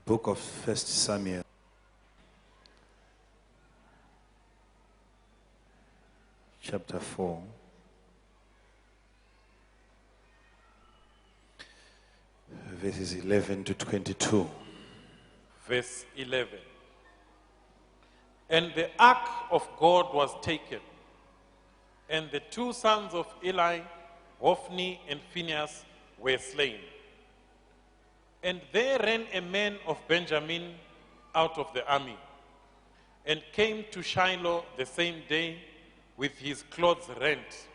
book of 1 Samuel, chapter 4, verses 11 to 22. Verse 11. And the ark of God was taken, and the two sons of Eli, Hophni and Phinehas, were slain. And there ran a man of Benjamin out of the army, and came to Shiloh the same day with his clothes rent,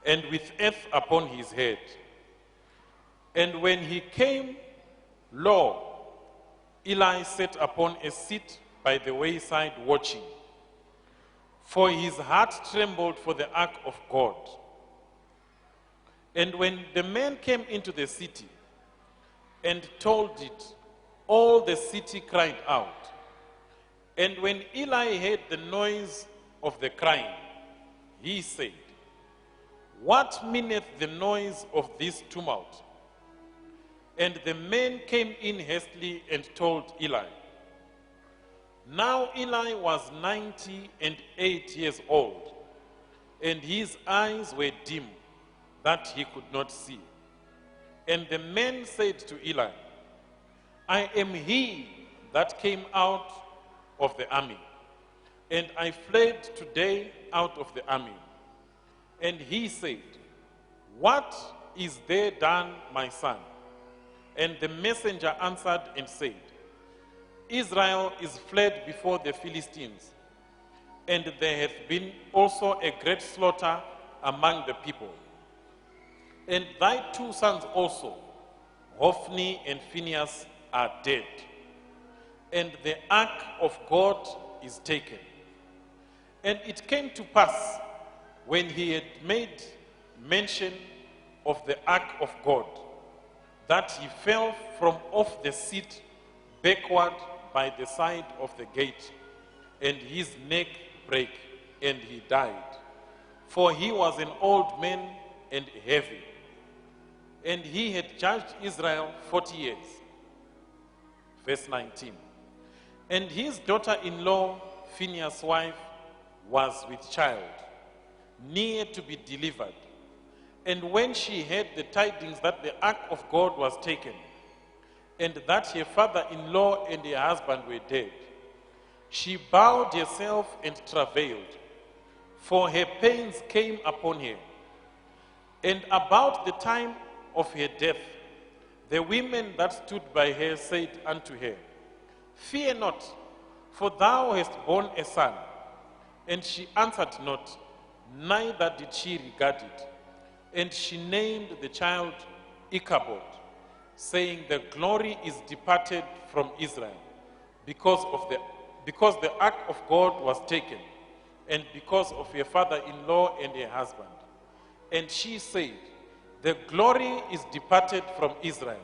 and with earth upon his head. And when he came, lo, Eli sat upon a seat by the wayside watching, for his heart trembled for the ark of God. And when the man came into the city and told it, all the city cried out. And when Eli heard the noise of the crying, he said, What meaneth the noise of this tumult? And the men came in hastily and told Eli. Now Eli was 98 years old, and his eyes were dim, that he could not see. And the men said to Eli, I am he that came out of the army, and I fled today out of the army. And he said, What is there done, my son? And the messenger answered and said, Israel is fled before the Philistines, and there hath been also a great slaughter among the people. And thy two sons also, Hophni and Phinehas, are dead, and the ark of God is taken. And it came to pass, when he had made mention of the ark of God, that he fell from off the seat backward by the side of the gate, and his neck brake, and he died. For he was an old man and heavy, and he had judged Israel 40 years. Verse 19. And his daughter-in-law, Phinehas' wife, was with child, near to be delivered. And when she heard the tidings that the ark of God was taken, and that her father-in-law and her husband were dead, she bowed herself and travailed, for her pains came upon her. And about the time of her death, the women that stood by her said unto her, Fear not, for thou hast borne a son. And she answered not, neither did she regard it. And she named the child Ichabod, saying, The glory is departed from Israel, because the ark of God was taken, and because of her father-in-law and her husband. And she said, The glory is departed from Israel,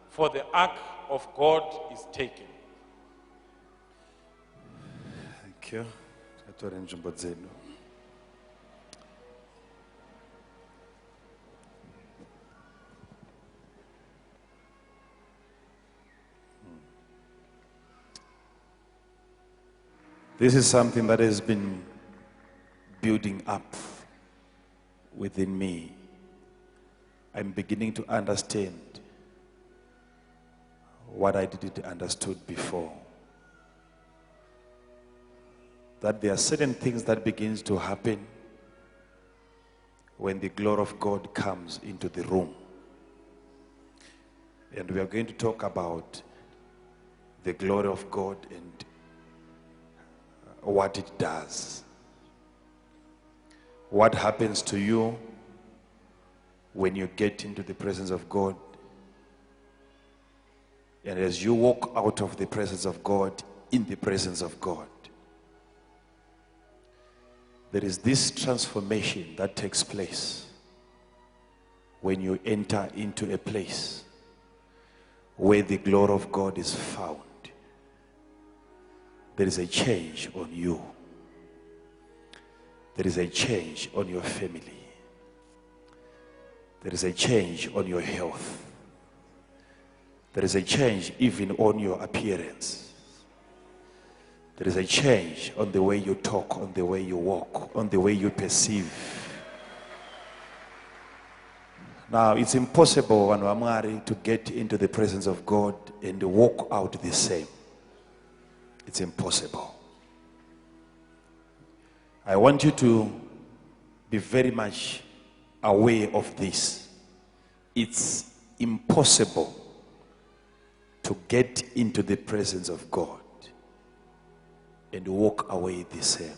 for the ark of God is taken. Thank you. This is something that has been building up within me. I'm beginning to understand what I didn't understood before. That there are certain things that begins to happen when the glory of God comes into the room. And we are going to talk about the glory of God and what it does. What happens to you when you get into the presence of God, and as you walk out of the presence of God, in the presence of God, there is this transformation that takes place when you enter into a place where the glory of God is found. There is a change on you. There is a change on your family. There is a change on your health. There is a change even on your appearance. There is a change on the way you talk, on the way you walk, on the way you perceive. Now, it's impossible when we're married to get into the presence of God and walk out the same. It's impossible. I want you to be very much aware of this. It's impossible to get into the presence of God and walk away the same.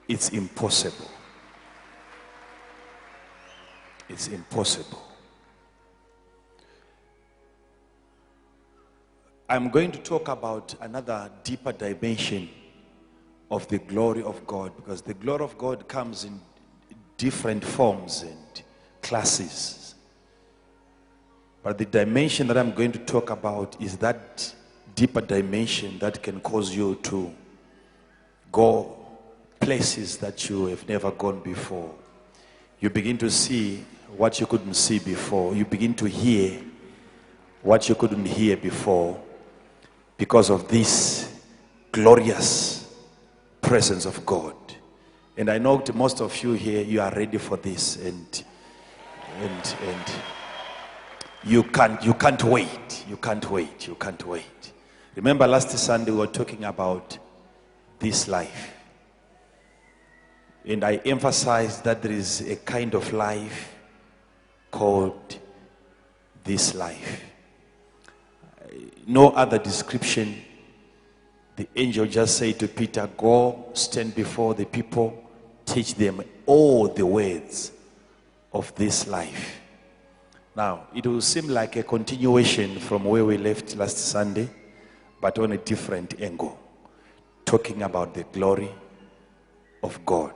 It's impossible. It's impossible. I'm going to talk about another deeper dimension of the glory of God, because the glory of God comes in different forms and classes. But the dimension that I'm going to talk about is that deeper dimension that can cause you to go places that you have never gone before. You begin to see what you couldn't see before. You begin to hear what you couldn't hear before because of this glorious presence of God. And I know that most of you here, you are ready for this, and you can't wait. You can't wait. You can't wait. Remember last Sunday we were talking about this life. And I emphasized that there is a kind of life called this life. No other description. The angel just said to Peter, go stand before the people, teach them all the words of this life. Now, it will seem like a continuation from where we left last Sunday, but on a different angle, talking about the glory of God,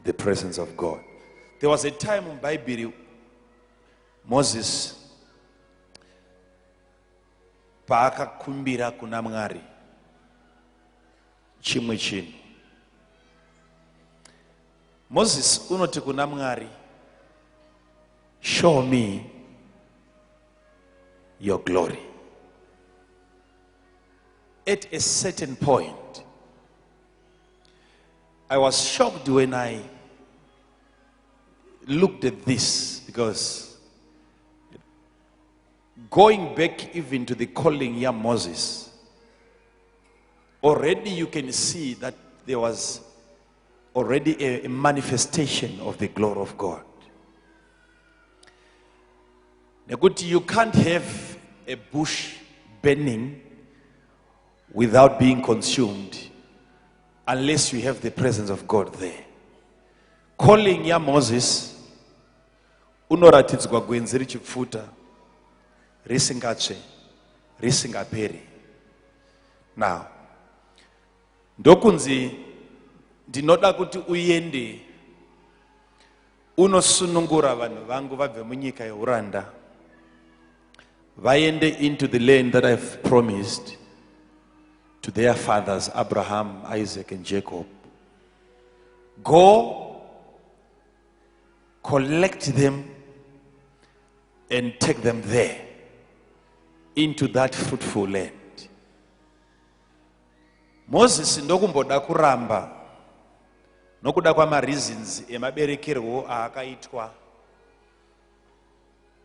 the presence of God. There was a time in the Bible, Moses paakakumbira kuna Mwari chimwe chinhu. Moses unoti kuna Mwari, show me your glory. At a certain point, I was shocked when I looked at this, because going back even to the calling of Moses, already you can see that there was already a manifestation of the glory of God. You can't have a bush burning without being consumed unless you have the presence of God there. Calling ya Moses, unoratidzwa gwenzi richipfuta risingatsve risingaperi. Now, ndokunzi ndinoda kuti uende unosunungura vanhu vangu vabve munyika yeuranda vaende into the land that I've promised to their fathers, Abraham, Isaac, and Jacob. Go, collect them, and take them there, into that fruitful land. Moses ndokumboda kuramba nokuda kwama reasons emaberekerwo aakaitwa.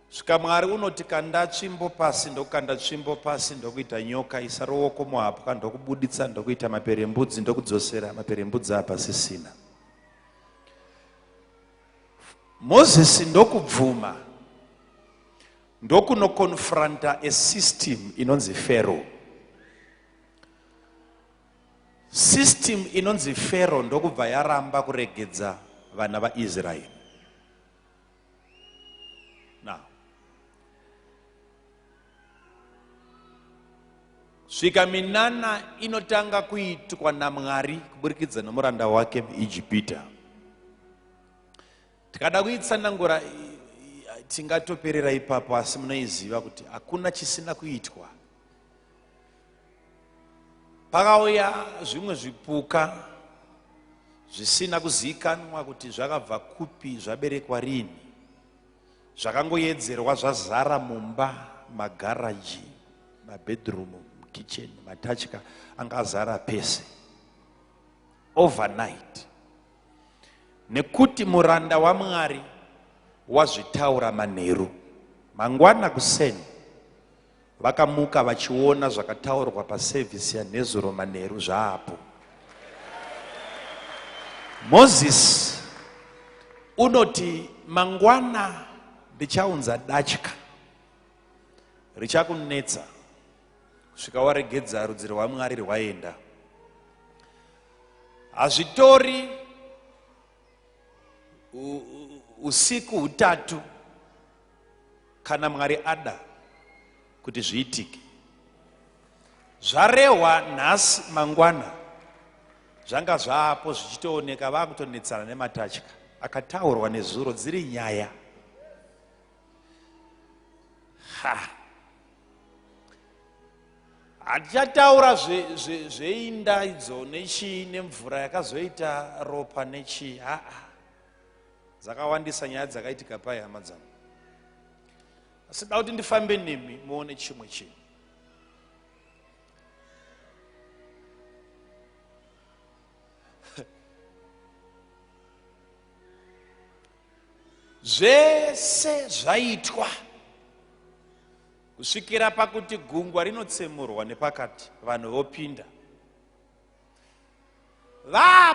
Svika Mwari unoti kanda tsvimbo pasi ndokukanda tsvimbo pasi ndokuita nyoka isa ruoko muhapwa ndokubuditsa ndokuita maperembudzi ndokudzosera maperembudzi apasisina. Moses ndokubvuma ndokunokonfronta a system inonzi Pharaoh. System inonzi Pharaoh ndokubva yaramba kuregedza vana vaIsraeri. Now, svika minana inotanga kuitwa naMwari kuburikidza nomuranda wake muIjipita. Tikada kuitsanangura tingatoperera ipapo, asi munoiziva kuti hakuna chisina kuitwa. Pakauya zvimwe zvipuka zvisina kuzikanwa kuti zvakabva kupi, zvaberekwa rini, zvakangoedzerwa zvazara mumba, magaraji, mabedroom, kitchen, matachka angazara pese overnight. Nekuti muranda waMwari wazvitaura manheru, mangwana kuseni vakamuka vachiona zvakataurwa pasevhisi yanhezuro manheru zvaapo. Moses unoti mangwana ndichaunza dachka richakunetsa kusvika waregedza rudzi rwaMwari rwaenda. Hazvitori usiku hutatu kana Mwari ada kuti zviitike. Zvarehwa nhasi mangwana zvanga zvaapo zvichitooneka, vakutonetsana nematachka akataurwa nezuro dziri nyaya. Hatichataura zveinda idzo nechii nemvura yakazoita ropa nechii. Dzakawandisa nyaya dzakaitika pai, hama dzangu. Asi da kuti ndifambe nemi muone chimwe chinhu. Zvese zvaitwa kusvikira pakuti gungwa rinotsemurwa nepakati, vanhu vopinda.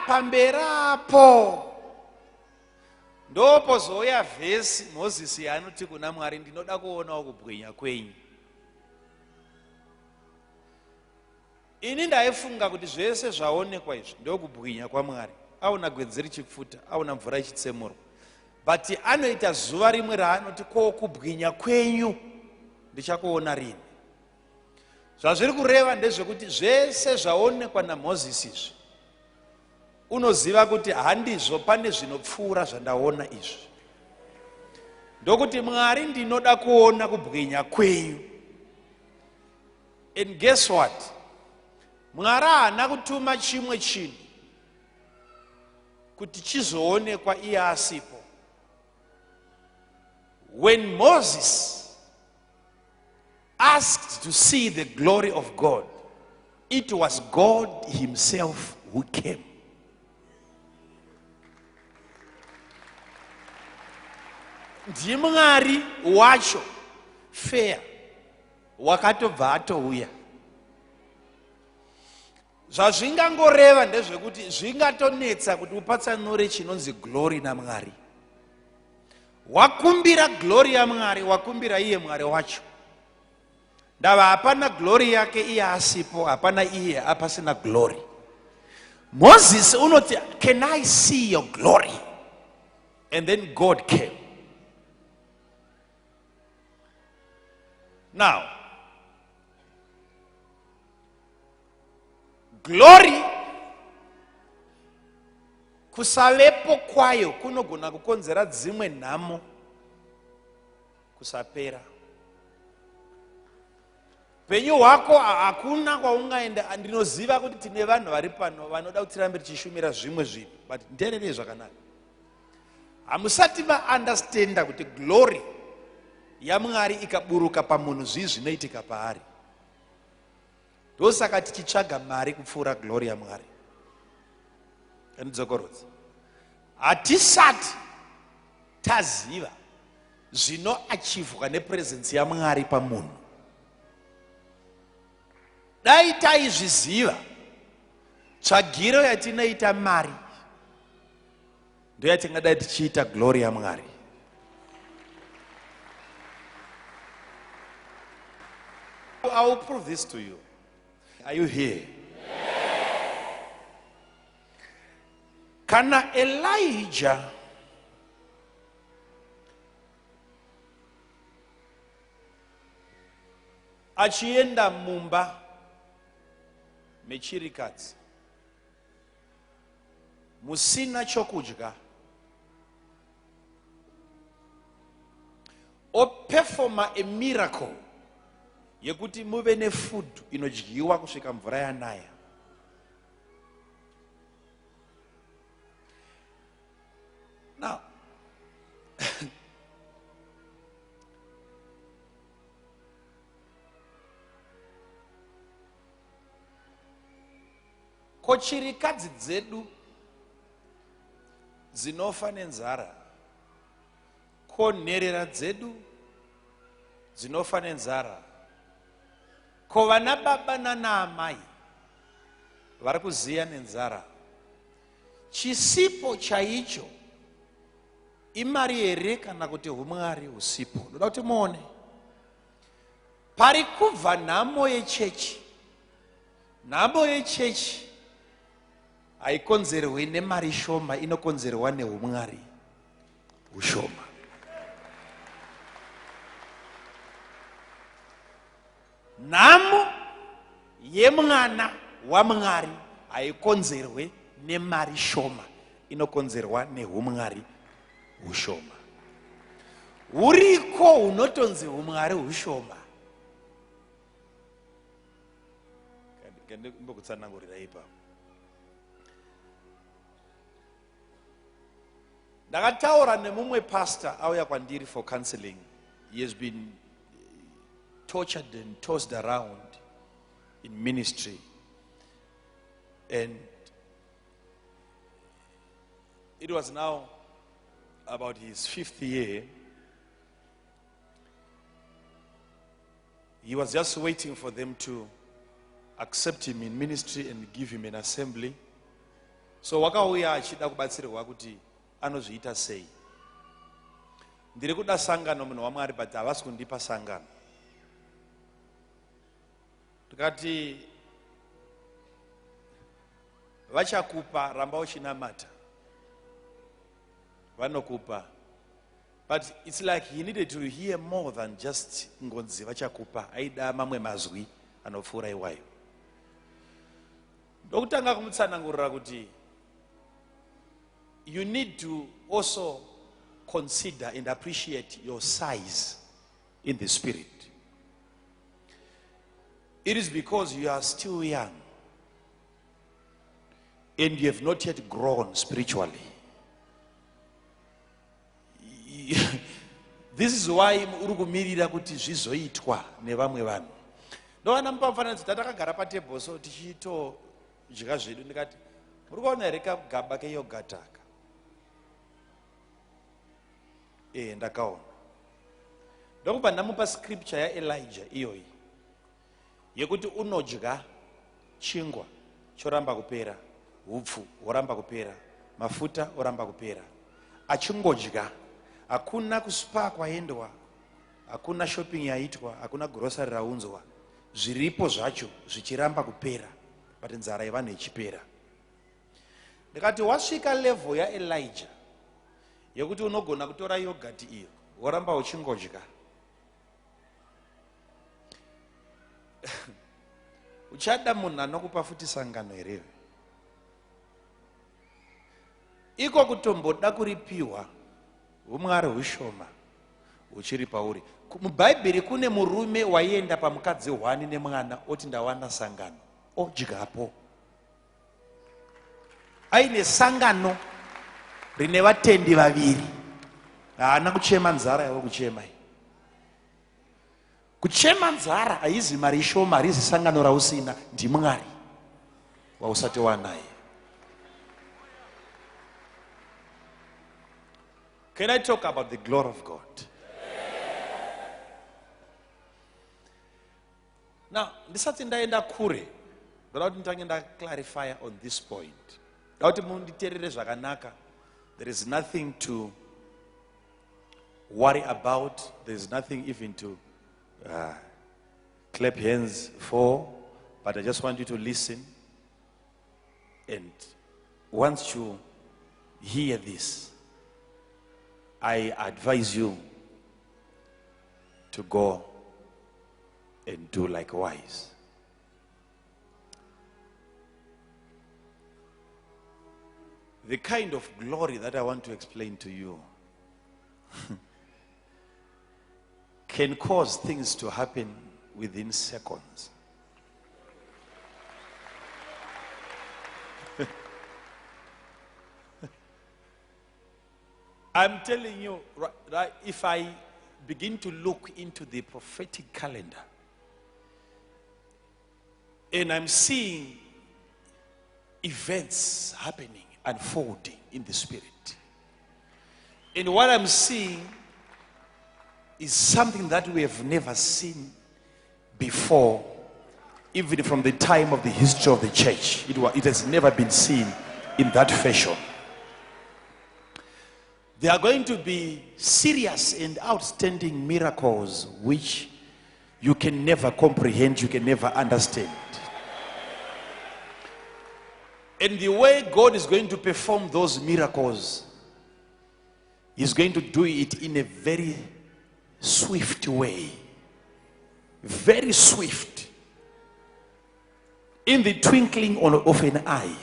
Pamberapo ndopozouya vhesi Mozisi yaanoti kuna Mwari, ndinoda kuonawo kubwinya kwenyu. Ini ndaifunga kuti zvese zvaonekwa izvi ndokubwinya kwaMwari. Aona gwedzi richipfuta, aona mvura ichitsemurwa. But anoita zuva rimwe raanoti ko kubwinya kwenyu ndichakuona rini. Zvazviri kureva ndezvekuti zvese zvaonekwa naMozisi izvi unoziva kuti handizvo, pane zvinopfuura zvandaona izvi. Ndokuti Mwari, ndinoda kuona kubwinya kwenyu. And guess what? Mwari haana kutuma chimwe chinhu kuti chizoonekwa iye asipo. When Moses asked to see the glory of God, it was God himself who came. Ndiye Mwari wacho fair wakatobva atouya. Zvazvingangoreva ndezvekuti zvingatonetsa kuti upatsanure chinonzi glory naMwari. Wakumbira glory yaMwari, wakumbira iye Mwari wacho. Ndava hapana glory yake iye asipo, hapana iye apasina glory. Moses unoti, can I see your glory? And then God came. Now, glory kusavepo kwayo kunogona kukonzera dzimwe nhamo kusapera. Penyu hwako hakuna kwaungaenda. Ndinoziva kuti tine vanhu vari pano vanoda kuti tirambe tichishumira zvimwe zvinhu, but nderere zvakanaka. Hamusati vaunderstanda kuti glory yaMwari ikaburuka pamunhu zvii zvinoitika paari. Ndosaka tichitsvaga mari kupfuura glory yaMwari. Ndidzokorodza. Hatisati taziva zvinoachivhwa nepresence yaMwari pamunhu. Dai taizviziva, tsvagiro yatinoita mari ndoyatingadai tichiita glory yaMwari. I will prove this to you. Are you here? Yes. Kana Elijah achienda mumba mechirikadzi musina chokudya, operforma a miracle yekuti muve nefood inodyiwa kusvika mvura yanaya. Now, Ko chirikadzi dzedu dzinofa nenzara, ko nherera dzedu dzinofa nenzara, ko vana baba nana amai vari kuziya nenzara, chisipo chaicho imari here kana kuti humwari husipo? Ndoda kuti muone pari kubva nhamo yechechi. Nhamo yechechi haikonzerwi nemari shoma, inokonzerwa nehumwari hushoma. Nhamo yemwana waMwari haikonzerwe nemari shoma, inokonzerwa nehumwari hushoma. Huriko hunotonzi humwari hushoma. Ndokutsanangurira ipapo. Ndakataura nemumwe pastor auya kwandiri for counseling. He has been tortured and tossed around in ministry, and it was now about his 5th year. He was just waiting for them to accept him in ministry and give him an assembly. So wakauya achida kubatsirwa kuti anozviita sei. Ndiri kuda sangano munhu waMwari, but havasi kundipa sangano. Tikati vachakupa, ramba uchinamata, vanokupa. But it's like he needed to hear more than just ngonzi vachakupa. Aida mamwe mazwi anopfuura iwayo. Ndokutanga kumutsanangurira kuti you need to also consider and appreciate your size in the spirit. It is because you are still young and you have not yet grown spiritually. This is why uri kumirira kuti zvizoitwa nevamwe vanhu. Ndowana mupamufananidzo tatakagara patebho so tichitodya zvedu, ndikati muri kuona here kagaba keyogurt aka? Ndakaona. Ndokubva ndamupa scripture yaElijah iyoyi yekuti unodya chingwa choramba kupera, hupfu horamba kupera, mafuta oramba kupera. Achingodya, hakuna kuspa kwaendwa, hakuna shopping yaitwa, hakuna grocery raunzwa, zviripo zvacho zvichiramba kupera, but nzara yevanhu ichipera. Ndikati wasvika level yaElijah yekuti unogona kutora yogurt iyo woramba uchingodya, uchada munhu anokupa futi sangano here? Iko kutomboda kuripiwa humwari hushoma huchiri pauri. MuBhaibheri kune murume waienda pamukadzi 1 nemwana oti ndawana sangano, odyapo. Aine sangano rine vatendi vaviri, haana kuchema nzara yavo kuchema. Kuchema nzara haizi mari shoma, harizi sangano rausina, ndimwari wausati wanaye. Can I talk about the glory of God? Now, ndisati ndaenda kure, ndoda kuti nditange ndaclarify on this point. Ndoda kuti munditeerere zvakanaka. There is nothing to worry about. There is nothing even to clap hands for. But I just want you to listen. And once you hear this, I advise you to go and do likewise. The kind of glory that I want to explain to you can cause things to happen within seconds. I'm telling you, right, if I begin to look into the prophetic calendar and I'm seeing events happening, unfolding in the spirit. And what I'm seeing is something that we have never seen before, even from the time of the history of the church. It has never been seen in that fashion. There are going to be serious and outstanding miracles which you can never comprehend, you can never understand. And the way God is going to perform those miracles, He's going to do it in a very swift way. Very swift. In the twinkling of an eye,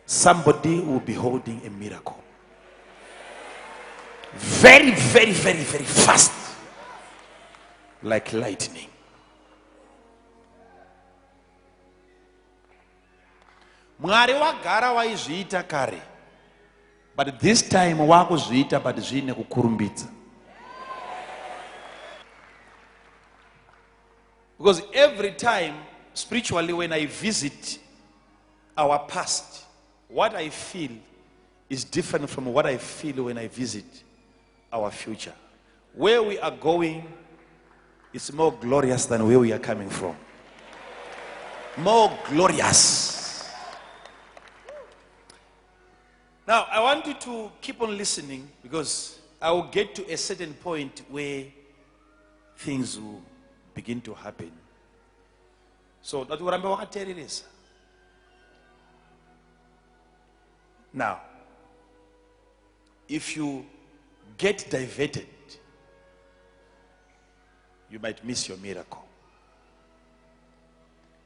somebody will be holding a miracle. Very, very, very, very fast. Like lightning. Mwari wagara waizviita kare. But this time wakuzviita but zvine kukurumbidza. Because every time spiritually when I visit our past, what I feel is different from what I feel when I visit our future. Where we are going is more glorious than where we are coming from. More glorious. Now, I want you to keep on listening because I will get to a certain point where things will begin to happen. So, that will remember what it is. Now, if you get diverted, you might miss your miracle.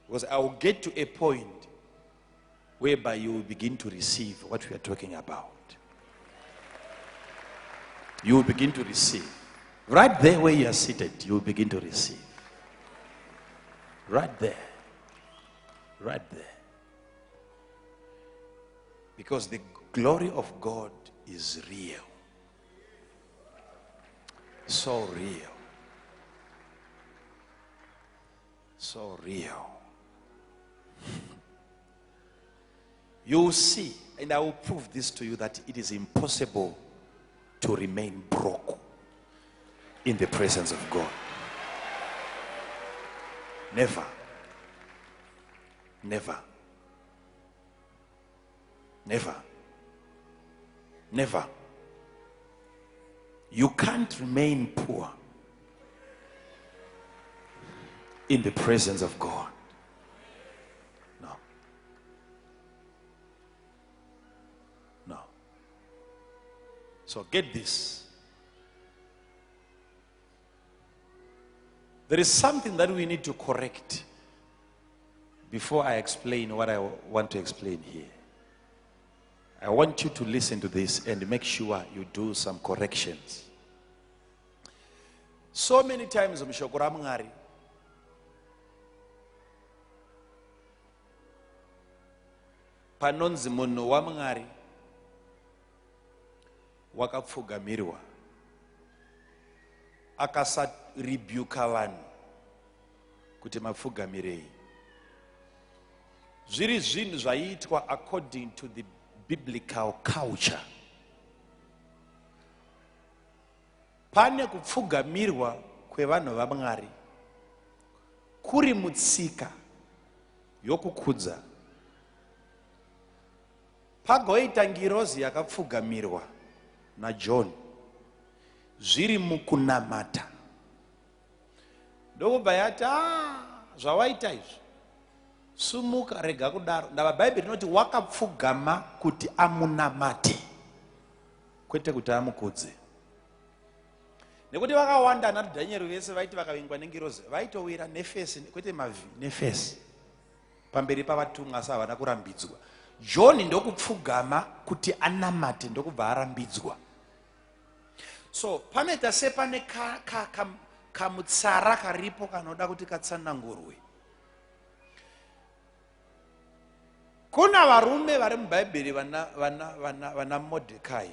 Because I will get to a point whereby you will begin to receive what we are talking about. You will begin to receive. Right there where you are seated, you will begin to receive. Right there. Right there. Because the glory of God is real. So real. So real. You will see, and I will prove this to you, that it is impossible to remain broke in the presence of God. Never. Never. Never. Never. You can't remain poor in the presence of God. No. No. So get this. There is something that we need to correct before I explain what I want to explain here. I want you to listen to this and make sure you do some corrections. So many times, Mshoko Ramngari, panonzi munhu waMwari wakapfugamirwa akasarebuka vanhu kuti mapfugamirei. Zviri zvinhu zvaiitwa according to the biblical culture. Pane kupfugamirwa kwevanhu vaMwari kuri mutsika yokukudza. Pagoita ngirozi yakapfugamirwa naJohn zviri mukunamata. Ndokubva yati zvawaita izvi sumuka rega kudaro. NaBhaibheri rinoti wakapfugama kuti amunamate kwete kuti amukudze. Nekuti vakawanda ana Daniel vese vaiti vakavingwa nengirozi vaitowira nefesi kwete mavhi nefesi pamberi pavatumwa asi havana kurambidzwa. John ndokupfugama kuti anamate ndokubva arambidzwa. So panoita sepane kamutsara karipo kanoda kuti katsanangurwe. Kuna varume vari muBhaibheri vana Modhekai.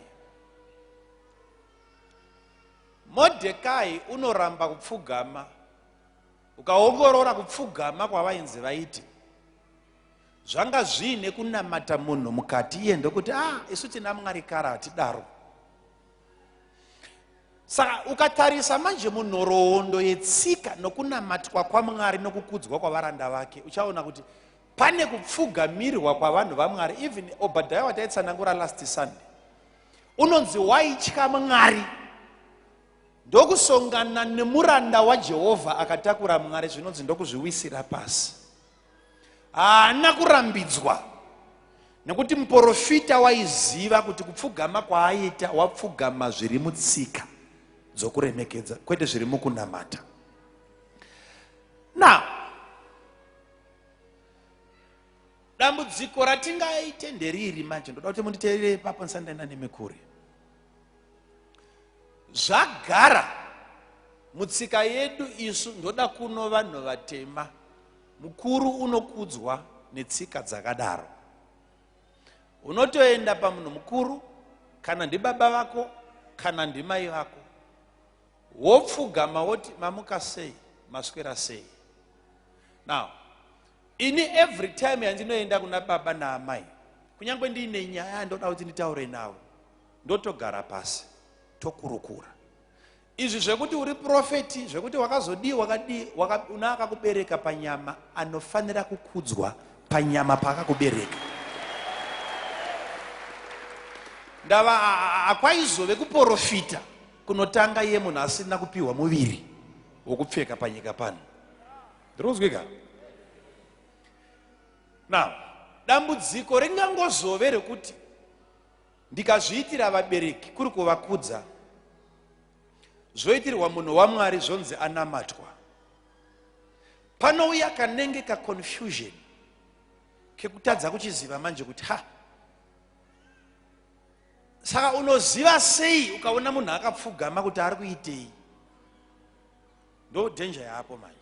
Modhekai unoramba kupfugama. Ukaongorora kupfugama kwavainzi vaiti zvanga zvine kunamata munhu mukati iye ndokuti isu tina Mwari kara hatidaro. Saka ukatarisa manje munhoroondo yetsika nokunamatwa kwaMwari nokukudzwa kwavaranda vake, uchaona kuti pane kupfugamirwa kwavanhu vaMwari. Even Obadiah wataitsanangura last Sunday, unonzi waitya Mwari ndokusongana nemuranda waJehovha akatakura Mwari, zvinonzi ndokuzviwisira pasi. Haana kurambidzwa nekuti muprofita waiziva kuti kupfugama kwaaita wapfugama zviri mutsika dzokuremekedza, kwete zviri mukunamata. Now, dambudziko ratingaite nderiri manje, ndoda kuti munditeerere papo ndisandaenda nemikuri. Zvagara mutsika yedu isu, ndoda kuno vanhu vatema, mukuru unokudzwa netsika dzakadaro. Unotoenda pamunhu mukuru, kana ndibaba vako kana ndimai vako, wopfugama woti mamuka sei, maswera sei. Now, ini every time yandinoenda kuna baba naamai, kunyangwe ndiine nyaya ndoda kuti nditaure navo, ndotogara pasi tokurukura. Izvi zvekuti uri profeti, zvekuti wakazodii una akakubereka panyama, anofanira kukudzwa panyama paakakubereka. Ndava akwaizove kuprofita kunotanga iye munhu asina kupiwa muviri wokupfeka panyika pano. Ndirikuzwika? Now, dambudziko ringangozove rekuti ndikazviitira vabereki kuri kuvakudza, zvoitirwa munhu waMwari zvonzi anamatwa, panouya kanenge kaconfusion kekutadza kuchiziva manje kuti saka unoziva sei ukaona munhu akapfugama kuti ari kuitei? Ndo danger yapo manje.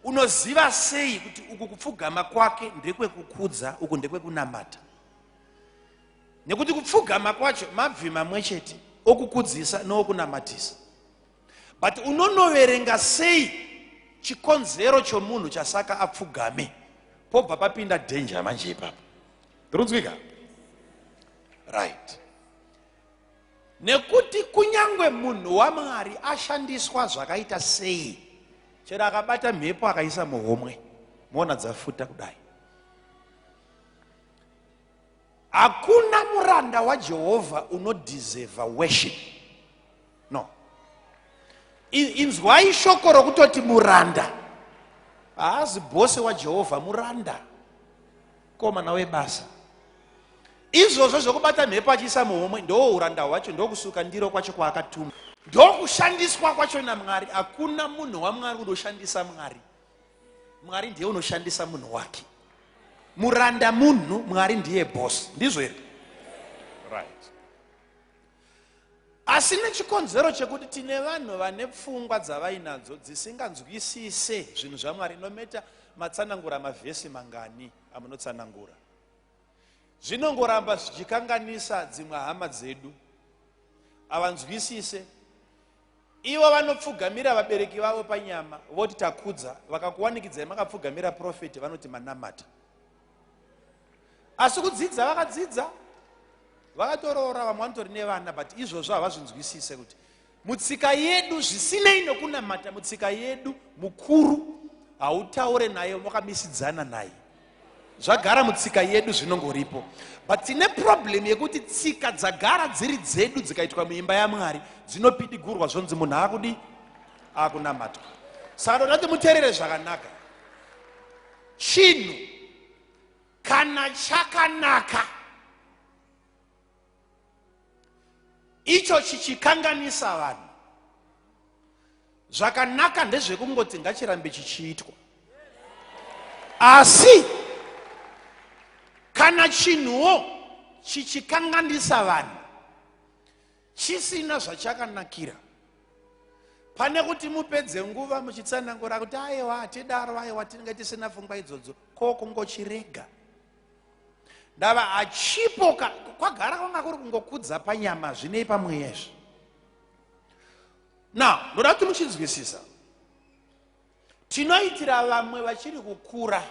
Unoziva sei kuti uku kupfugama kwake ndekwekukudza, uku ndekwekunamata? Nekuti kupfugama kwacho mabvi mamwe chete, okukudzisa nookunamatisa. But unonoverenga sei chikonzero chomunhu chasaka apfugame? Pobva papinda danger manje ipapo. Ndirikunzwika? Right. Nekuti kunyangwe munhu waMwari ashandiswa zvakaita sei, chero akabata mhepo akaisa muhomwe, muona dzafuta kudai. Hakuna muranda waJehovha unodeserve worship. No. Inzwai shoko rokutoti muranda. Haazi bose waJehovha, muranda. Komana webasa. Izvozvo zvokubata mhepo achiisa muhomwe ndo uranda hwacho, ndokusuka ndiro kwacho kwaakatuma, ndokushandiswa kwacho naMwari. Hakuna munhu waMwari unoshandisa Mwari. Mwari ndiye unoshandisa munhu wake. Muranda munhu, Mwari ndiye boss. Ndizvo here? Right. Asi nechikonzero chekuti tine vanhu vane pfungwa dzavainadzo dzisinganzwisise zvinhu zvaMwari. Nometa matsanangura mavhesi mangani amunotsanangura, zvinongoramba zvichikanganisa dzimwe hama dzedu avanzwisise. Ivo vanopfugamira vabereki vavo panyama, voti takudza, vakakuwanikidzai makapfugamira profeti vanoti manamata. Asi kudzidza vakadzidza, vakatoroora, vamwe vanotori nevana, but izvozvo havazvinzwisise kuti mutsika yedu zvisinei nokunamata, mutsika yedu mukuru hautaure naye makamisidzana naye. Zvagara mutsika yedu zvinongoripo. But tine problem yekuti tsika dzagara dziri dzedu dzikaitwa muimba yaMwari dzinopidigurwa zvonzi munhu akudi akunamatwa. Saka ndodati muteerere zvakanaka. Chinhu kana chakanaka icho chichikanganisa vanhu, zvakanaka ndezvekungoti ngachirambe chichiitwa. Asi kana chinhuwo chichikanganisa vanhu chisina zvachakanakira, pane kuti mupedze nguva muchitsanangura kuti aiwa tidaro, aiwa tinenge tisina pfungwa idzodzo, ko kungochirega. Ndava achipo kwagara kwanga kuri kungokudza panyama, zvinei pamweya izvi. Now, ndoda kuti muchinzwisisa, tinoitira vamwe vachiri kukura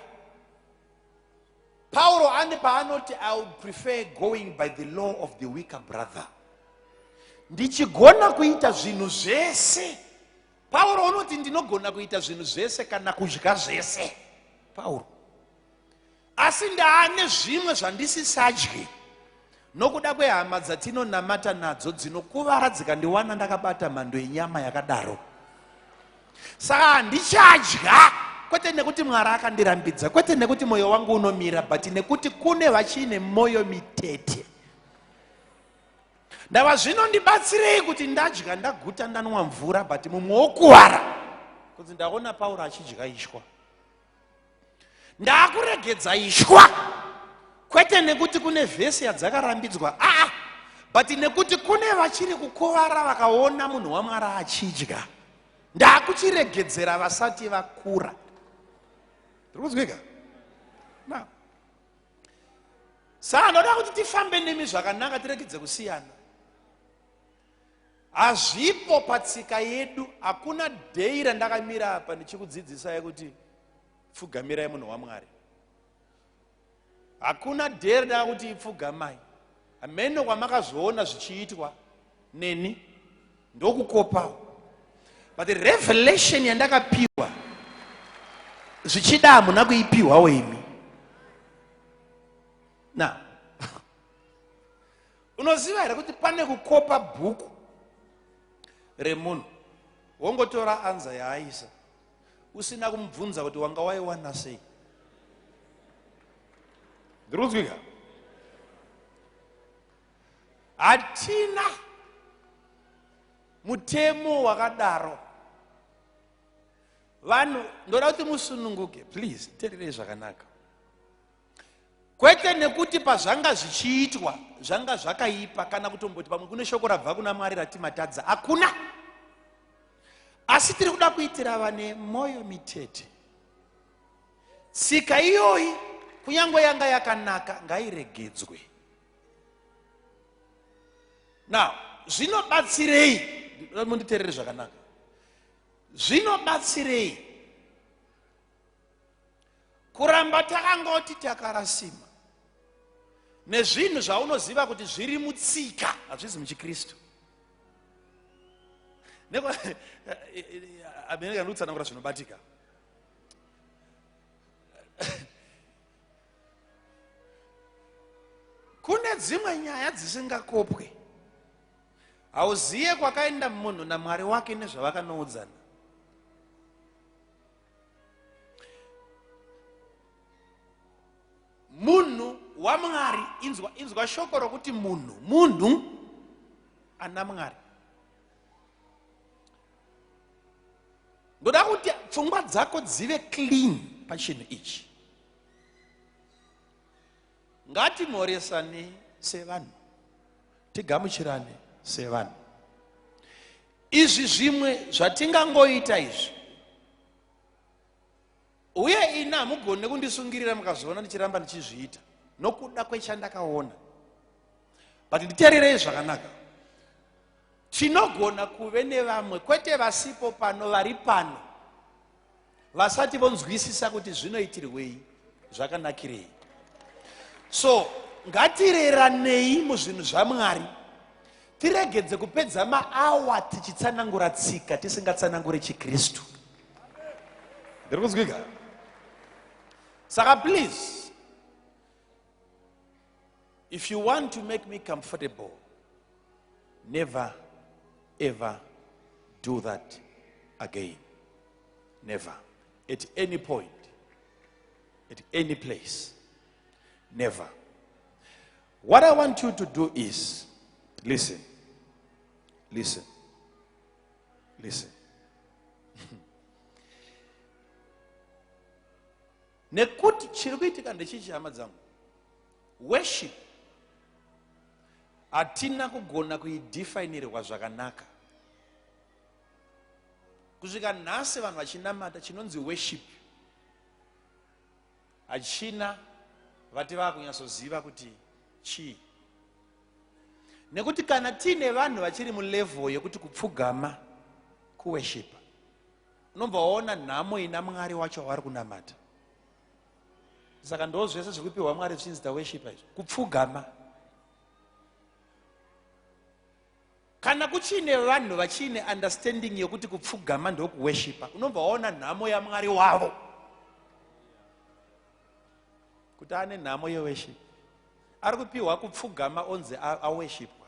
Paulo ane paanoti I would prefer going by the law of the weaker brother. Ndichigona kuita zvinhu zvese. Paulo unoti ndinogona kuita zvinhu zvese kana kudya zvese. Paulo. Asi ndaane zvimwe zvandisisadyi. Nokuda kwehama dzatinonamata nadzo dzinokuvara dzikandiwana ndakabata mhando yenyama yakadaro. Saka ndichadya, kwete nekuti Mwari akandirambidza, kwete nekuti moyo wangu unomira, but nekuti kune vachine moyo mitete. Ndava zvinondibatsirei kuti ndadya ndaguta ndanwa mvura, but mumwe wokuwara kuti ndaona Paulo achidya ishwa. Ndakuregedza ishwa, kwete nekuti kune vhesi yadzakarambidzwa, but nekuti kune vachiri kukuvara vakaona munhu waMwari achidya. Ndakuchiregedzera vasati vakura. Tirikuzwika? Na. Saka ndoda kuti tifambe nemi zvakanaka, tiregedze kusiyana. Hazvipo patsika yedu, hakuna dei randakamira apa ndichikudzidzisai kuti pfugamirai munhu waMwari. Hakuna dei randaka kuti pfugamai. Ameno kwamakazoona zvichiitwa neni ndokukopawo. But the revelation yandakapiwa zvichida hamuna kuipiwawo imi. Na unoziva here kuti pane kukopa bhuku remunhu wongotora anza yaaisa usina kumubvunza kuti wanga waiwana sei. Ndirikuzwika? Hatina mutemo wakadaro. Vanhu ndoda kuti musununguke, please, teererei zvakanaka. Kwete nekuti pazvanga zvichiitwa zvanga zvakaipa kana kutomboti pamwe kune shoko rabva kuna Mwari ratimatadza, hakuna. Asi tiri kuda kuitira vane moyo mitete. Tsika iyoyi kunyange yanga yakanaka ngairegedzwe. Now, zvinobatsirei, munditeerere zvakanaka. Zvinobatsirei kuramba takangoti takarasima nezvinhu zvaunoziva kuti zviri mutsika, hazvizi muchiKristu. Abereka ndikutsanangura zvinobatika. Kune dzimwe nyaya dzisingakopwe. Hauziye kwakaenda munhu naMwari wake nezvavakanoudzana. Munhu waMwari, inzwa shoko rokuti munhu ana Mwari. Ndoda kuti pfungwa dzako dzive clean pachinhu ichi. Ngatimhoresane sevanhu, tigamuchirane sevanhu. Izvi zvimwe zvatingangoita izvi, uye ina mugone kundisungirira mukazoona ndichiramba ndichizviita nokuda kwechandakaona. But nditeererei zvakanaka. Tinogona kuve nevamwe, kwete vasipo pano, vari pano, vasati vonzwisisa kuti zvinoitirwei, zvakanakirei. So ngatireranei muzvinhu zvaMwari, tiregedze kupedza maawa tichitsanangura tsika tisingatsanangure chiKristu. Ndiri kuzwika? Saka please, if you want to make me comfortable, never ever do that again. Never. At any point, at any place. Never. What I want you to do is listen. Listen. Listen. Nekuti chirikuitika ndechichi hama dzangu. Worship hatina kugona kuidefinirwa zvakanaka. Kusvika nhasi vanhu vachinamata chinonzi worship hachina vati vakunyatsoziva kuti chii. Nekuti kana tine vanhu vachiri mulevel yekuti kupfugama kuworshipa, unomva waona nhamo ina Mwari wacho wavari kunamata. saka ndozvese zvikupiwa Mwari zvichinzi taworshipers kupfugama. Kana kuchine vanhu vachine understanding yokuti kupfugama ndokuworshipa, unobva waona nhamo yaMwari wavo kuti ane nhamo yeworship. Ari kupiwa kupfugama onzi aworshipwa.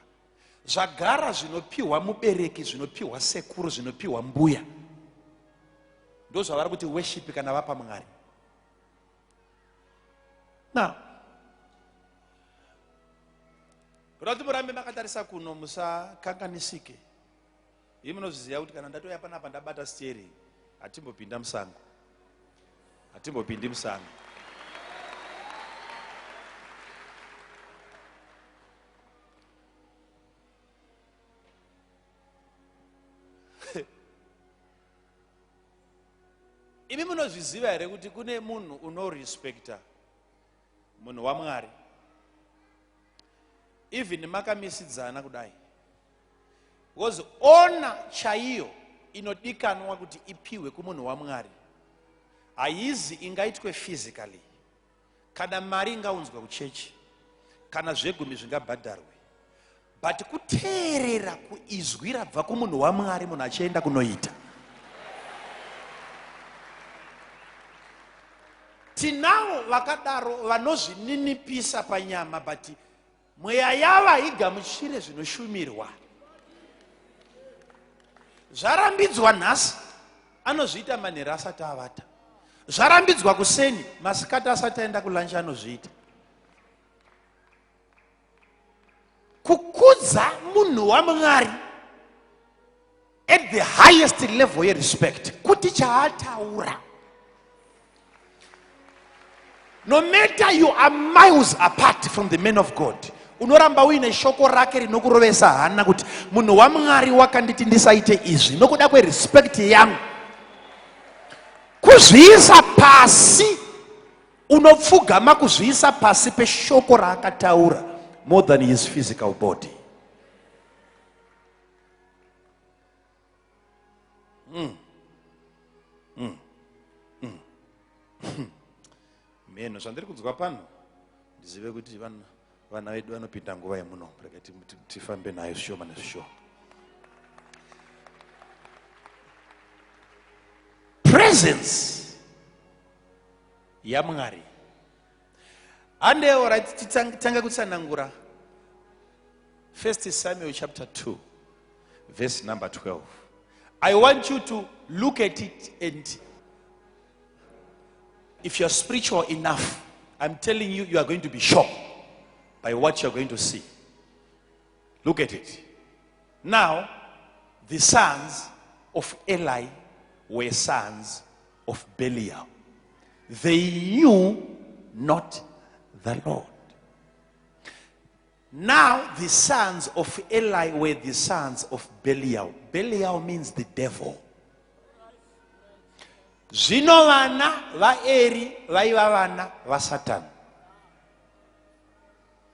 Zvagara zvinopiwa mubereki, zvinopiwa sekuru, zvinopiwa mbuya, ndozvavari kuti worship kana vapa Mwari. Now, kuti murambe makatarisa kuno musakanganisike. Imi munozviziva kuti kana ndatoya panapa ndabata steering, hatimbopinda musango. Hatimbopindi musango. Imi munozviziva here kuti kune munhu unorespekta munhu waMwari, even makamisidzana kudai, because ona chaiyo inodikanwa kuti ipiwe kumunhu waMwari haizi ingaitwe physically, kana mari ingaunzwa kuchechi, kana zvegumi zvingabhadharwe, but kuteerera kuizwi rabva kumunhu waMwari munhu achienda kunoita. Tinavo vakadaro vanozvininipisa panyama, but mweya yava igamuchire zvinoshumirwa. Zvarambidzwa nhasi anozviita manheru asati avata. Zvarambidzwa kuseni masikati asati aenda kulanchi anozviita. Kukudza munhu waMwari at the highest level yerespect, kuti chaataura, no matter you are miles apart from the man of God, unoramba uine shoko rake rinokurovesa hana kuti munhu waMwari wakanditi ndisaite izvi nokuda kwerespect yangu. Kuzviisa pasi, unopfugama kuzviisa pasi peshoko raakataura more than his physical body. Meno zvandiri kunzwa pano ndizive kuti vana vedu vanopinda nguva yemuno, rega tifambe nayo zvishoma nezvishoma. Presence yaMwari. Andewo titanga kutsanangura 1 Samuel chapter 2 verse number 12. I want you to look at it, and if you're spiritual enough, I'm telling you, you are going to be shocked by what you're going to see. Look at it. Now, the sons of Eli were sons of Belial. They knew not the Lord. Now, the sons of Eli were the sons of Belial. Belial means the devil. Zvino vana vaEri vaiva vana vaSatani.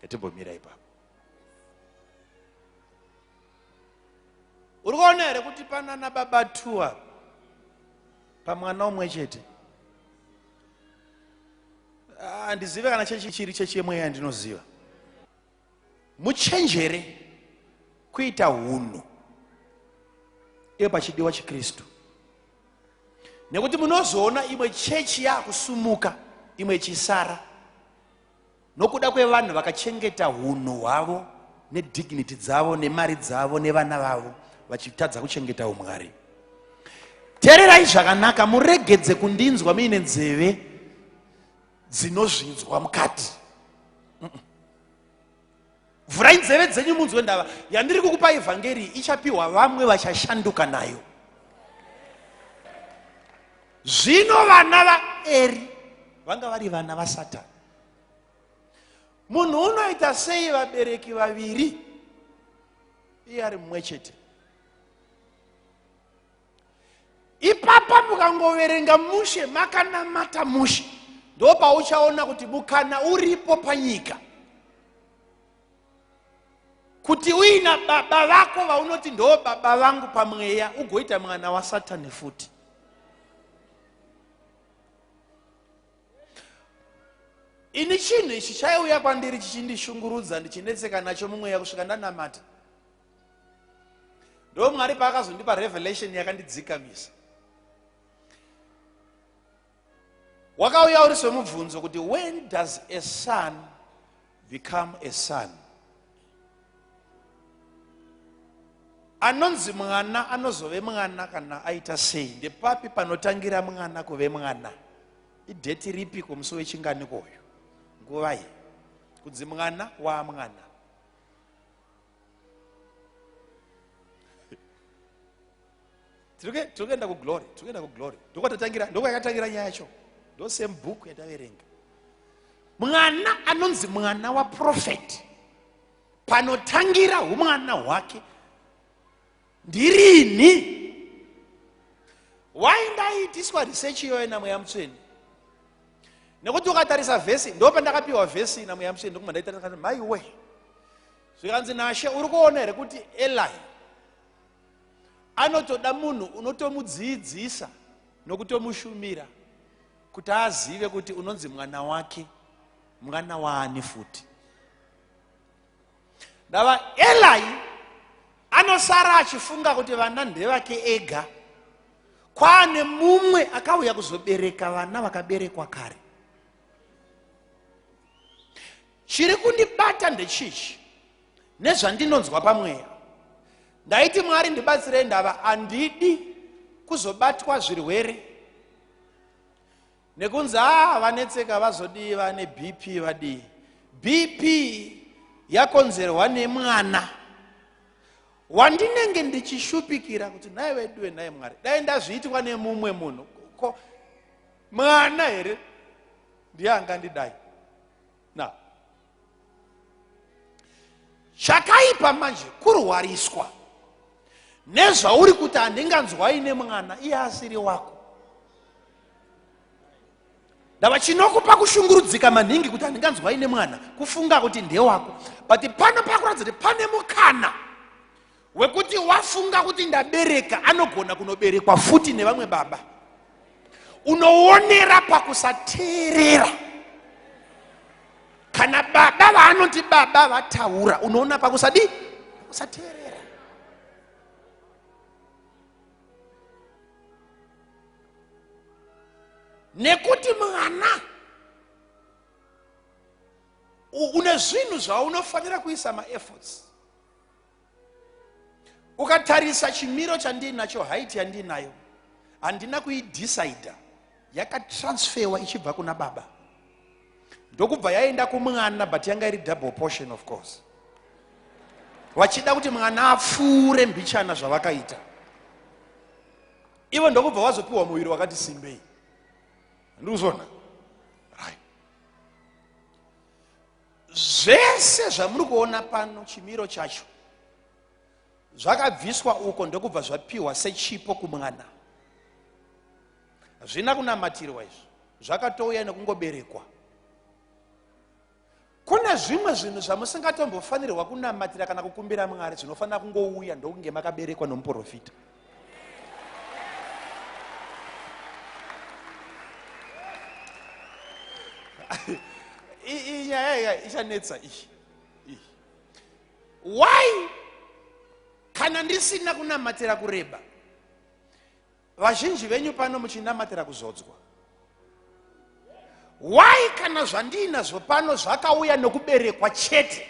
Etimbomira ipapo. Uri kuona here kuti panana baba tua pamwana umwe chete? Handizive kana chiri chechi yemweya yandinoziva. Muchenjere kuita hunhu iye pachidiwa chiKristu. Nekuti munozoona imwe chechi yakusumuka, imwe chisara, nokuda kwevanhu vakachengeta hunhu hwavo nedignity dzavo nemari dzavo nevana vavo vachitadza kuchengeta umwari. Teererai zvakanaka, muregedze kundinzwa muine nzeve dzinozvinzwa mukati. Vhurai nzeve dzenyu munzwe ndava yandiri kukupa evhangeri ichapiwa vamwe vachashanduka nayo. Zvino vana vaEri vanga vari vana vaSatani. Munhu unoita sei vabereki vaviri iye ari mumwe chete? Ipapa mukangoverenga mushe makanamata mushe, ndo pauchaona kuti mukana uripo panyika kuti uina baba vako vaunoti ndo baba vangu pamweya ugoita mwana waSatani futi. ini chinhu ichi chaiuya kwandiri chichindishungurudza ndichinetseka nacho mumweya kusvika ndanamata. Ndo Mwari paakazondipa revelation yakandidzikamisa. Wakauya uri semubvunzo kuti when does a son become a son? Anonzi mwana anozove mwana kana aita sei? Ndepapi panotangira mwana kuve mwana? Idheti ripi kumusi wechinganiko uyu? Nguva iyi kudzi mwana wa mwana. Tugenda ku glory, tugenda ku glory. Ndoko yakatangira nyaya yacho. Ndo same book yataverenga. Mwana anonzi mwana wa prophet. Panotangira umwana hwake ndirini? Why ndaiitiswa research iyoyo naMweya Mutsvene? Nekuti ukatarisa vhesi, ndo pandakapiwa vhesi naMweya Mutsvene, ndokuma ndaitarisa kuti maiwe. Zvikanzi Nashe uri kuona here kuti Eli anotoda munhu unotomudzidzisa nokutomushumira kuti azive kuti unonzi mwana wake, mwana waani futi. Ndava Eli anosara achifunga kuti vana ndevake ega, kwane mumwe akauya kuzobereka vana vakaberekwa kare. Chiri kundibata ndechichi, nezvandinonzwa pamweya. Ndaiti Mwari ndibatsire, ndava handidi kuzobatwa zvirwere nekunzi vanetseka vazodii vane BP vadii. BP yakonzerwa nemwana wandinenge ndichishupikira kuti naye weduwe naye Mwari. Dai ndazviitwa nemumwe munhu, mwana here ndiye angandidai. Na chakaipa manje kurwariswa nezvauri kuti handinganzwai nemwana iye asiri wako. Ndava chinokupa kushungurudzika maningi kuti handinganzwai nemwana, kufunga kuti ndewako. But pano pakuratidza kuti pane mukana wekuti wafunga kuti ndabereka, anogona kunoberekwa futi nevamwe baba. Unoonera pakusateerera. Kana baba vaanoti baba vataura, unoona pakusateerera. Nekuti mwana une zvinhu zvaunofanira kuisa maefforts. Ukatarisa chimiro chandinacho, height yandinayo, handina kuidecida, yakatransferwa ichibva kuna baba. Ndokubva yaenda kumwana, but yanga iri double portion of course. Wachida kuti mwana apfuure mbichana zvavakaita. Ivo ndokubva wazopiwa muviri wakati simbei. Nduzona. Right. Zvese zvamuri kuona pano chimiro chacho zvakabviswa uko ndokubva zvapiwa sechipo kumwana. Zvina kunamatirwa izvo. Zvakatouya nekungoberekwa. Kuna zvimwe zvinhu zvamusingatombofanirwa kunamatira kana kukumbira Mwari, zvinofanira kungouya ndokunge makaberekwa nomuprofita. Ichanetsa iyi. Why kana ndisina kunamatira kureba? Vazhinji venyu pano muchinamatira kuzodzwa. Why kana zvandinazvo pano zvakauya nokuberekwa chete?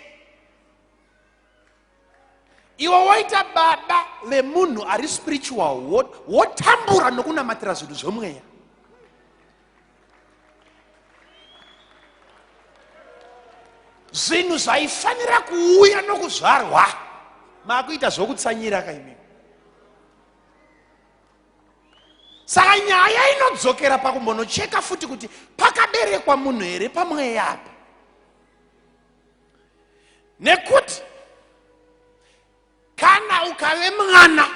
Iwe waita baba vemunhu ari spiritual, wotambura nokunamatira zvinhu zvomweya. Zvinhu zvaifanira kuuya nokuzvarwa, makuita zvokutsanyira kaimwe. Saka nyaya inodzokera pakumbonocheka futi kuti pakaberekwa munhu here pamweya apa. Nekuti kana ukave mwana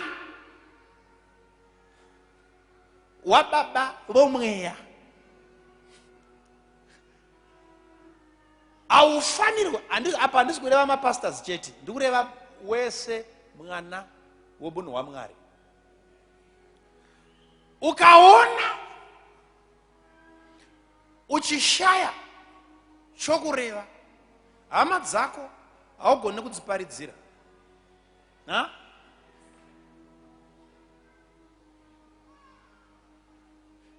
wababa vomweya, aufanirwa, apa handisi kureva mapastors chete, ndikureva wese mwana wobunhu hwaMwari. Ukaona uchishaya chokureva hama dzako haugone kudziparidzira.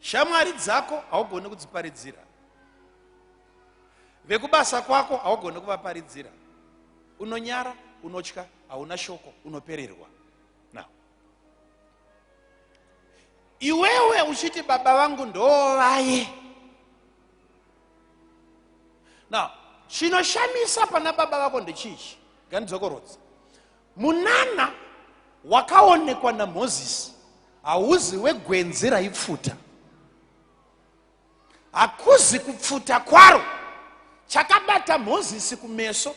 Shamwari dzako haugone kudziparidzira. Vekubasa kwako haugone kuvaparidzira. Unonyara, unotya, hauna shoko, unopererwa. Now, iwewe uchiti baba vangu ndovaye. Now, chinoshamisa pana baba vako ndechichi. Ganidzokorodza. Munana wakaonekwa naMozisi hauzi wegwenzi raipfuta. Hakuzi kupfuta kwaro chakabata Mozisi kumeso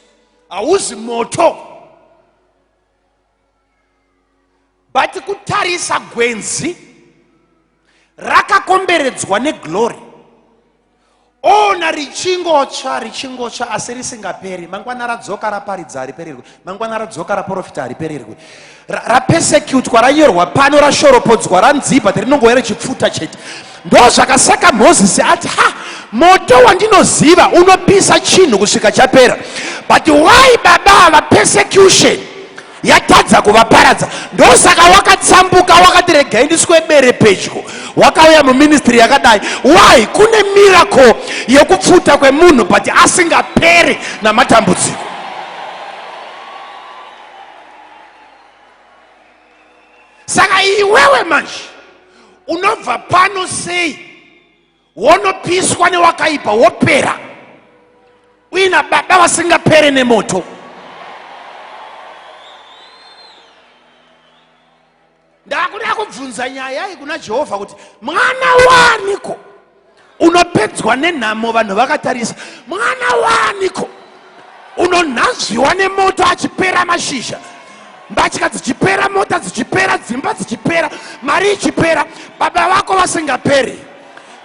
hauzi moto. But kutarisa gwenzi rakakomberedzwa neglory. Ona richingocha asi risingaperi. Mangwana radzoka raparidza hariperirwe. Mangwana radzoka raprofita hariperirwe. Rapersecutwa ranyorwa pano rashoropodzwa ranzipa rinongowere chipfuta chete. Ndo zvakasaka Mozisi ati moto wandinoziva unopisa chinhu kusvika chapera. But why baba ava persecution yatadza kuvaparadza? Ndosaka wakatsambuka wakati regai ndiswe bere pedyo. Wakauya muministry yakadai. Why? Kune miracle yekupfuta kwemunhu but asingaperi namatambudziko. Saka iwewe manje unobva pano sei wonopiswa newakaipa wopera uina baba vasingapere nemoto. Ndakuda kubvunza nyaya iyi kuna Jehovha kuti mwana waniko unopedzwa nenhamo vanhu vakatarisa? Mwana waniko unonhazviwa nemoto achipera mashizha, mbatya dzichipera, mota dzichipera, dzimba dzichipera, mari ichipera, baba vako vasingaperi?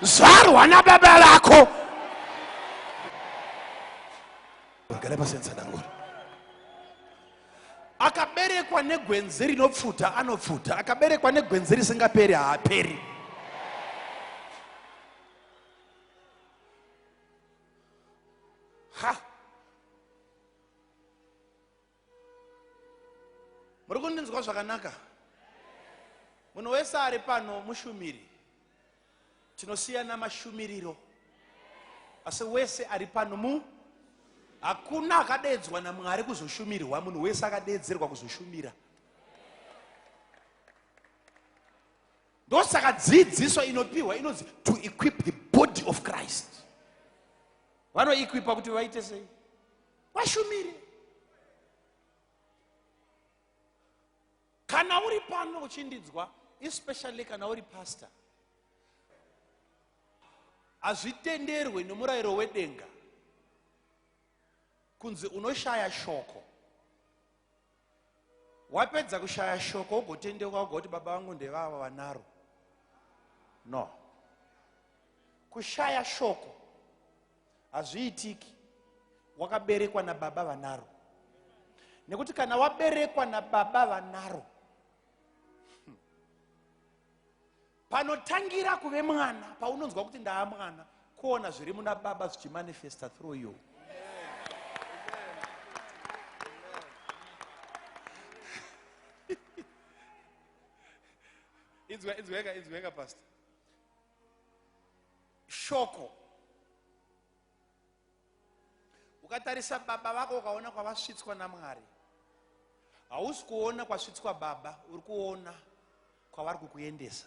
Zvarwa nababa vako. Akaberekwa negwenzi rinopfuta anopfuta, akaberekwa negwenzi risingaperi haaperi. Muri kundinzwa zvakanaka? Munhu wese ari pano mushumiri. Tinosiyana mashumiriro, asi wese ari pano hakuna akadedzwa naMwari kuzoshumirwa. Munhu wese akadedzerwa kuzoshumira. Ndosaka dzidziso inopiwa inonzi to equip the body of Christ. Vanoequipa kuti vaite sei? Vashumire. Kana uri pano uchindidzwa, especially kana uri pastor, hazvitenderwe nomurayiro wedenga kunzi unoshaya shoko. Wapedza kushaya shoko ugotendeuka ugoti baba vangu ndevava vanaro. No. Kushaya shoko hazviitiki wakaberekwa nababa vanaro. Nekuti kana waberekwa nababa vanaro, panotangira kuve mwana, paunonzwa kuti ndaa mwana, kuona zviri muna baba zvichimanifesta through you. Idzweka pastor. Shoko. Ukatarisa baba vako ukaona kwavasvitswa naMwari, hausi kuona kwasvitswa baba, uri kuona kwavari kukuendesa.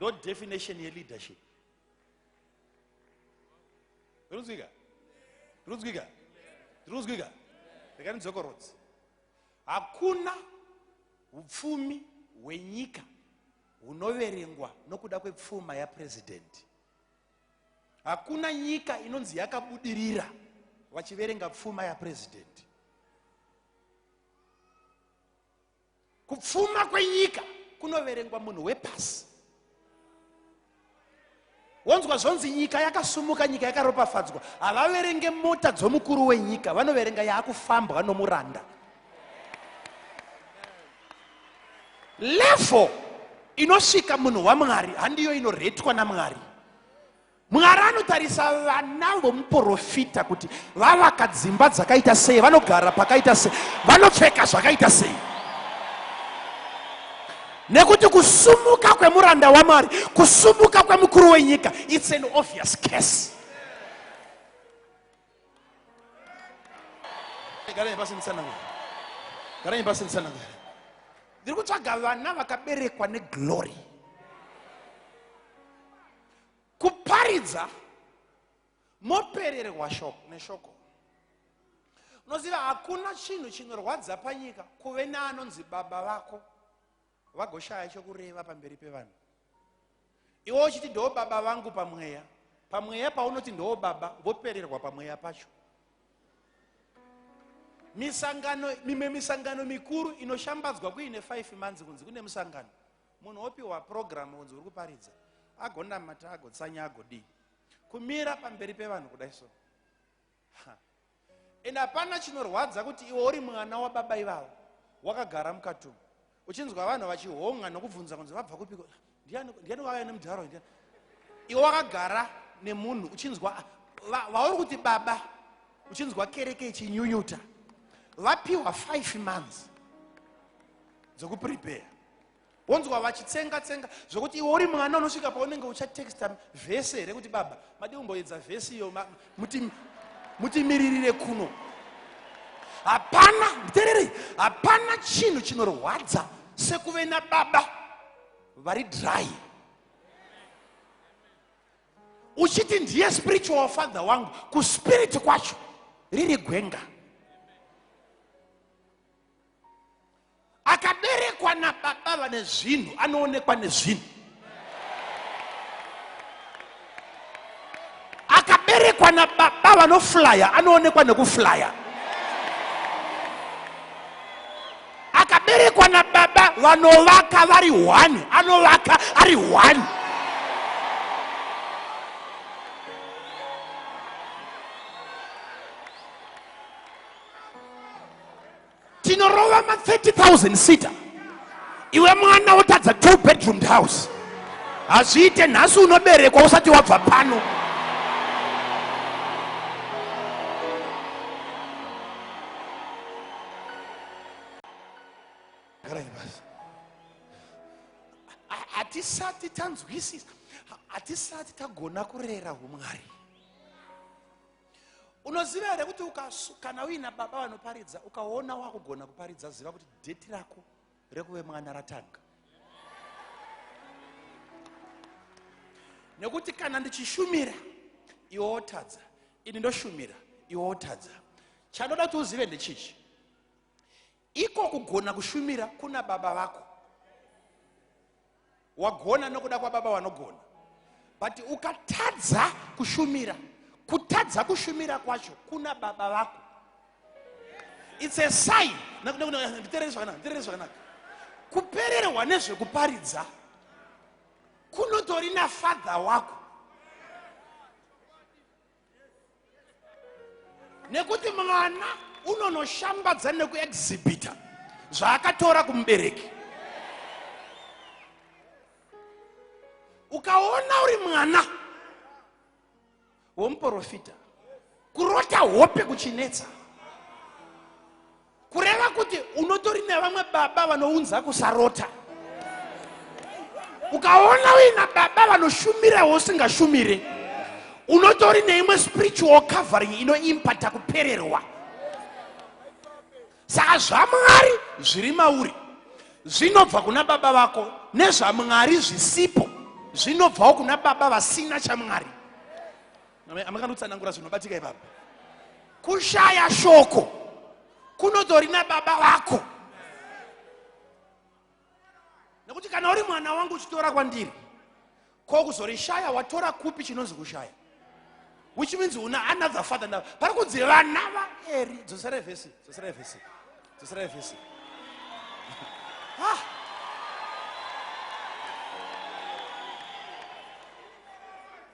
No definition ye leadership. Runzwika. Rekanidzokorodza. Hakuna upfumi hwenyika hunoverengwa nokuda kwepfuma yapresident. Hakuna nyika inonzi yakabudirira vachiverenga pfuma yapresident. Kupfuma kwenyika kunoverengwa munhu wepasi. Wanzwa zvonzi nyika yakasumuka, nyika yakaropafadzwa, havaverenge mota dzomukuru wenyika, vanoverenga yaakufambwa nomuranda. Level inosvika munhu waMwari handiyo inoretwa naMwari. Mwari anotarisa vana vomuprofita kuti vavaka dzimba dzakaita sei, vanogara pakaita sei, vanopfeka zvakaita sei. Nekuti kusumuka kwemuranda waMwari, kusumuka kwemukuru wenyika, it's an obvious case. Ndiri kutsvaga vana vakaberekwa neglory. Kuparidza mopererwa neshoko. Unoziva hakuna chinhu chinorwadza panyika kuve neanonzi baba vako vagoshaya chokureva pamberi pevanhu. Iwe uchiti ndo baba vangu pamweya, pamweya paunoti ndo baba, vopererwa pamweya pacho. Mimwe misangano mikuru inoshambadzwa kuine 5 months kunzi kune musangano. Munhu opiwa program kunzi uri kuparidza. Agonamata, agotsanya, agodii. Kumira pamberi pevanhu kudai so. Ena hapana chinorwadza kuti iwe uri mwana wababa ivavo, wakagara mukatumu. Uchinzwa vanhu vachihonga nokubvunza kunzi vabva kupiko. Ndiani wauya nemudharo? Iwe wakagara nemunhu uchinzwa vauri kuti baba, uchinzwa kereke ichinyunyuta. Vapiwa 5 months dzokuprepare. Wonzwa vachitsenga zvokuti iwe uri mwana unosvika paunenge uchatexta vhesi here kuti baba madi kumboedza vhesi iyo mutimiririre kuno. Hapana, nditerere, hapana chinhu chinorwadza sekuve nababa vari dry. Uchiti ndiye spiritual father wangu, kuspirit kwacho riri gwenga. Akaberekwa nababa vane zvinhu, anoonekwa nezvinhu. Akaberekwa nababa vanoflya, anoonekwa nekuflya. Akaberekwa nababa vanovaka vari 1, anovaka ari 1. Tinorova ma 30,000 seater. Iwe mwana wotadza 2-bedroom house. Hazviite nhasi unoberekwa usati wabva pano. Hatisati tanzwisisa, hatisati tagona kurera umwari. Unoziva here kuti kana uina baba vanoparidza ukaona wakugona kuparidza, ziva kuti dheti rako rekuve mwana ratanga. Nekuti kana ndichishumira iwe wotadza, ini ndoshumira iwe wotadza. Chanoda kuti uzive ndechichi, iko kugona kushumira kuna baba vako. Wagona nokuda kwa baba vanogona. But ukatadza kushumira, kutadza kushumira kwacho kuna baba vako, it's a sign. Kupererwa nezvekuparidza kunotori na father wako. Nekuti mwana unonoshambadza nekuexhibita zvaakatora kumubereki. Ukaona uri mwana womuprofita, kurota hope kuchinetsa, kureva kuti unotori nevamwe baba vanounza kusarota. Ukaona uina baba vanoshumira usingashumire, unotori neimwe spiritual covering inoimpata kupererwa. Saka zvaMwari zviri mauri zvinobva kuna baba vako, nezvaMwari zvisipo zvinobvawo kuna baba vasina chaMwari. Amakanutsanangura zvinobatika ipapo. Kushaya shoko kunotori na baba vako. Nekuti kana uri mwana wangu uchitora kwandiri, ko kuzorishaya watora kupi chinonzi kushaya? Which means una another father now. Pari kunzi vana vaEri. Dzosera vhesi.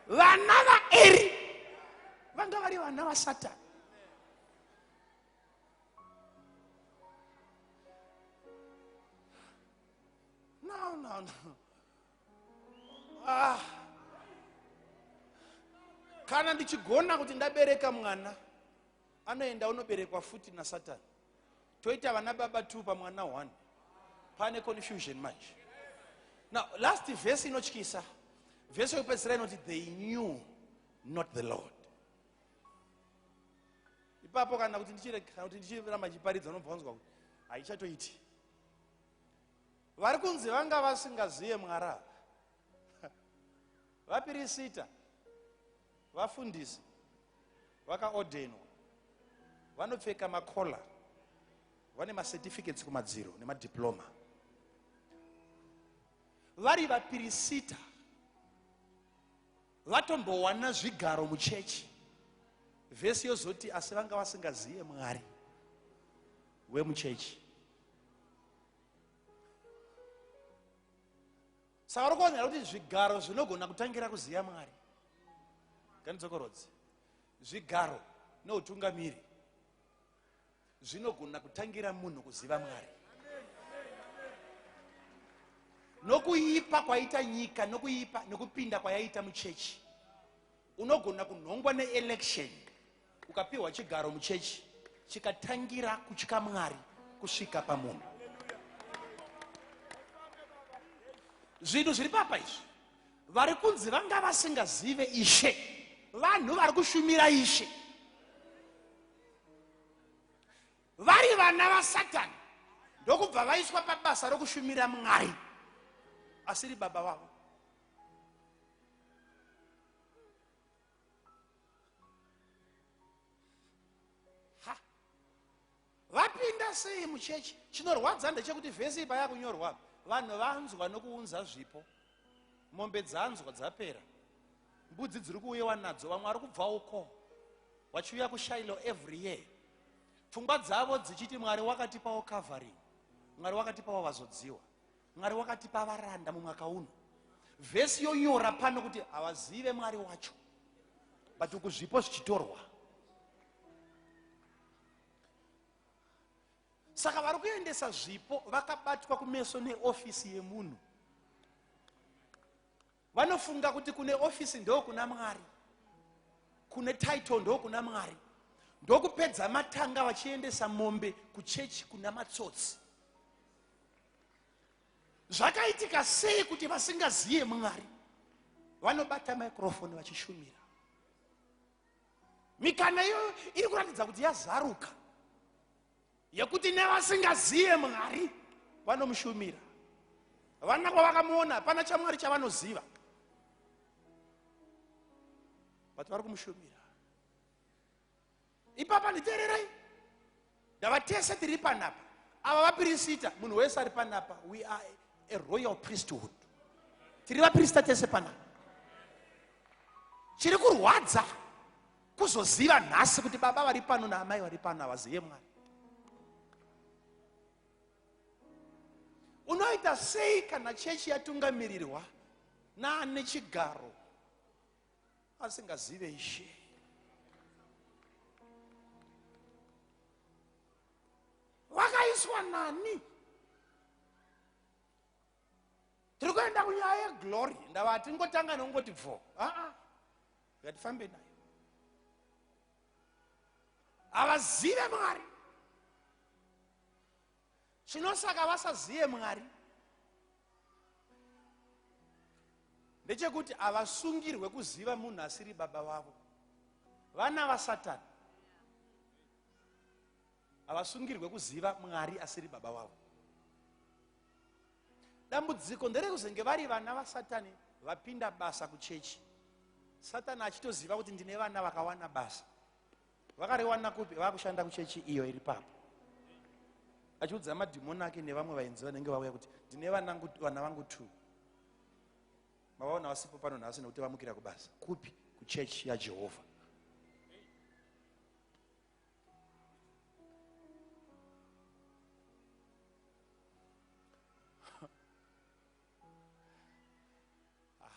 Vana vaEri vanga vari vana vaSatani. No. kana ndichigona kuti ndabereka mwana anoenda unoberekwa futi naSatani, toita vana baba 2 pamwana 1, pane confusion manje. Now last verse inotyisa, verse yopedzisira inoti they knew not the Lord. Ipapo kana kuti ndichiramba chiparidza unobvanzwa kuti haichatoiti. Vari kunzi vanga vasingazive Mwari, vapirisita, vafundisi, vakaordainwa, vanopfeka makola, vane macertificates kumadziro nemadiploma. Vari vapirisita vatombowana zvigaro muchechi. Vhesi yozoti asi vanga vasingazive Mwari wemuchechi. Saka uri kuonera kuti zvigaro zvinogona kutangira kuziva Mwari. Ganidzokorodzi, zvigaro neutungamiri zvinogona kutangira munhu kuziva Mwari. Nokuipa kwaita nyika, nokuipa nekupinda kwayaita muchechi, unogona kunhongwa neelection ukapiwa chigaro muchechi chikatangira kutya Mwari kusvika pamunhu. Zvinhu zviri papa izvi, vari kunzi vanga vasingazive Ishe, vanhu vari kushumira Ishe, vari vana vaSatani, ndokubva vaiswa pabasa rokushumira Mwari asiri baba wavo. Vapinda sei muchechi? Chinorwadza ndechekuti vhesi ipa yakunyorwa, vanhu vanzwa nokuunza zvipo, mombe dzanzwa dzapera, mbudzi dziri kuuyiwa nadzo, vamwe vari kubva uko vachiuya kuShailo every year, pfungwa dzavo dzichiti Mwari wakatipawo covering, Mwari wakatipawo vazodziwa, Mwari wakatipa varanda mumwaka uno. Vhesi yonyora pano kuti havazive Mwari wacho, but uku zvipo zvichitorwa. Saka vari kuendesa zvipo vakabatwa kumeso neofisi yemunhu. Vanofunga kuti kune ofisi ndo kuna Mwari, kune title ndo kuna Mwari, ndokupedza matanga vachiendesa mombe kuchechi kuna matsotsi. Zvakaitika sei kuti vasingazive Mwari vanobata microphone vachishumira? Mikana iyo iri kuratidza kuti yazaruka, yekuti nevasingazive Mwari vanomushumira. Vana kwavakamuona pana chaMwari chavanoziva, but vari kumushumira. Ipapa nditeererei, ndavatese tiri panapa, ava vapirisita, munhu wese ari panapa, we are a royal priesthood. Tiri vaprista tese panapa. Chiri kurwadza kuzoziva nhasi kuti baba vari pano naamai vari pano havazive Mwari. Unoita sei kana chechi yatungamirirwa naane chigaro asingazive Ishe? Vakaiswa nani? Tiri kuenda kunyaya yeglory, ndavati ngotanga nongoti bvo. Ngatifambe nayo. Havazive Mwari. Chinosaka vasazive Mwari ndechekuti havasungirwe kuziva munhu asiri baba vavo. Vana vaSatani havasungirwe kuziva Mwari asiri baba vavo. Dambudziko nderekuzenge vari vana vaSatani vapinda basa kuchechi, Satani achitoziva kuti ndine vana vakawana basa. Vakariwana kupi? Vakushanda kuchechi iyo iri papo, achiudza madhimoni ake nevamwe vaenzi vanenge vauya kuti ndine vana vangu 2. Mavaona vasipo pano nhasi nekuti vamukira kubasa. Kupi? Kuchechi yaJehovha.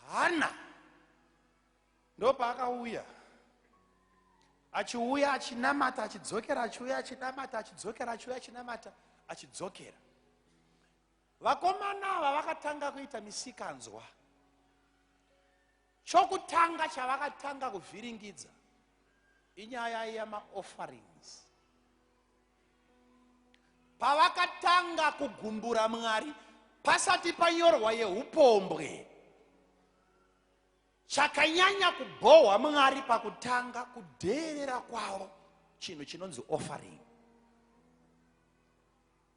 Hana ndo paakauya, achiuya achinamata achidzokera, achiuya achinamata achidzokera, achiuya achinamata achidzokera. Vakomana ava vakatanga kuita misikanzwa. chokutanga chavakatanga kuvhiringidza inyaya yama-offerings. Pavakatanga kugumbura Mwari pasati panyorwa yeupombwe, chakanyanya kubhohwa Mwari pakutanga kudheerera kwavo chinhu chinonzi offering.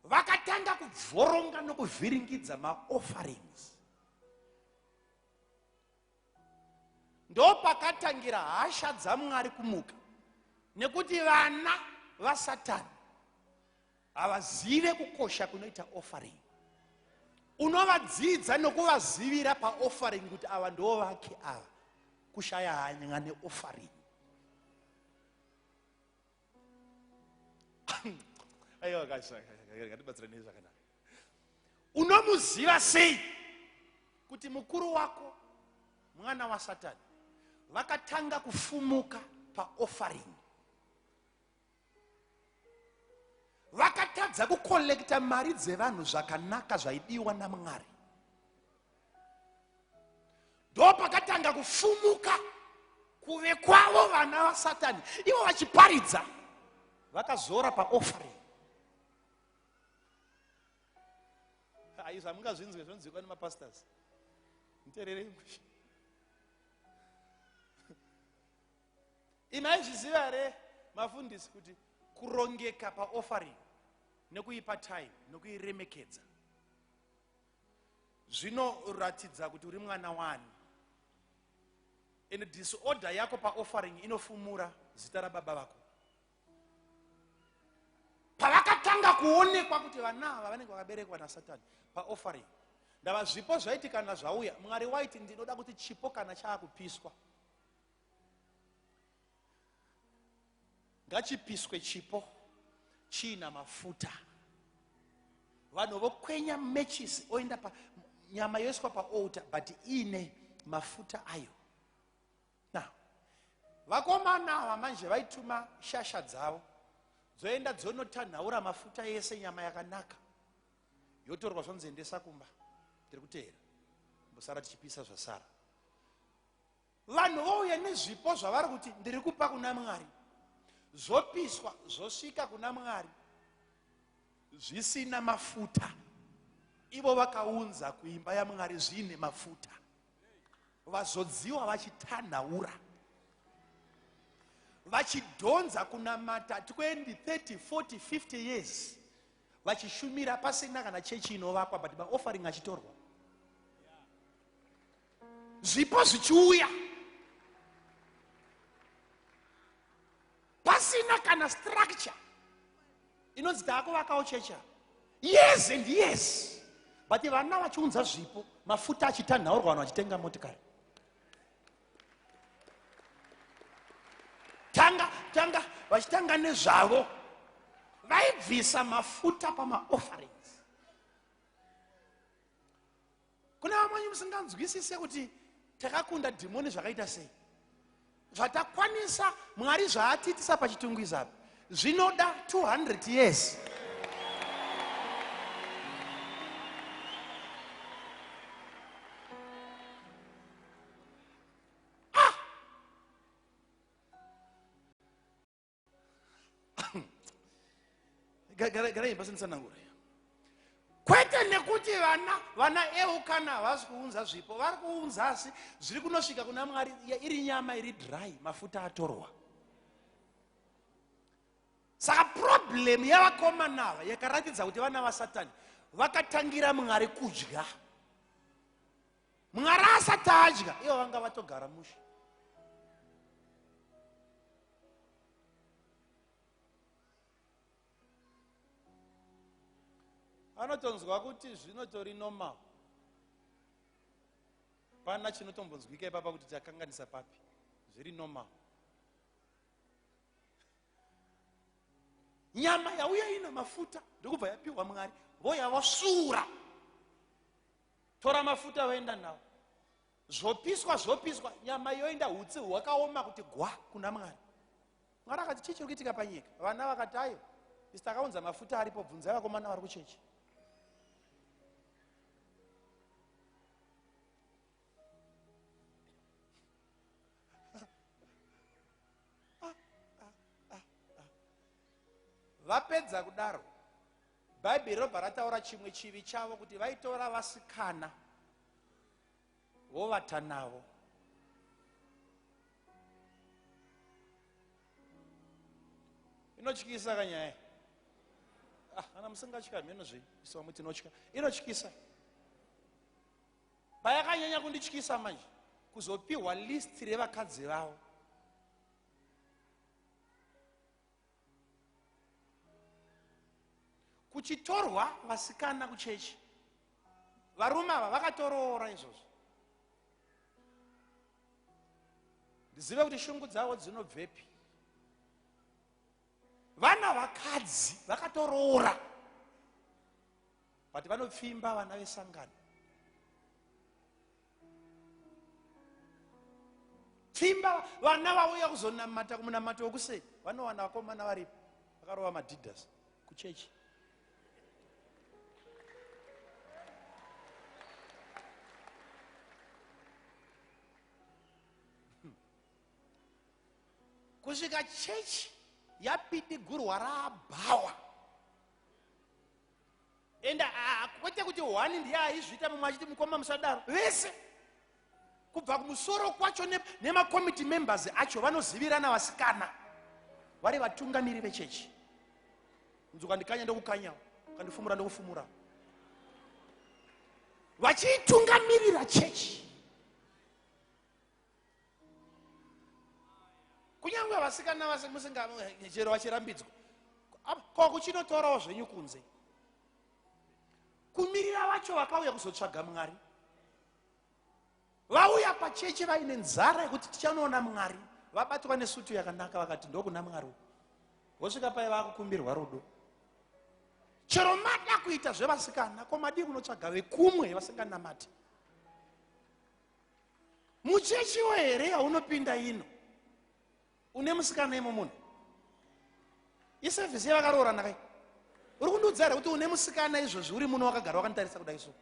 Vakatanga kubvoronga nokuvhiringidza ma-offerings. Ndo pakatangira hasha dzaMwari kumuka, nekuti vana vaSatani havazive kukosha kunoita offering. Unovadzidza nokuvazivira paoffering kuti ava ndo vake ava, kushaya hanya neoffering. Aiwa ngatibatsirane zvakanaka. Unomuziva sei kuti mukuru wako mwana waSatani vakatanga kufumuka paoffering? Vakatadza kukolekta mari dzevanhu zvakanaka zvaidiwa naMwari. Ndo pakatanga kufumuka kuve kwavo vana vaSatani, ivo vachiparidza vakazora paoffering. Izvi hamungazvinzwe zvinonzwikwa nemapastors. Nteererei. Imaizviziva here mafundisi kuti kurongeka paoffering nekuipa time nokuiremekedza zvinoratidza kuti uri mwana wani, ende disorder yako paoffering inofumura zita rababa vako. Pavakatanga kuonekwa kuti vana ava vanenge vakaberekwa naSatani paoffering, ndava zvipo zvaiti kana zvauya Mwari waiti ndinoda kuti chipo kana chaakupiswa ngachipiswe chipo china mafuta. Vanhu vokwenya matches oenda pa nyama yoiswa paaltar but ine mafuta ayo. Now vakomana ava manje vaituma shasha dzavo dzoenda dzonotanhaura mafuta yese, nyama yakanaka yotorwa zvonzendesa kumba. Tiri kuteera mbosara tichipisa zvasara. Vanhu vouya nezvipo zvavari kuti ndiri kupa kuna Mwari, zvopiswa zvosvika kuna Mwari zvisina mafuta. Ivo vakaunza kuimba yaMwari zvine mafuta, vazodziwa vachitanhaura, vachidhonza kunamata 20, 30, 40, 50 years, vachishumira pasina kana chechi inovakwa, but maoffering achitorwa, zvipo zvichiuya pasina kana structure inonzi taakuvakawo checha. Yes and yes, but vana vachiunza zvipo, mafuta achitanhaurwa, vanhu vachitenga motikari. Vachitanga nezvavo, vaibvisa mafuta pamaofferings. Kuna vamwe musinganzwisise kuti takakunda dhimoni zvakaita sei. Zvatakwanisa Mwari zvaatiitisa pachitungwiza apa zvinoda 200 years. Garai pasinisanangura. Kwete nekuti vana eukana havasi kuunza zvipo, vari kuunza asi zviri kunosvika kuna Mwari iri nyama iri dry, mafuta atorwa. Saka problem yavakomana ava yakaratidza kuti vana vaSatani vakatangira Mwari kudya. Mwari asati adya, ivo vanga vatogara mushe. Anotonzwa kuti zvinotori normal. Pana chinotombonzwika ipapa kuti takanganisa papi. Zviri normal. Nyama yauya ina mafuta ndokubva yapiwa Mwari, voya vasura. Tora mafuta waenda nawo. Zvopiswa, nyama yoenda hutsi hwakaoma kuti gwa kuna Mwari. Mwari akati chichi kuitika panyika. Vana vakati ayo, isi takaunza mafuta aripo, bvunzai vakomana vari kuchechi. vapedza kudaro bhaibheri robva rataura chimwe chivi chavo kuti vaitora vasikana vovata navo. Inotyisa kanyaya kana musingatya mheno zvei isiwa muti inotya inotyisa. Payakanyanya kundityisa manje kuzopiwa list revakadzi vavo. Kuchitorwa vasikana kuchechi, varume ava vakatoroora izvozvo. Ndizive kuti shungu dzavo dzinobvepi. Vana vakadzi vakatoroora vati vanopfimba vana vesangano. Pfimba vana vauya kuzonamata kumunamato wokuseni, vanowana vakomana varipo vakarova madhidhasi kuchechi. Kusvika chechi yapitigurwa rabhawa. Enda kwete kuti wani ndiye aizviita mumwe achiti mukoma musadaro. Vese kubva kumusoro kwacho nemakomiti members acho vanozivirana vasikana vari vatungamiri vechechi. Nzuka ndikanya ndokukanyawo, kandifumura ndokufumura. Vachitungamirira chechi. Kunyangwe vasikana vase musinga chero vachirambidzwa. Ko kuchinotorawo zvenyu kunze. Kumirira vacho vakauya kuzotsvaga Mwari. Vauya pachechi vaine nzara yekuti tichanoona Mwari. Vabatwa nesutu yakanaka vakati ndokuna Mwari. Vosvika pai vakukumbirwa rudo. Chero mada kuita zvevasikana ko madi kunotsvaga vekumwe vasinganamati. Muchechiwo here yaunopinda ino une musikana imo munhu isevhisi yavakaroorana kai uri kundiudza here kuti une musikana izvozvi uri muno wakagara wakanditarisa kudai so.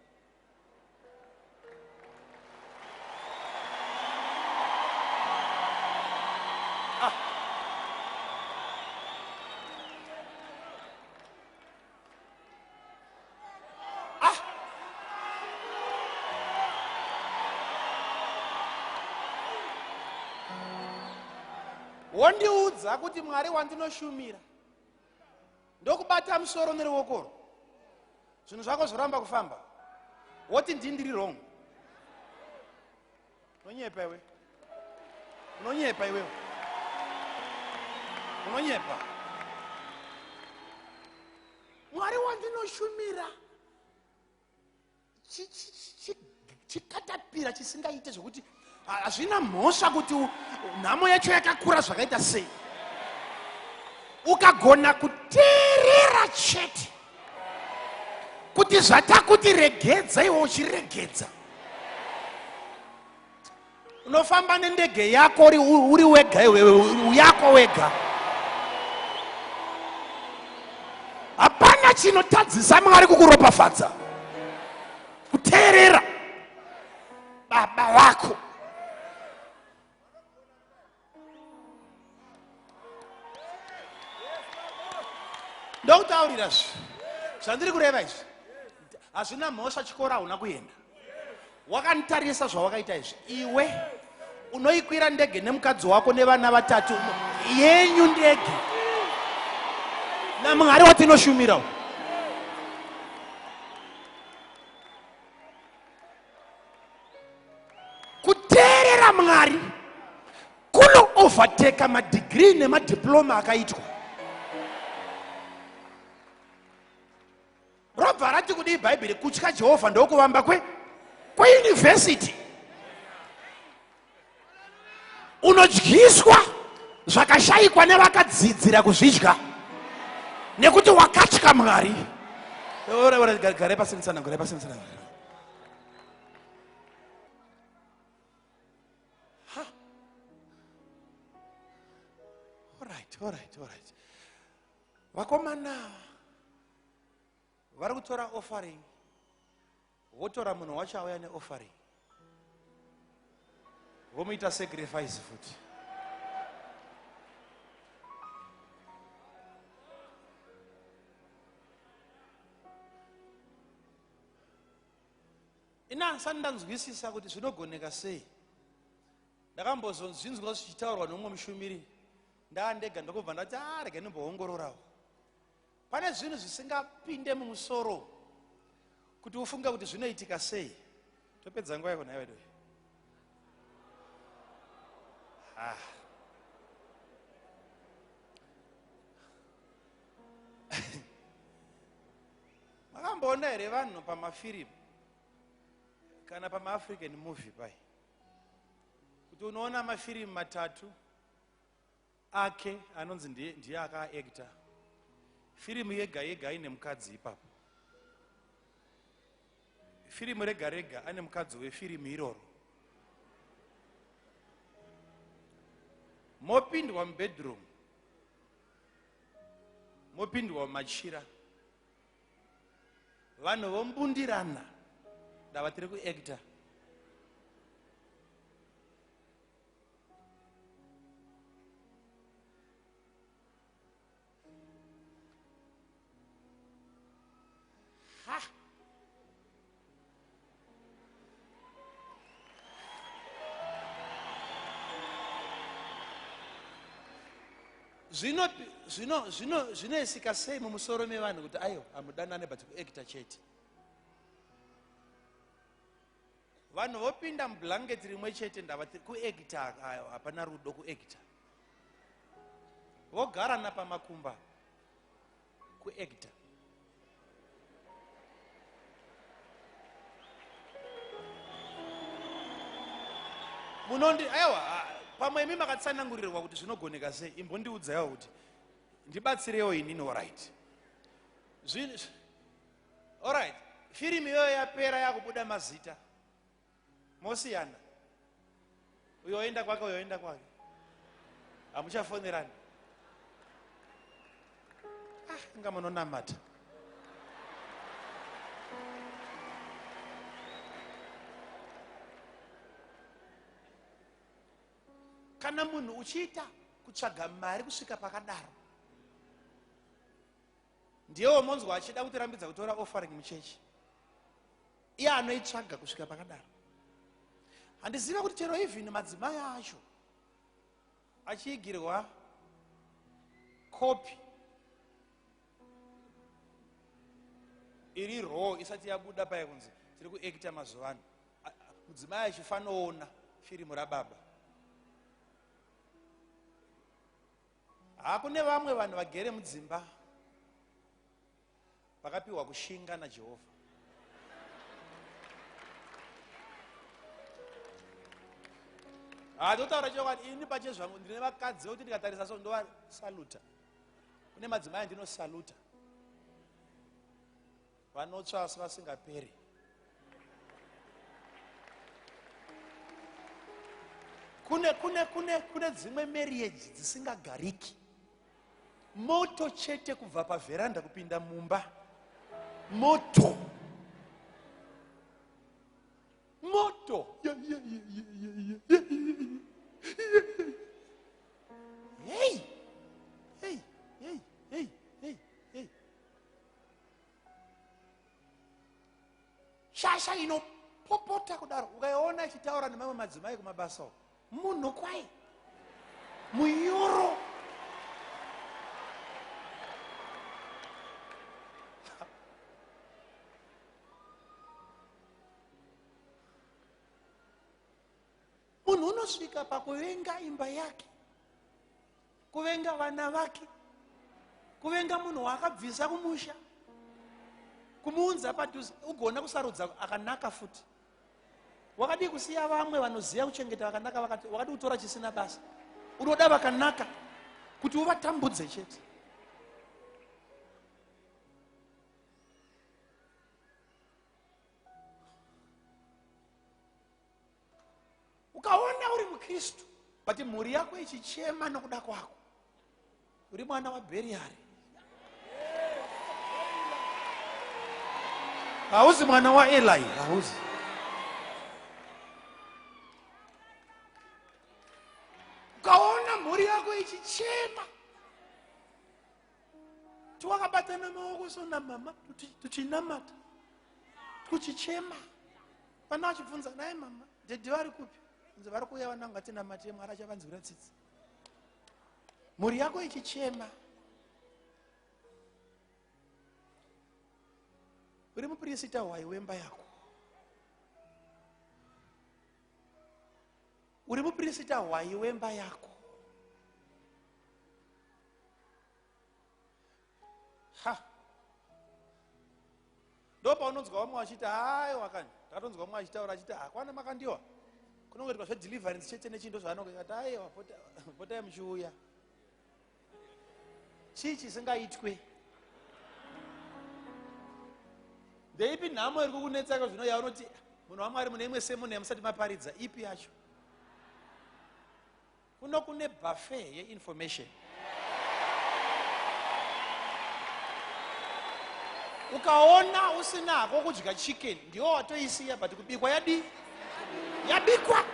Wondiudza kuti Mwari wandinoshumira ndokubata musoro neruoko. Zvinhu zvako zvoramba kufamba. Woti ndindiri wrong. Unonyepa iwe. Unonyepa iwe. Unonyepa. Mwari wandinoshumira chikatapira chisingaite zvokuti hazvina mhosva kuti nhamo yacho yakakura zvakaita sei. Ukagona kuteerera chete kuti zvatakuti regedza iwe uchiregedza. Unofamba nendege yako uri wega iwe yako wega. Hapana chinotadzisa Mwari kukuropafadza. Kuteerera baba vako. Ndoutaurira zvandiri kureva izvi hazvina mhosva chikora hauna kuenda. Wakanditarisa zvawakaita izvi. Iwe unoikwira ndege nemukadzi wako nevana vatatu yenyu ndege naMwari watinoshumirawo. Kuteerera Mwari kuno overtake madegree nemadiploma akaitwa. Robva rati kudii Bhaibheri kutya Jehovha ndokuvamba kweuniversity. Unodyiswa zvakashayikwa nevakadzidzira kuzvidya nekuti wakatya Mwari. Gare pasina gare pasina. All right. Vakomana vari kutora offering, votora munhu wacho auya neoffering, vomuita sacrifice futi. ndisati ndanzwisisa kuti zvinogoneka sei. Ndakambozvinzwa zvichitaurwa nomumwe mushumiri ndandega ndokubva ndati rega ndimboongororawo. Pane zvinhu zvisingapinde mumusoro kuti ufunga kuti zvinoitika sei. Topedza nguva yako nayo wedo. Makamboona here vanhu pamafirimu kana pama-African movie pai kuti unoona mafirimu matatu ake anonzi ndiye akaacta. Firimu yega yega ine mukadzi ipapo. Firimu rega rega ane mukadzi wefirimu iroro. Mopindwa mubedroom, mopindwa mumachira, vanhu vombundirana ndava tiri kuacta. Zvinoisika sei mumusoro mevanhu kuti ayo hamudanane but kuacta chete. Vanhu vopinda mublanketi rimwe chete ndava kuacta, hapana rudo kuacta. Vogarana pamakumba kuacta. Munondi aiwa pamwe imi makatsanangurirwa kuti zvinogoneka sei. Imbondiudzaiwo kuti ndibatsirewo inini. Alright, alright, firimu iyoyo yapera yakubuda mazita mosiyana, uyo oenda kwake uyo oenda kwake, hamuchafonerani. Inga munonamata. Kana munhu uchiita kutsvaga mari kusvika pakadaro, ndiyewo monzwa achida kutirambidza kutora offering muchechi. Iye anoitsvaga kusvika pakadaro. Handiziva kuti chero even madzimai acho achiigirwa kopi iri raw isati yabuda paya kunzi tiri kuacta mazuva ano, mudzimai achifanoona firimu rababa. Hakune vamwe vanhu vagere mudzimba vakapiwa kushinga naJehovha. Totaura chokwadi, ini pache zvangu ndine vakadzi vokuti ndikatarisa so ndovasaluta. Kune madzimai ndinosaluta, vanotsva asi vasingaperi. Kune dzimwe marriage dzisingagariki. Moto chete kubva paveranda kupinda mumba. Moto. Hey. Shasha inopopota kudaro. Ukaiona ichitaura nemamwe madzimai kumabasa uko, munhu kwai munyoro. Munhu unosvika pakuvenga imba yake, kuvenga vana vake, kuvenga munhu waakabvisa kumusha, kumuunza padhuze, ugona kusarudza akanaka futi. Wakadi kusiya vamwe vanoziva kuchengeta vakanaka, wakadi kutora chisina basa. Unoda vakanaka kuti uvatambudze chete. Ukaona uri mukristu but mhuri yako ichichema nokuda kwako, uri mwana waBelial. Hauzi mwana waEli, hauzi. Ukaona mhuri yako ichichema, tiwakabatana maoko so na mama tuchinamata, tuchichema, Vana vachibvunza, naye mama, dhedhe vari kupi? Kunzi vari kuuya vana ngatina mate Mwari achavanzwira tsitsi. Mhuri yako ichichema. Uri mupirisita hwai wemba yako. Uri mupirisita hwai wemba yako. Ndo paunonzwa vamwe vachiti hai wakani. Ndatonzwa vamwe vachitaura achiti kwana Makandiwa. Kunongoitwa zvedeliverance chete nechindo zvaanoita ati aiwa potai muchiuya. Chii chisingaitwe? Ndeipi nhamo iri kukunetsaka zvino yaunoti munhu waMwari mune imwe semoni yamusati maparidza ipi yacho? Kuno kune buffet yeinformation. Ukaona usinako kudya chicken ndiwo watoisiya, but kubikwa yabikwa.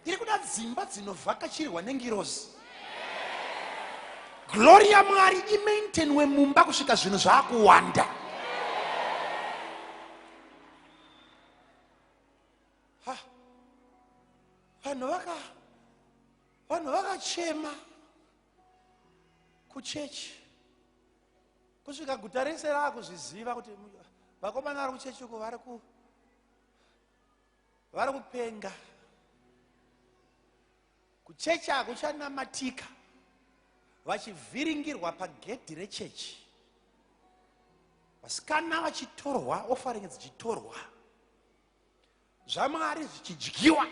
Tiri kuda dzimba dzinovhakachirwa nengirozi. Glory yaMwari imaintainwe mumba kusvika zvinhu zvaakuwanda. Vanhu vakachema kuchechi kusvika guta rese raakuzviziva kuti vakomana vari kuchechi uko vari kupenga. Kuchechi hakuchanamatika, vachivhiringirwa pagedhi rechechi, vasikana vachitorwa, ofaringi dzichitorwa, zvaMwari zvichidyiwa.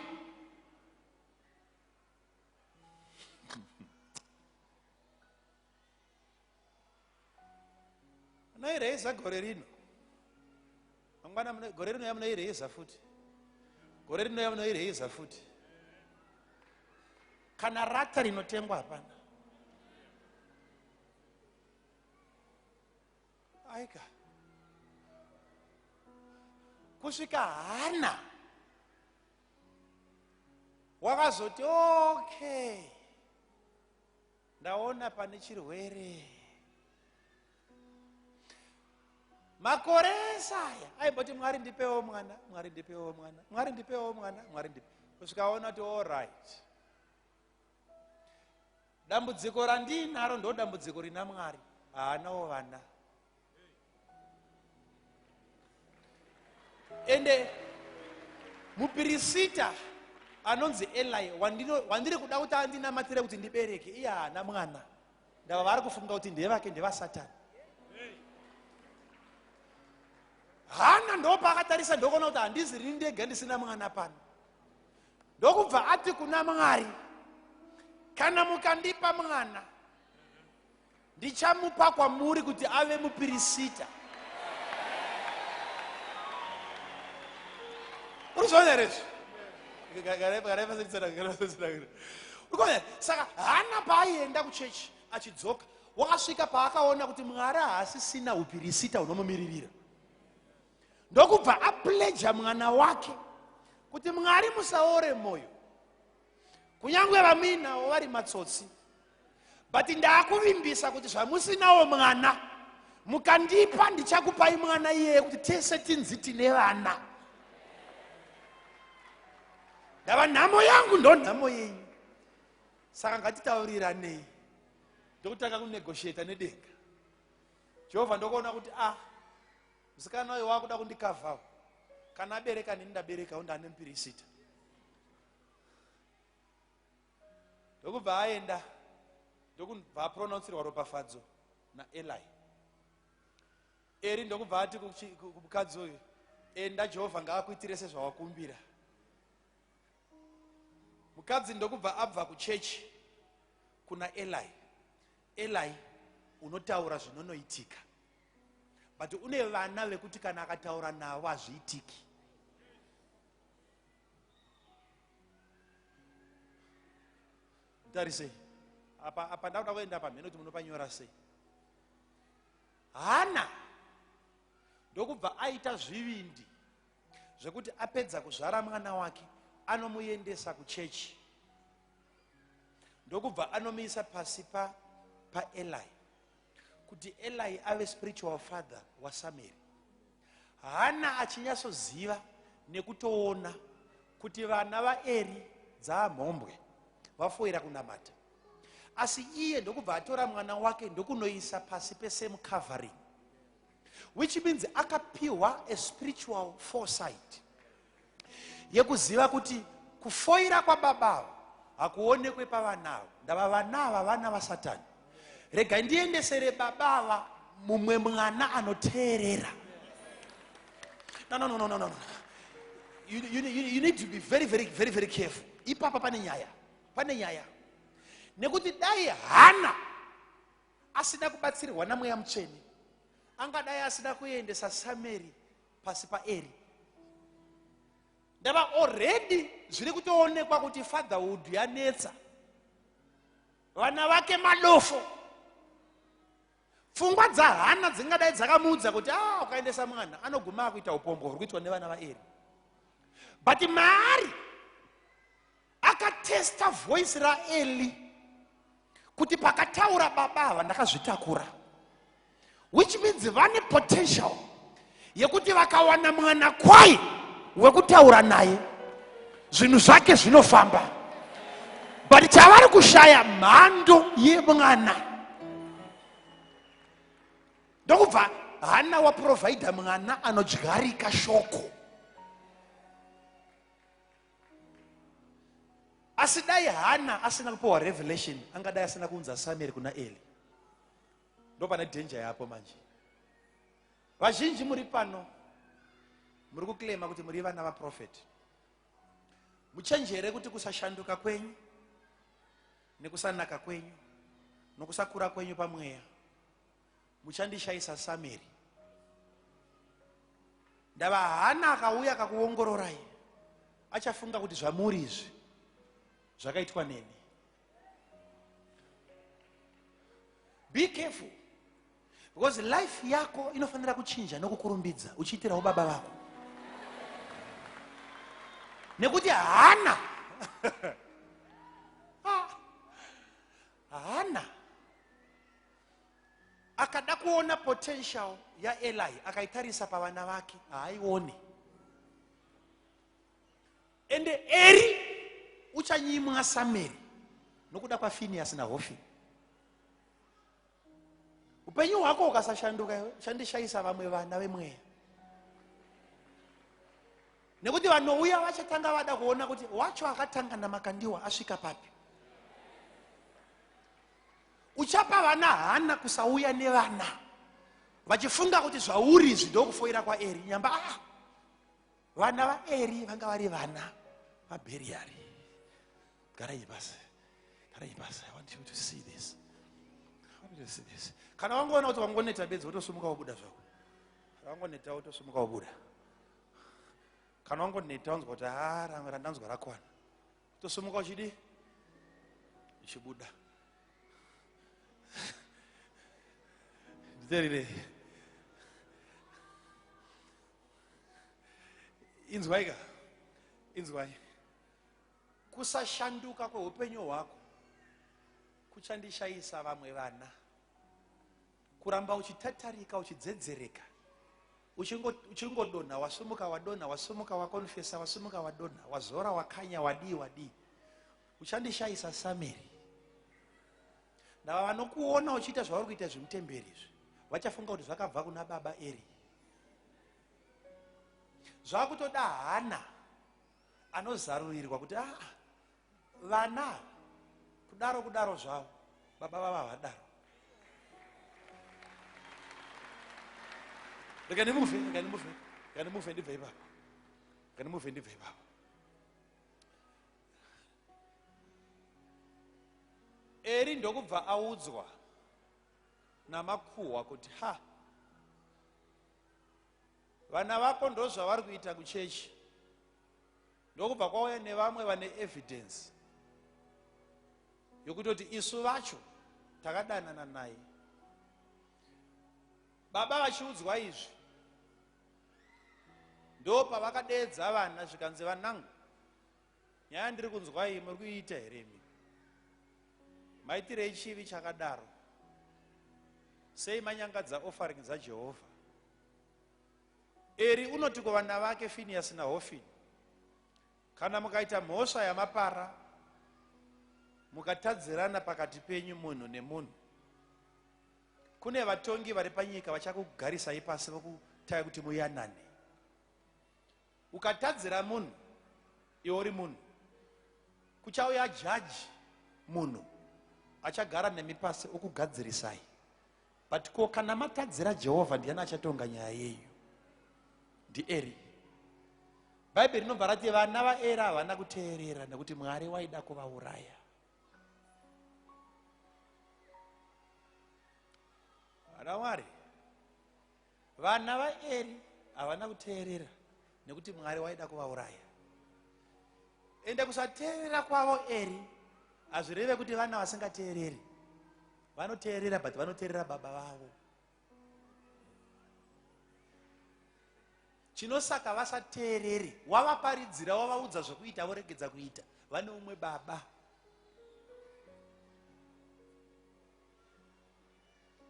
Munoireza gore rino, mangwana gore rino yamunoireza futi, gore rino yamunoireza futi. Kana rata rinotengwa hapana. Aika kusvika Hana wakazoti okay, ndaona pane chirwere. Makore esaya aimboti Mwari ndipewo mwana, Mwari ndipewo mwana, Mwari ndipewo mwana, Mwari ndipewo. Kusvika aona kuti all right, dambudziko randinaro ndo dambudziko rina Mwari, haanawo vana. Ende mupirisita anonzi Eli wandiri kuda kuti andinamatire kuti ndibereke, iye haana mwana. Ndava vari kufunga kuti ndevake ndevasatani. Hana ndo paakatarisa ndokuona kuti handizi rini ndega ndisina mwana pano. Ndokubva ati kuna Mwari, kana mukandipa mwana ndichamupa kwamuri kuti ave mupirisita. Saka Hana paaienda kuchechi achidzoka, wakasvika paakaona kuti Mwari haasisina upirisita unomumiririra. Ndokubva apledja mwana wake kuti Mwari musaore moyo, kunyangwe vamuinawo vari matsotsi, but ndaakuvimbisa kuti zvamusinawo mwana mukandipa ndichakupai mwana iyeye kuti tese tinzi tine vana. Ndava nhamo yangu ndo nhamo yenyu. Saka ngatitauriranei, ndokutanga kunegotiata nedenga. Jehovha ndokuona kuti musikana uyu wakuda kundikavhawo, kana abereka nini ndaberekawo ndane mupirisita. Ndokubva aenda, ndokubva apronounsirwa ropafadzo naEli. Eri ndokubva ati kumukadzi uyu, enda Jehovha ngaakuitire sezvawakumbira. Mukadzi ndokubva abva kuchechi kuna Eli. Eli unotaura zvinonoitika, but une vana vekuti kana akataura navo hazviitiki. Tarisei apa ndakuda kuenda pamheno kuti munopanyora sei. Hana ndokubva aita zvivindi zvekuti apedza kuzvara mwana wake anomuendesa kuchechi, ndokubva anomuisa pasi paEli kuti Eli ave spiritual father waSamuel, Hana achinyatsoziva nekutoona kuti vana vaEri dzaamhombwe vafoira kunamata, asi iye ndokubva atora mwana wake ndokunoisa pasi pesame covering, which means akapiwa a spiritual foresight yekuziva kuti kufoira kwababa hakuonekwe pavanavo, ndava vanava vana vaSatani, rega ndiendesere babava mumwe mwana anoteerera. No. You need to be very careful. Ipapa pane nyaya. Nekuti dai Hana asina kubatsirwa namweya mutsvene, angadai asina kuendesa Sameri pasi paEri. Ndava already zviri kutoonekwa kuti fatherhood yanetsa, vana vake madofo. Pfungwa dzaHana dzingadai dzakamuudza kuti ukaendesa mwana anoguma kuita upombwe huri kuitwa nevana vaEri. But Mari akatesta voice raEli kuti pakataura babava ndakazvitakura, which means vane potential yekuti vakawana mwana kwai wekutaura naye zvinhu zvake zvinofamba, but chavari kushaya mhando yemwana. Ndokubva Hana waprovaidha mwana anodyarika shoko. Asi dai Hana asina kupiwa revelation, angadai asina kuunza Samuel kuna Eli. Ndo pane danger yapo manje. Vazhinji muri pano muri kuklema kuti muri vana vaProphet. Muchenjere kuti kusashanduka kwenyu nekusanaka kwenyu nokusakura kwenyu pamweya muchandishaisa Samuel. Ndava Hana akauya akakuongororai achafunga kuti zvamuri izvi zvakaitwa neni. Be careful, because life yako inofanira kuchinja nokukurumbidza uchiitirawo baba vako. Nekuti Hana Hana akada kuona potential ya Eli akaitarisa pavana vake haaioni, ende Eri uchanyimwa Sameri nokuda kwaFinehasi naHofni. Upenyu hwako ukasashanduka chandishaisa vamwe vana vemweya, nekuti vanouya vachatanga vada kuona kuti wacho akatanga naMakandiwa asvika papi. Uchapa vana Hana kusauya nevana vachifunga kuti zvauri izvi ndokufoira kwaEri, nyamba vana vaEri vanga vari vana vaBelial. Garai basi. I want you to see this. I want you to see this. Kana wangoona kuti wangoneta bedzi wotosumuka wobuda zvako. Wangoneta wotosumuka wobuda. Kana wangoneta wanzwa kuti randanzwa rakwana, tosumuka uchidi ichibuda. Nditerere. Inzwai. Kusashanduka kweupenyu hwako kuchandishaisa vamwe vana. Kuramba uchitatarika uchidzedzereka, uchingodonha, wasumuka wadonha, wasumuka wakonfesa, wasumuka wadonha, wazora wakanya, wadii. Uchandishaisa Sameri. Ndava vanokuona uchiita zvauri kuita zvemutemberi izvi vachafunga kuti zvakabva kuna baba Eri. Zvakutoda Hana anozarurirwa kuti vana kudaro zvavo baba vava vadaro. Ngandimuvhe ndibve ipapo. Eri ndokubva audzwa namakuhwa kuti vana vako ndo zvavari kuita kuchechi. Ndokubva kwauya nevamwe vane evidence yokutoti isu vacho takadanana naye. Baba vachiudzwa izvi ndo pavakadeedza vana zvikanzi vanangu, nyaya ndiri kunzwa iyi muri kuiita here imi? Maitirei chivi chakadaro? sei manyangadza offering dzaJehovha. Eri unoti kuvana vake Phineas naHofini, kana mukaita mhosva yamapara mukatadzirana pakati penyu munhu nemunhu, kune vatongi vari panyika vachakugarisai pasi vokutaya kuti muyanane. Ukatadzira munhu iwe uri munhu, kuchauya jaji munhu achagara nemi pasi okugadzirisai. But ko kana matadzira Jehovha, ndiani achatonga nyaya yeyu? NdiEri. Bhaibheri rinobva rati vana vaEri havana kuteerera nekuti Mwari waida kuvauraya. Vana Mwari, vana vaEri havana kuteerera nekuti Mwari waida kuvauraya. Ende kusateerera kwavo Eri hazvireve kuti vana vasingateereri. Vanoteerera, but vanoteerera baba vavo. Chinosaka vasateereri, wavaparidzira, wavaudza zvokuita voregedza kuita, vane umwe baba.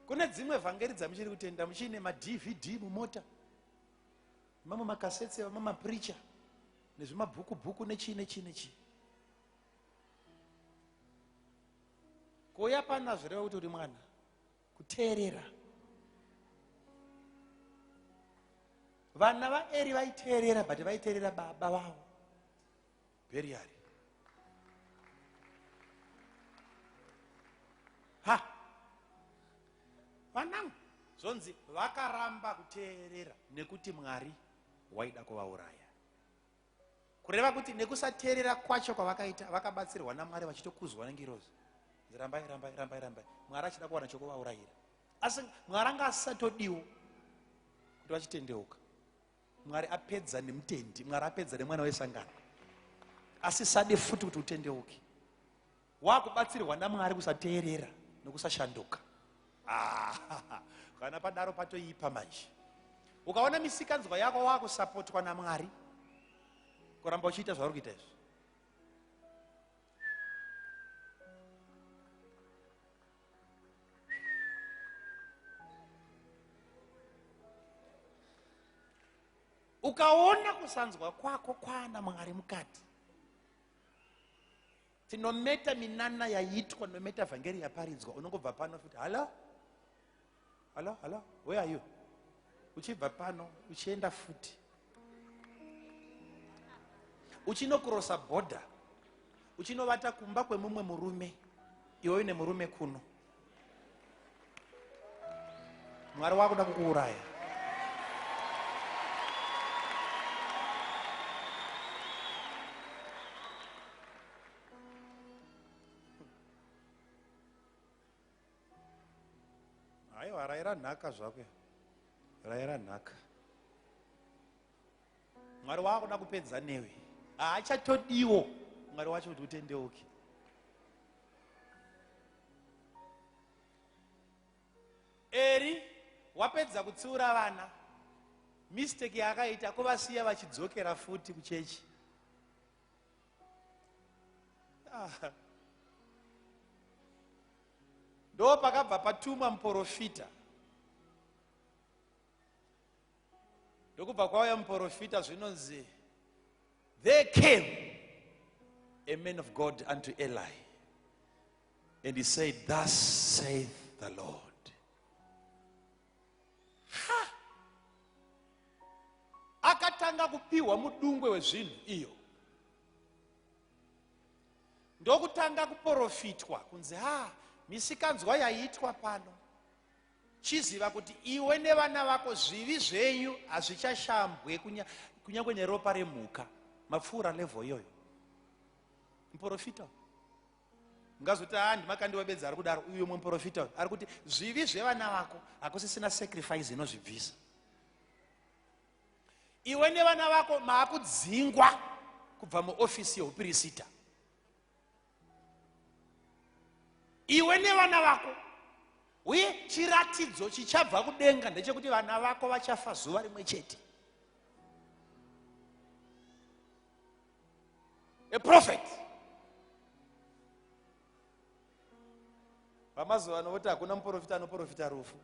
Kune dzimwe vhangeri dzamuchiri kutenda muchine maDVD mumota, mamwe makasetsi, mamwe mapreacher nezvimabhuku nechii. Kuuya pana zvireva kuti uri mwana, kuteerera. Vana vaEri vaiteerera, but vaiteerera baba vavo Belial. Vanangu, zonzi vakaramba kuteerera nekuti Mwari waida kuvauraya. Kureva kuti nekusateerera kwacho kwavakaita vakabatsirwa naMwari vachitokuzwa nengirozi. Rambai. Mwari achida kuwana chokuvaurayira. Asi Mwari anga asatodiwo kuti vachitendeuka. Mwari apedza nemutendi, Mwari apedza nemwana wesangano. Asi sade futi kuti utendeuke. Wakubatsirwa naMwari kusateerera nokusashanduka. Kana padaro patoipa manje. Ukaona misikanzwa yako wakusapotwa naMwari, kuramba uchiita zvauri kuita izvo. Ukaona kusanzwa kwako kwana Mwari mukati, tinometa minana yaitwa, nometa vhangeri yaparidzwa, unongobva pano futi hello, where are you? Uchibva pano uchienda futi, uchinokurosa border, uchinovata kumba kwemumwe murume, iwe une murume kuno. Mwari wakuda kukuuraya. Aiwa, rayira nhaka zvako, rayira nhaka. Mwari wakuda kupedza newe, haachatodiwo Mwari wacho kuti utendeuke. Eri wapedza kutsiura vana, mistake yakaita kuvasiya vachidzokera futi kuchechi. Ndo pakabva patumwa muprofita. Ndokubva kwauya muprofita zvinonzi, there came a man of God unto Eli, and he said, thus saith the Lord. Akatanga kupiwa mudungwe wezvinhu iyo. Ndokutanga kuprofitwa kunzi misikanzwa yaitwa pano, chiziva kuti iwe nevana vako zvivi zvenyu hazvichashambwe kunyange neropa remhuka. Mapfuura level iyoyo. Muprofita ngazoti ndimakandiwa bedza ari kudaro, uyo muprofita ari kuti zvivi zvevana vako hakusisina sacrifice inozvibvisa. Iwe nevana vako maakudzingwa kubva muofisi yeupirisita. Iwe nevana vako, uye chiratidzo chichabva kudenga ndechekuti vana vako vachafa zuva rimwe chete. A prophet. Vamazuva ano voti hakuna muprofita anoprofita rufu.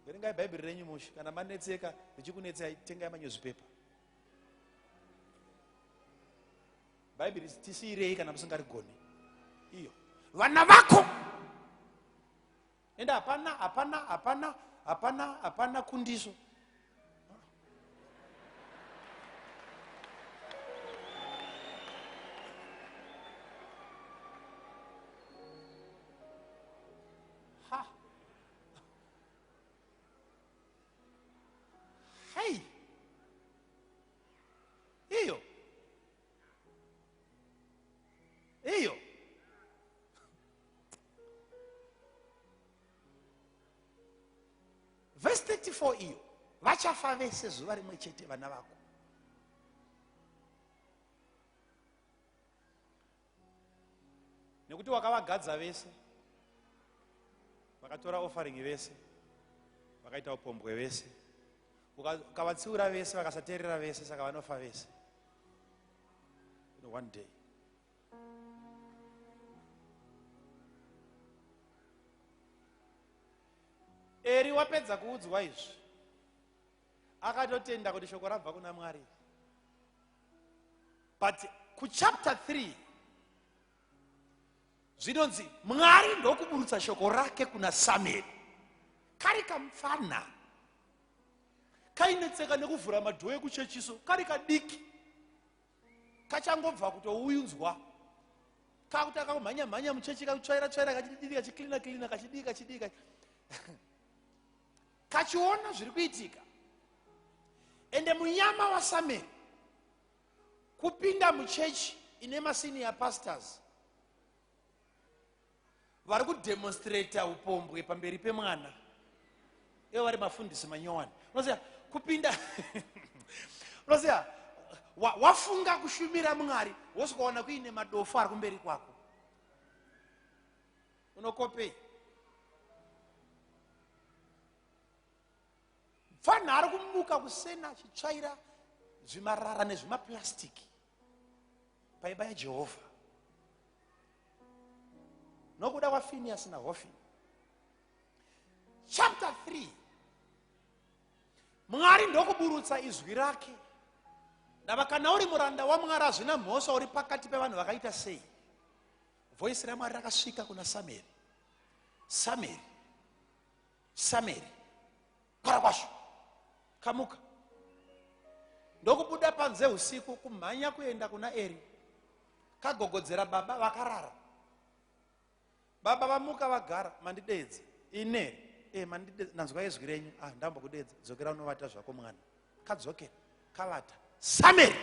Verengai Bhaibheri renyu mushi. Kana manetseka richikunetsai, tengai manyuzipepa. Bhaibheri tisiyirei kana musingarigoni. Iyo. Vana vako. Enda hapana kundiso. Ha. Hey. Iyo. Verse 34 iyo. Vachafa vese zuva rimwe chete vana vako. Nekuti wakavagadza vese. Vakatora offering vese. Vakaita upombwe vese. Ukavatsiura vese vakasateerera vese saka vanofa vese. One day. Eri wapedza kuudzwa izvi. Akatotenda kuti shoko rabva kuna Mwari. But kuchapter 3 zvinonzi Mwari ndokuburutsa shoko rake kuna Samuel. Kari kamfana. Kainetseka nekuvhura madhoyo ekuchechiso. Kari kadiki. Kachangobva kutouyunzwa. Kakutaka kumhanya muchechi kakutsvaira kachiklina kachidika. Kachiona zviri kuitika. Ende munyama wa Samuel kupinda muchechi ine masenior pastors vari kudemonstrate upombwe pamberi pemwana. Ivo vari mafundisi manyowani. Unoziva kupinda unoziva wafunga kushumira Mwari wosukaona kuine madofu ari kumberi kwako. Unokopei. Fana ari kumuka kusena achitsvaira zvimarara nezvimaplastiki paimba yaJehovha. Nokuda kwaPhinehasi naHofni. Chapter 3. Mwari ndokuburutsa izwi rake. Ndava kana uri muranda waMwari hazvina mhosva uri pakati pevanhu vakaita sei. Voice raMwari rakasvika kuna Samuel. Samuel. Kwara kwasho. Kamuka. Ndokubuda panze usiku kumhanya kuenda kuna Eri. Kagogodzera baba vakarara. Baba vamuka vagara, mandidedze. Ineri. Mandidedze, nanzwa izwi renyu. Ndambokudedza. Dzokera unovata zvako mwana. Kadzokera. Kavata. Samuel.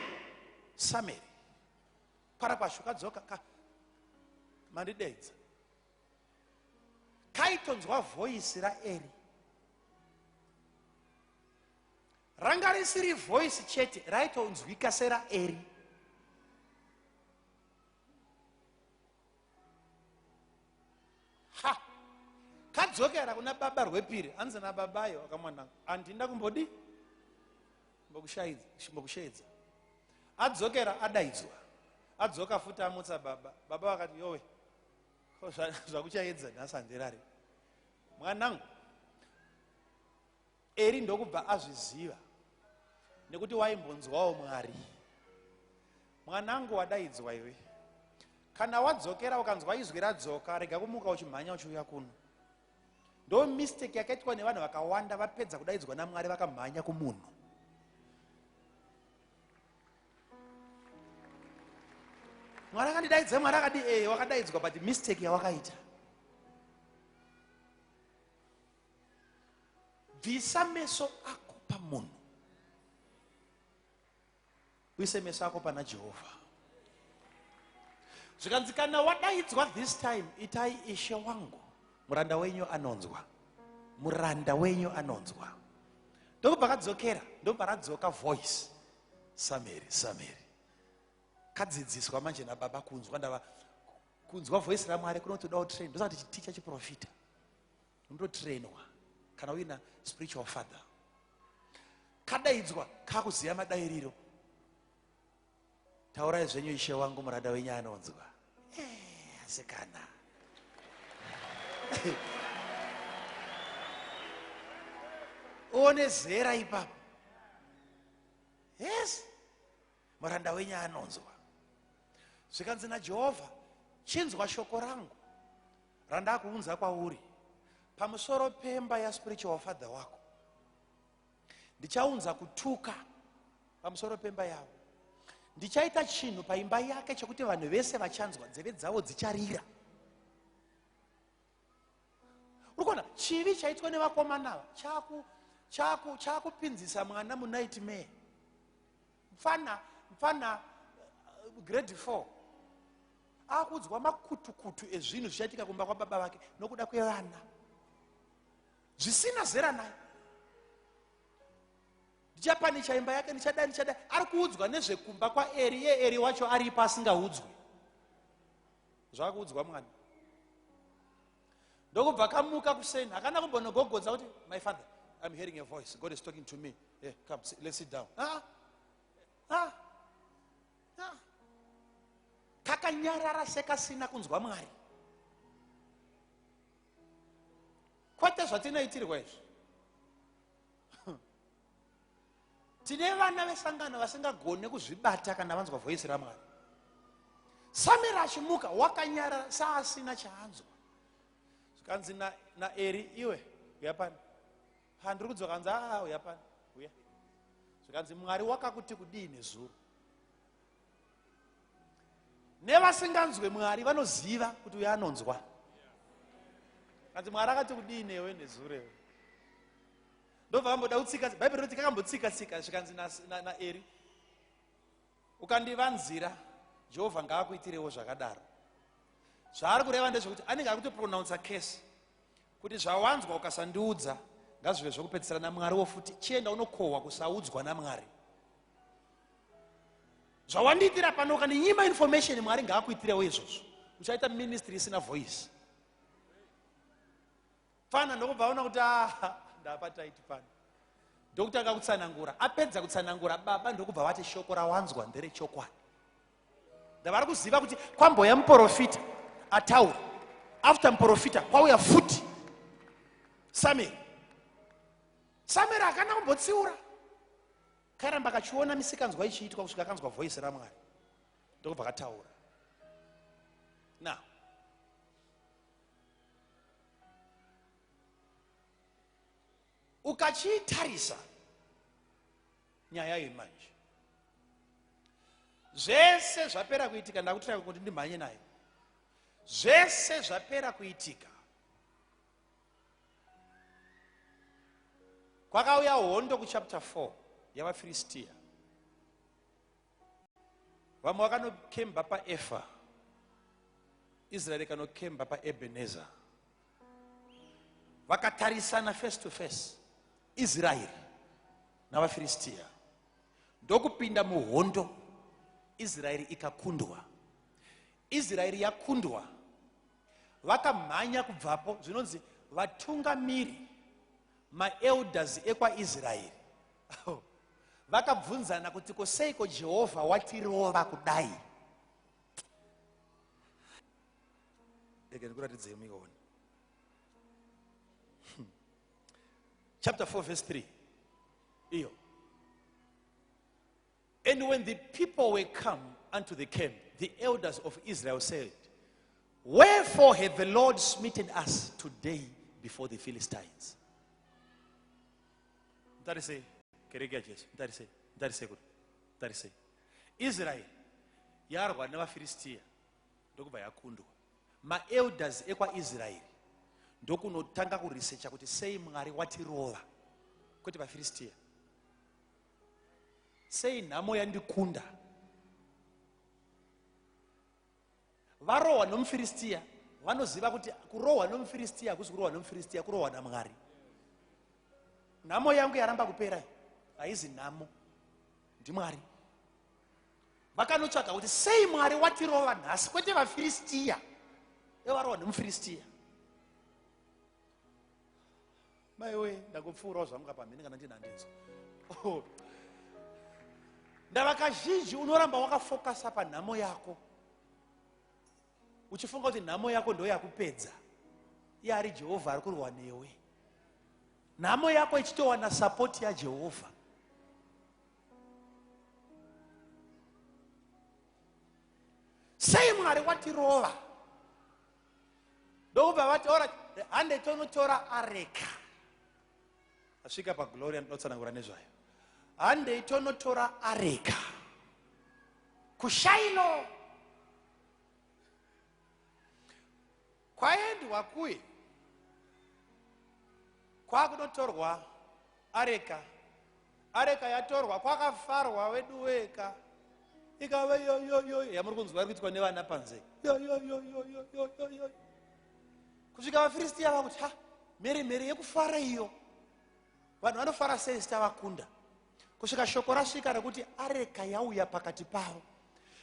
Kwara kwasho kadzoka. Mandidedza. Kaitonzwa voice raEri. Ranga risiri voice chete, raitonzwika seraEri. Kadzokera kuna baba rwepiri. Anzi nababayo akamwana. Andinda kumbodi? Mbokushaidza. Adzokera adaidzwa. Adzoka futa amutsa baba. Baba vakati yowe. Zvakuchaedza nhasi handirari. Mwanangu. Eri ndokubva azviziva. Nekuti waimbonzwawo Mwari. Mwanangu wadaidzwa iwe. Kana wadzokera ukanzwa izwi radzoka, rega kumuka uchimhanya uchiuya kuno. Ndo mistake yakaitwa nevanhu vakawanda vapedza kudaidzwa naMwari vakamhanya kumunhu. Mwari akandidaidza, Mwari akati wakadaidzwa, but mistake yawakaita. Bvisa meso ako pamunhu. Uise meso ako pana Jehovha. Zvikanzikana wadaidzwa this time, itai Ishe wangu. Muranda wenyu anonzwa. Ndokubva kadzokera, ndobva radzoka voice. Samuel. Kadzidziswa manje nababa kunzwa voice raMwari kunotodawo train. Ndosati chiticha chiprofita. Unotrainwa. Kana uina spiritual father. Kadaidzwa kakuziya madairiro. Taurai zvenyu Ishe wangu, muranda wenyu anonzwa. Asikana. one zera ipapo. Yes, muranda wenyu anonzwa. Zvikanzi naJehovha, chinzwa shoko rangu randakuunza kwauri pamusoro pemba yaspiritual father wako. Ndichaunza kutuka pamusoro pemba yavo. Ndichaita chinhu paimba yake chekuti vanhu vese vachanzwa nzeve dzavo dzicharira. Urikuona chivi chaitwa nevakomana chakupinzisa mwana munightmare. Mfana grade 4 akudzwa makutukutu ezvinhu zvichaitika kumba kwababa vake nokuda kwevana zvisina zera naye. Ndichapani chaimba yake ndichadai ari kuudzwa nezvekumba kwaEri, Eri wacho aripo asingaudzwi. Zvakuudzwa mwana. Ndokubva kamuka kuseni akana kumbonogogodza kuti my father, I'm hearing a voice, God is talking to me. Yeah, come, let's sit down. Kakanyarara sekasina kunzwa Mwari. Kwete zvatinaitirwa izvi. Tine vana vesangano vasingagone kuzvibata kana vanzwa voice raMwari. Samira achimuka wakanyarara saasina chaanzwa. Zvikanzi naEri, iwe uyapani. Handiri kudzwa kanzi uyapani. Uya. Zvikanzi Mwari wakakuti kudini zuro. Nevasinganzwe Mwari vanoziva kuti uya anonzwa. Kanzi Mwari akati kudini ewe nezuro. Ndobva vamboda kutsika, Bhaibheri roti kakambotsika zvikanzi naEri, ukandivanzira Jehovha ngaakuitirewo zvakadaro. Zvaari kureva ndezvekuti anenge ari kutopronounsa case kuti zvawanzwa ukasandiudza ngazvive zvokupedzisira naMwari wofuti chienda unokohwa kusaudzwa naMwari. Zvawandiitira pano ukandinyima information Mwari ngaakuitirewo izvozvo. Uchaita ministry isina voice. Fana ndokubva aona kuti ndapataiti pano. Ndokutanga kutsanangura. Apedza kutsanangura baba ndokubva vati shoko rawanzwa nderechokwadi. Ndavari kuziva kuti kwamboya muprofita ataura. After muprofita kwauya futi Samuel akana kumbotsiura. Karamba kachiona misikanzwa ichiitwa kusvika kanzwa voice raMwari. Ndokubva kataura. Now, ukachitarisa nyaya yemanje zvese zvapera kuitika, ndakutira kuti ndimhanye nayo. Zvese zvapera kuitika, kwakauya hondo kuchapter 4 yavaFiristia. Vamwe vakanokemba paEfa, Israeri kanokemba paEbheneza. Vakatarisana face to face, Israeri navaFiristia. Ndokupinda muhondo, Israeri ikakundwa. Israeri yakundwa, vakamhanya kubvapo. Zvinonzi vatungamiri, maelders ekwaIsraeri vakabvunzana kuti koseiko Jehovha watirova kudai. Ndikuratidze muione. Chapter 4 verse 3. Iyo. And when the people were come unto the camp, the elders of Israel said, wherefore hath the Lord smitten us today before the Philistines? Mtarise, kerega Jesu. Mtarise. Israel yarwa navaFiristia ndokubva yakundwa. Maelders ekwaIsraeri ndokunotanga kurisecha kuti sei Mwari watirova kuti vaFiristia. Sei nhamo yandikunda. Varohwa nomuFiristia vanoziva kuti kurohwa nomuFiristia hakusi kurohwa nomuFiristia, kurohwa naMwari. Nhamo yangu yaramba kupera haizi nhamo, ndiMwari. Vakanotsvaka kuti sei Mwari watirova nhasi kwete vaFiristia evarohwa nomuFiristia. Maiwe ndangopfuurawo zvangu apa mhene kana ndina ndinzo. Ndava kazhinji unoramba wakafokasa panhamo yako, uchifunga kuti nhamo yako ndoyakupedza. Iye ari Jehovha ari kurwa newe. nhamo yako ichitowana sapoti yaJehovha. Sei Mwari watirova ndokubva vati ora hande tonotora areka. Asvika paglory andinotsanangura nezvayo. Hande tonotora areka kushaino kwaendwa kuye kwakunotorwa areka. Areka yatorwa kwakafarwa wedu weka ikave yoyoyo yamuri kunzwa kuitwa nevana panze yoyoyoyoyoyoyo kusvika vaFiristia vakuti ha mhere yekufara iyo vanhu vanofara sei sitavakunda. Kusvika shoko rasvika rekuti areka yauya pakati pavo.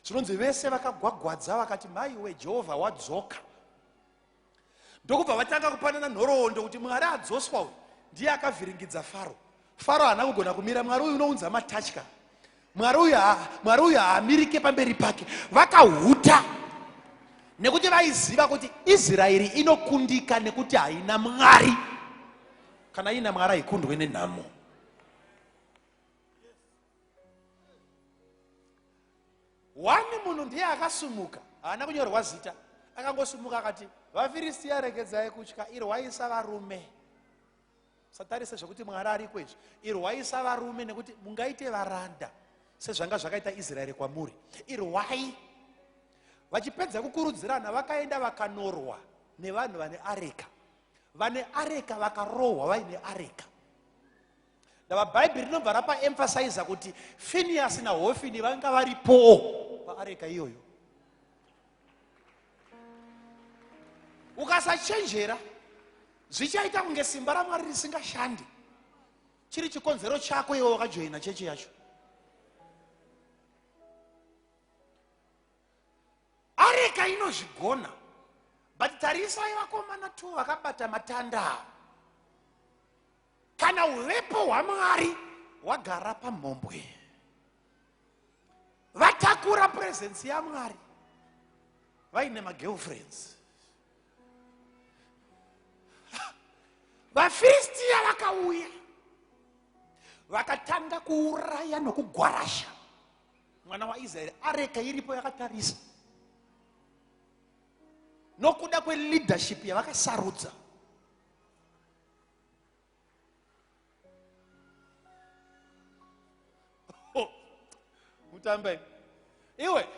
Zvinonzi vese vakagwagwadza vakati maiwe Jehovha wadzoka. Ndokubva vatanga kupanana nhoroondo kuti Mwari adzoswa uyu ndiye akavhiringidza Faro. Faro haana kugona kumira. Mwari uyu unounza matatya. Mwari uyu haamirike pamberi pake. Vakahuta nekuti vaiziva kuti Israeri inokundika nekuti haina Mwari. Kana ina Mwari haikundwe nenhamo. Wani munhu ndiye akasumuka, haana kunyorwa zita, akangosumuka akati vaFiristia regedzai kutya, irwaisa varume. Satarise zvokuti Mwari ariko izvo. Irwaisa varume nekuti mungaite varanda sezvanga zvakaita Israeri kwamuri. Irwai. Vachipedza kukurudzirana vakaenda vakanorwa nevanhu vane areka. Vane areka vakarohwa vaine areka. NaBhaibheri rinobva rapa emphasize kuti Phineas naHofini vanga varipo paareka iyoyo. Ukasachenjera zvichaita kunge simba raMwari risingashandi. Chiri chikonzero chako iwe wakajoina chechi yacho. Areka inozvigona, but tarisai vakomana tu vakabata matanda. Kana uvepo hwaMwari wagara pamhombwe, vatakura presence yaMwari vaine magirlfriends. vaFiristia vakauya vakatanga kuuraya nokugwarasha mwana waIsraeri. Areka iripo yakatarisa nokuda kweleadership yavakasarudza. Mutambe iwe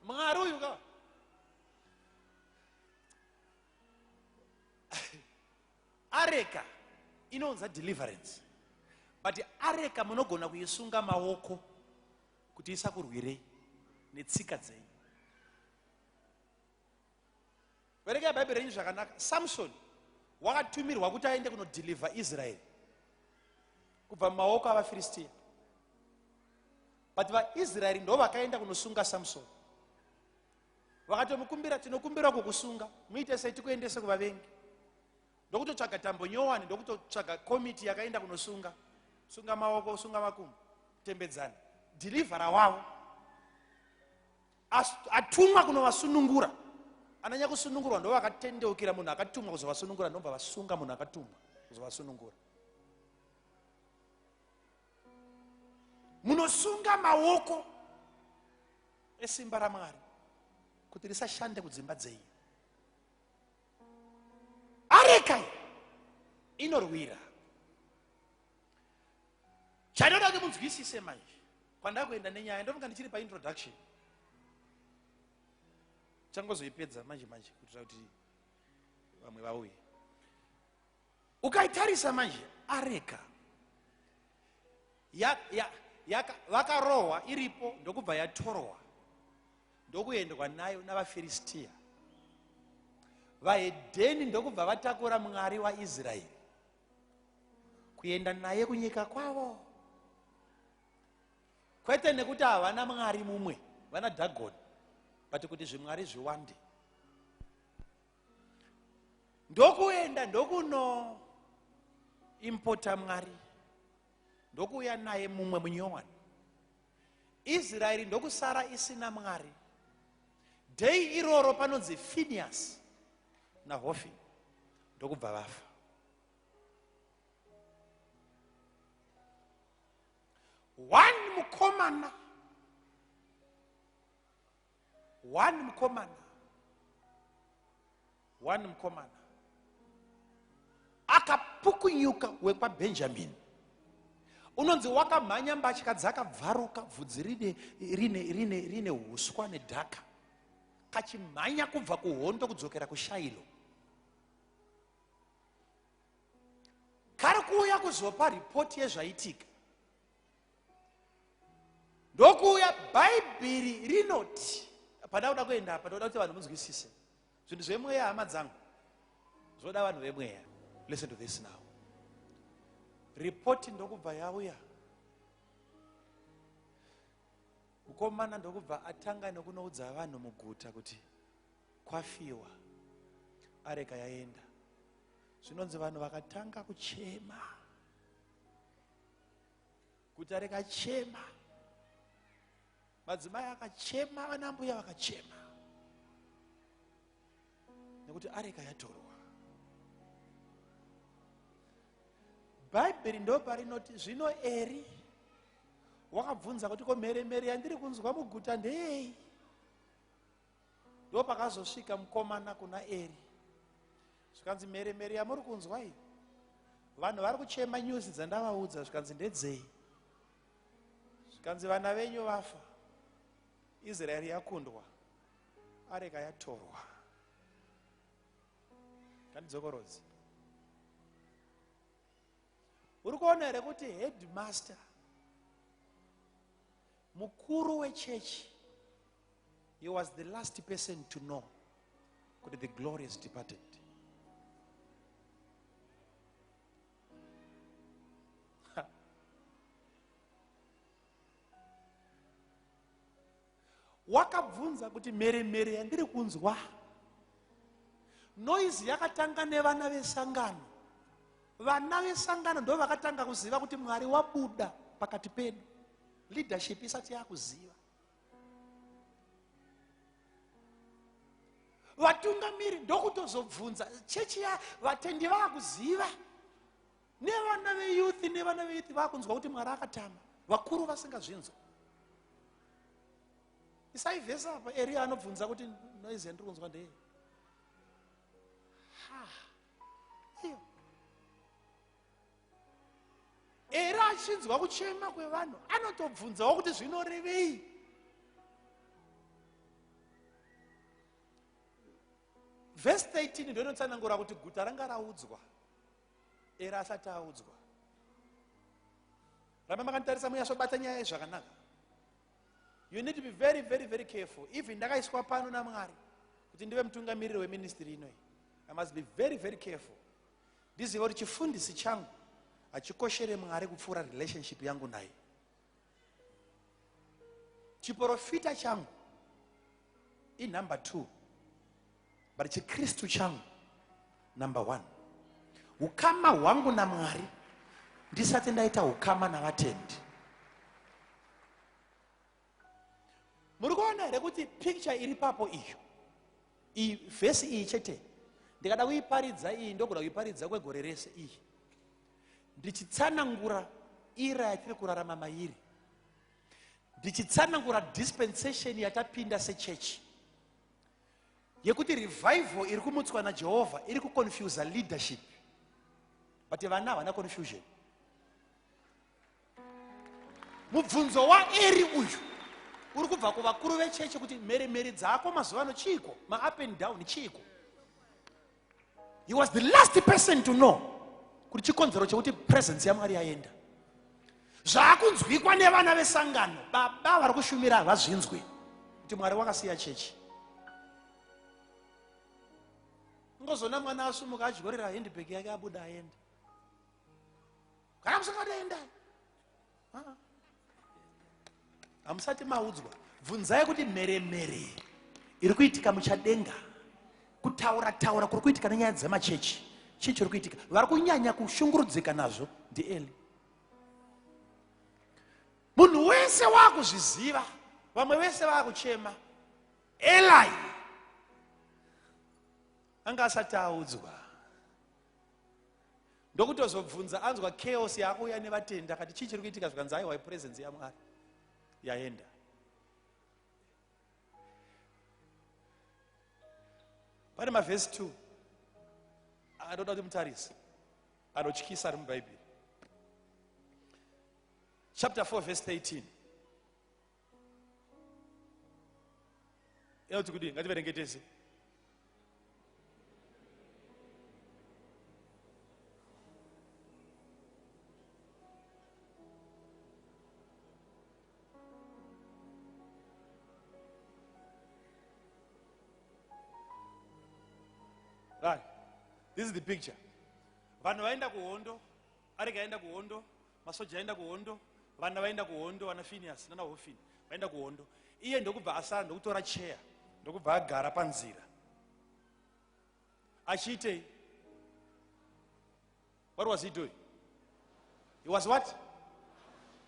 Mwari uyu ka areka inonza deliverance, but areka munogona kuisunga maoko kuti isakurwirei netsika dzenyu. Vereka Bhaibheri renyu zvakanaka. Samson wakatumirwa kuti aende kunodeliver Israel kubva mumaoko avaFiristia, but vaIsraeri ndo vakaenda kunosunga Samson. Vakatomukumbira, tinokumbira kukusunga, muite sei tikuendese kuvavengi. Ndokutotsvaga tambo nyowani, ndokutotsvaga komiti yakaenda kunosunga, sunga maoko, sunga makumbo, tembedzana. Delivera wavo atumwa kunovasunungura. Ananya kusunungurwa ndo vakatendeukira munhu akatumwa kuzovasunungura, ndobva vasunga munhu akatumwa kuzovasunungura. Munosunga maoko esimba raMwari kuti risashande kudzimba dzenyu. Areka inorwira. Chanoda kuti munzwisise manje. Kwandakuenda nenyaya ndofunga ndichiri pa introduction. Changozoipedza manje kuitira kuti vamwe vauye. Ukaitarisa manje areka vakarohwa iripo ndokubva yatorwa ndokuendwa nayo navaFiristia. Vahedheni ndokubva vatakura Mwari waIsraeri kuenda naye kunyika kwavo. Kwete nekuti havana Mwari mumwe, vana Dhagoni, but kuti zvimwari zviwande. Ndokuenda ndokuno impota Mwari, ndokuuya naye mumwe munyowani. Israeri ndokusara isina Mwari. Dei iroro panonzi Phineas naHofini ndokubva vafa. one mukomana akapukunyuka wekwa Benjamin, unonzi wakamhanya mbatya dzakabvaruka, bvudzi rine huswa nedhaka, kachimhanya kubva kuhondo kudzokera kuShailo. Kari kuuya kuzopa ripoti yezvaitika. Ndokuuya Bhaibheri rinoti, padakuda kuenda apa, ndoda kuti vanhu munzwisise. Zvinhu zvemweya hama dzangu, zvoda vanhu vemweya. Listen to this now. Ripoti ndokubva yauya. Mukomana ndokubva atanga nokunoudza vanhu muguta kuti kwafiwa, areka yaenda. Zvinonzi vanhu vakatanga kuchema. Guta rekachema. Madzimai akachema, vanambuya vakachema. Nekuti areka yatorwa. Bhaibheri ndoparinoti zvino Eri wakabvunza kuti ko mheremhere yandiri kunzwa muguta ndei? Ndopakazosvika mukomana kuna Eri. Zvikanzi mheremhere yamuri kunzwa iyi, vanhu vari kuchema nyuzi dzandavaudza, zvikanzi ndedzei? Zvikanzi vana venyu vafa, Israeri yakundwa, areka yatorwa. Kandidzokorodzi. Uri kuona here kuti headmaster, mukuru wechechi, he was the last person to know kuti the glory has departed. Wakabvunza kuti mheremhere yandiri kunzwa, noise yakatanga nevana vesangano. Vana vesangano ndo vakatanga kuziva kuti Mwari wabuda pakati pedu. Leadership isati yakuziva. Vatungamiri ndokutozobvunza, chechi ya vatendi vakuziva. Nevana veyuthi vakunzwa kuti Mwari akatama. Vakuru vasingazvinzwa. Isaivhesa apa Eri anobvunza kuti noise yandiri kunzwa ndei? Iyo. Eri achinzwa kuchema kwevanhu, anotobvunzawo kuti zvinorevei? Verse 13 ndio inotsanangura kuti guta ranga raudzwa, Eri asati audzwa. Ramba makantarisa munyasobata nyaya yezvakanaka. You need to be very, very, very careful. Even ndakaiswa pano naMwari kuti ndive mutungamiriri weministry inoyi, I must be very, very careful. Ndiziva kuti chifundisi changu achikoshere Mwari kupfuura relationship yangu naye. Chiprofita changu number 2, but chikristu changu number 1. Ukama hwangu naMwari ndisati ndaita ukama navatendi. Muri kuona here kuti picture iri papo iyo, iyi vhesi iyi chete ndikada kuiparidza, iyi ndokuda kuiparidza kwegore rese iyi, ndichitsanangura ira yatiri kurarama mairi, ndichitsanangura dispensation yatapinda sechechi, yekuti revival iri kumutswa naJehovha iri kuconfuse leadership, but vana havana confusion. Mubvunzo waEri uyu uri kubva kuvakuru vechechi kuti mheremhere dzako mazuva ano chiko, ma-up and down chiko. He was the last person to know kuti chikonzero chekuti presence yaMwari yaenda. Zvaakunzwikwa nevana vesangano, baba vari kushumira havazvinzwi kuti Mwari wakasiya chechi. Ngozona mwana asumuka adyorera handbag yake abuda aenda. Kana musingati aenda. Hamusati maudzwa. Bvunzai kuti mheremhere iri kuitika muchadenga, kutaura kuri kuitika nenyaya dzemachechi, chii chiri kuitika? Vari kunyanya kushungurudzika nazvo ndiEli. Munhu wese wakuzviziva, vamwe vese vakuchema. Eli anga asati audzwa. ndokutozobvunza anzwa chaos yakuya nevatenda kati chii chiri kuitika zvikanzi aiwa presence yaMwari yaenda. Pane mavhesi 2 anoda kuti mutarise anotyisa ari mubhaibheri. Chapter 4 verse 13. Inoti kudii? Ngativerenge tese. Right. This is the picture. Vanhu vaenda kuhondo, areka aenda kuhondo, masoja aenda kuhondo, vana vaenda kuhondo, vana Phineas nana Hofini vaenda kuhondo. Iye ndokubva asara ndokutora chair, ndokubva agara panzira. Achite. What was he doing? He was what?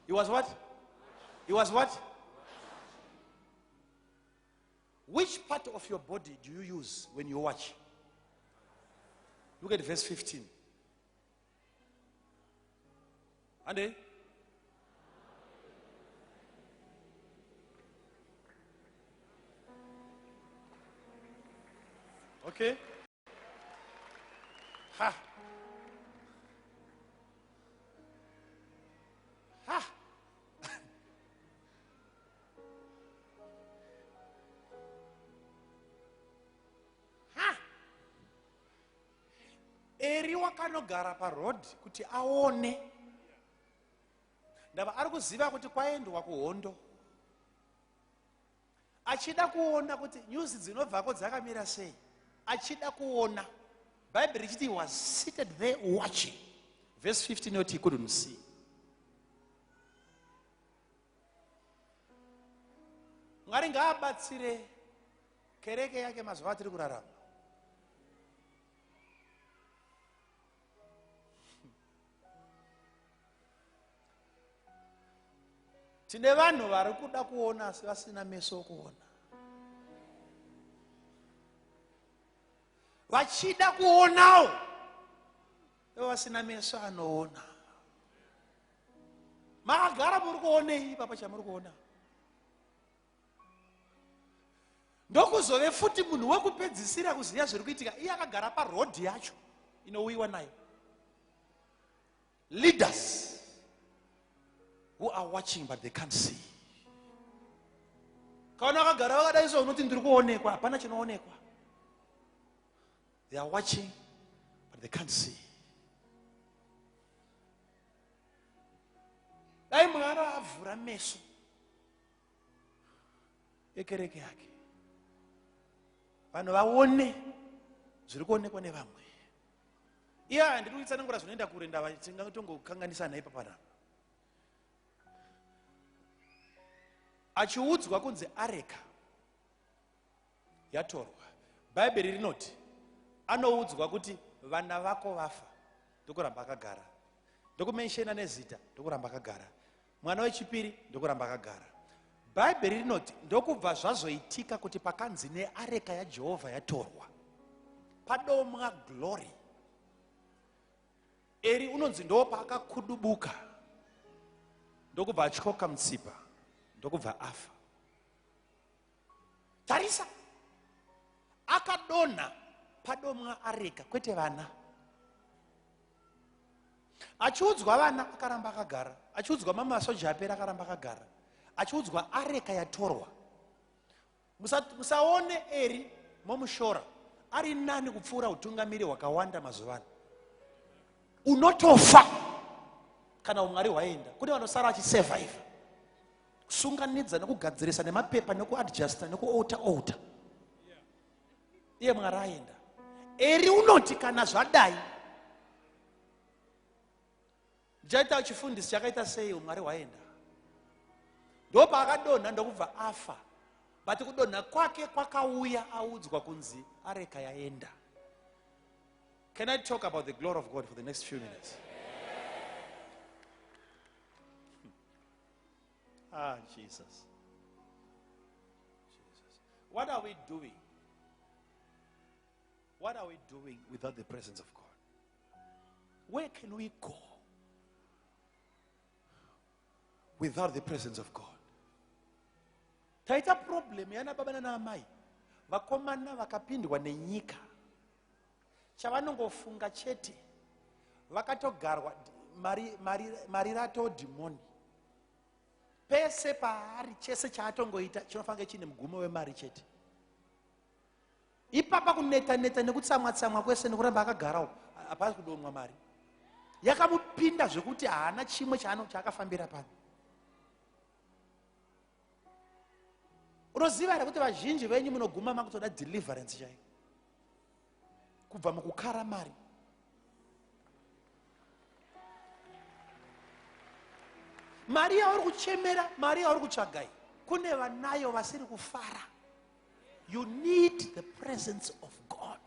He was what? He was what? Which part of your body do you use when you watch? Look at verse 15. Ande? Okay. Ha. Ha. Ha. Eri wakanogara parod kuti aone. Ndava ari kuziva kuti kwaendwa kuhondo. Achida kuona kuti nyuzi dzinobvako dzakamira sei. Achida kuona. Bible richiti he was seated there watching. Verse 15 yoti he couldn't see. Mwari ngaabatsire kereke yake mazuva atiri kurarama. Tine vanhu vari kuda kuona asi vasina meso okuona. Vachida kuonawo vasina meso anoona. Makagara muri kuonei papa chamuri kuona? Ndokuzove futi munhu wekupedzisira kuziva zviri kuitika iye akagara parodhi yacho inowiwa nayo. Leaders who are watching but they can't see. Kaona akagara vakadai so unoti ndiri kuonekwa, hapana chinoonekwa. They are watching but they can't see. Dai Mwari avhura meso ekereke yake, vanhu vaone zviri kuonekwa nevamwe. Iye handiri kutsanangura zvinoenda kure, ndava tingatongokanganisa naye papanapa. Achiudzwa kunzi areka yatorwa, Bhaibheri rinoti anoudzwa kuti vana vako vafa ndokuramba akagara, ndokumenshena nezita ndokuramba akagara, mwana wechipiri ndokuramba akagara. Bhaibheri rinoti ndokubva zvazoitika kuti pakanzi neareka yaJehovha yatorwa padomwa glory, eri unonzi ndo paakakudubuka, ndokubva atyoka mutsipa, ndokubva afa. Tarisa, akadonha padomwa areka, kwete vana. Achiudzwa vana akaramba akagara, achiudzwa mamasoja apera akaramba akagara, achiudzwa areka yatorwa. Musaone eri momushora ari nani kupfuura utungamiri hwakawanda mazuvano. Unotofa kana umwari hwaenda. Kune vanosara achisurvive, kusunganidza nekugadzirisa nemapepa nekuadjusta nekuouta. Iye Mwari aenda. Eri unoti kana zvadai ndichaita chifundisi chakaita sei umwari hwaenda. Ndopa akadonha ndokubva afa, but kudonha kwake kwakauya audzwa kunzi areka yaenda. Can I talk about the glory of God for the next few minutes? Ah, Jesus. What are we doing? What are we doing without the presence of God? Where can we go without the presence of God? Taita problem yana baba na amai. Vakomana vakapindwa nenyika. Chavanongofunga chete. Vakatogarwa mari rato demoni. Pese paari chese chaatongoita chinofange chine mugumo wemari chete. Ipapa kuneta nekutsamwa kwese nekuramba akagarawo hapasi kudonwa mari. Yakamupinda zvekuti haana chimwe chaakafambira pano. Unoziva here kuti vazhinji venyu munoguma makutoda deliverance chaiyo kubva mukukara mari. Mari yauri kuchemera, mari yauri kutsvagai, kune vanayo vasiri kufara. You need the presence of God.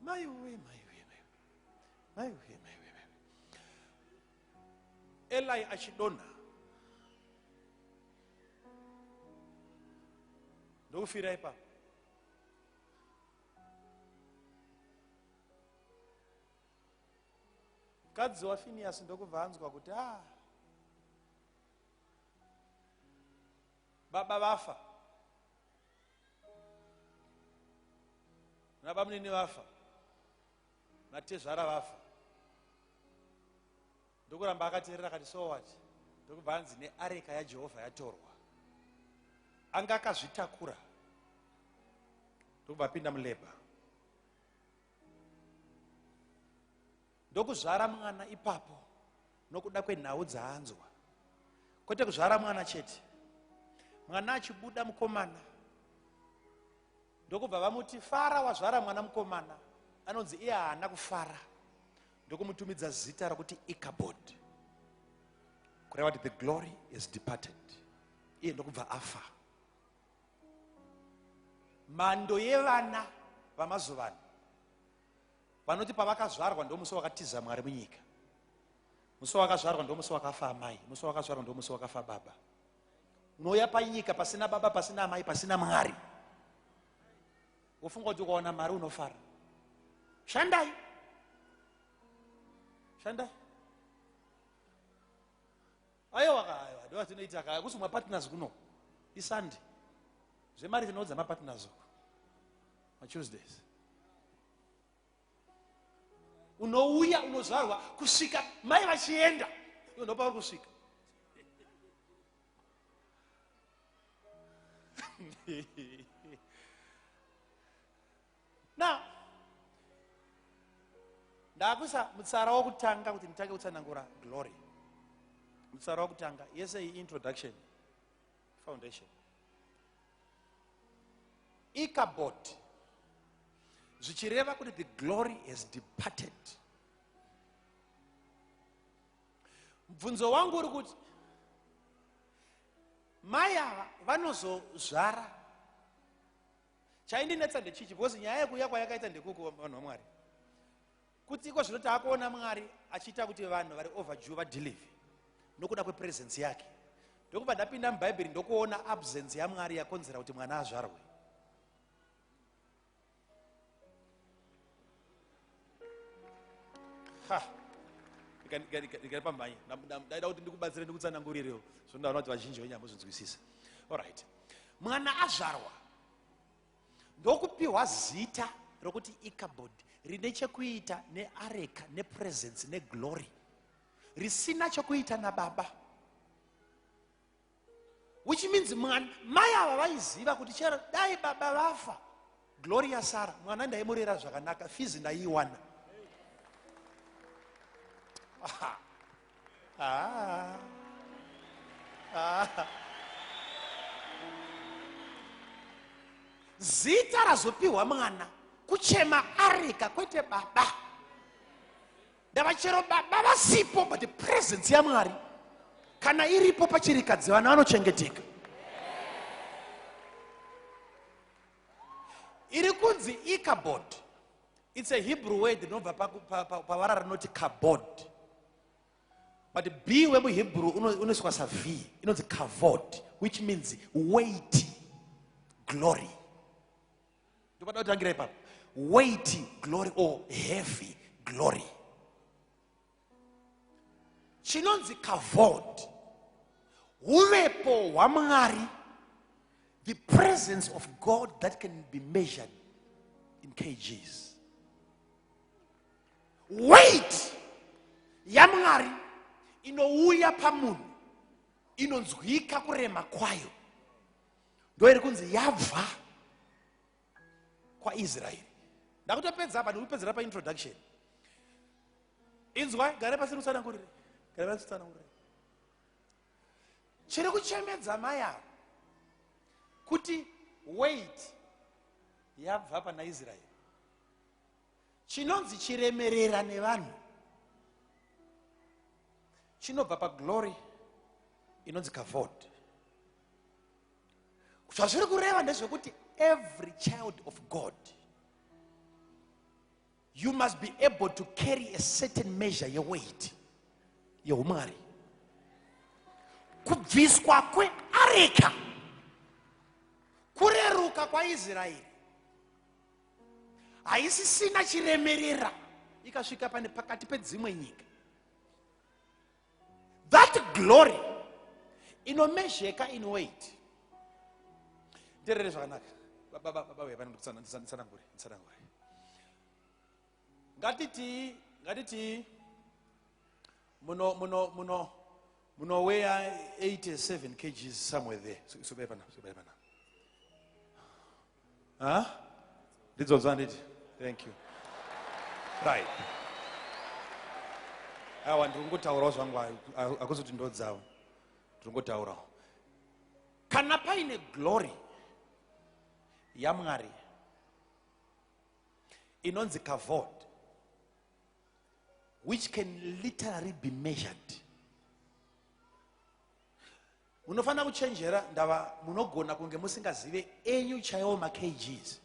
My way. Eli achidona ndokufira ipapo. Mukadzi waFinehasi ndokubva anzwa kuti baba vafa nabamunini vafa natezvara vafa. Ndokuramba akateerera akati so what? Ndokubva anzi neareka yaJehovha yatorwa. Anga akazvitakura. Ndokubva apinda muleba. Ndokuzvara mwana ipapo nokuda kwenhau dzaanzwa. Kwete kuzvara mwana chete. Mwana achibuda mukomana. Ndokubva vamuti fara wazvara mwana mukomana. Anonzi iye haana kufara. Ndokumutumidza zita rokuti Ichabod. Kureva kuti the glory is departed. Iye ndokubva afa. Mhando yevana vamazuvano vanoti pavakazvarwa ndomusi wakatiza Mwari munyika. Musi wakazvarwa ndomusi wakafa amai. Musi wakazvarwa ndomusi wakafa baba. Unoya panyika pasina baba, pasina amai, pasina Mwari. Ufunga kuti ukaona mari unofara. Shandai. Aiwa ndo tinoita kaya kusumwa partners kuno. Isande. Zvemari tinodza mapartners uko. On Tuesdays. Unouya unozvarwa kusvika mai vachienda. Iwo ndo pauri kusvika. Now, ndakusa mutsara wokutanga kuti nditange kutsanangura glory. Mutsara wokutanga yese introduction, foundation. Ichabod zvichireva kuti the glory has departed. Mubvunzo wangu uri kuti mai ava vanozozvara. Chaindinetsa ndechichi because nyaya yekuuya kwayakaita ndekuko vanhu vaMwari. Kuti iko zvino taakuona Mwari achiita kuti vanhu vari overdue vadelive nokuda kwepresence yake. Ndokubva ndapinda muBhaibheri ndokuona absence yaMwari yakonzera kuti mwana azvarwe. Ndikapamhanya ndaida kuti ndikubatsire ndikutsanangurirewo zvondaona kuti vazhinji venyu hamuzvinzwisisa. Alright. Mwana azvarwa ndokupiwa zita rokuti Ichabod rine chekuita neareka nepresence neglory risina chekuita nababa. Which means mai ava vaiziva kuti chero dai baba vafa glory yasara, mwana ndaimurera zvakanaka, fizi ndaiwana. Zita razopiwa mwana kuchema areka kwete baba. Ndava chero baba vasipo but the presence yaMwari kana iripo pachirikadzi vana vanochengeteka. Iri kunzi Ichabod. It's a Hebrew word inobva pavara rinoti kabod. But the B wemuHebrew unoiswa sa V inonzi kavod, which means weighty, glory. Weighty glory or heavy glory. Chinonzi kavod. Uvepo wamangari. The presence of God that can be measured in kgs. Weight yamangari inouya pamunhu inonzwika kurema kwayo. Ndoiri kunzi yabva kwa Israeli. Ndakutopedza apa ndikupedzera pa introduction. Inzwa gare pasi rutsanangurire. Gare pasi rutsanangurire. Chiri kuchemedza maya kuti weight yabva pana Israeli. Chinonzi chiremerera nevanhu chinobva pa glory inonzi kavod. Zvazviri kureva ndezvekuti every child of God, you must be able to carry a certain measure yeweight yeumwari. Kubviswa kweareka kureruka kwaIsraeri haisisina chiremerera ikasvika pane pakati pedzimwe nyika. That glory inomezheka in weight. Nderere zvakanaka. Baba nditsanangure. Ngatiti muno weigh 87 kgs somewhere there. So beba na. Huh? Thank you. Right. Awa ndingotaurawo zvangu akuzoti ndodzawo. Ndingotaurawo. Kana paine glory yamwari inonzi kavod, which can literally be measured. Munofana kuchenjera ndava munogona kunge musingazive enyu chaiwo ma kgs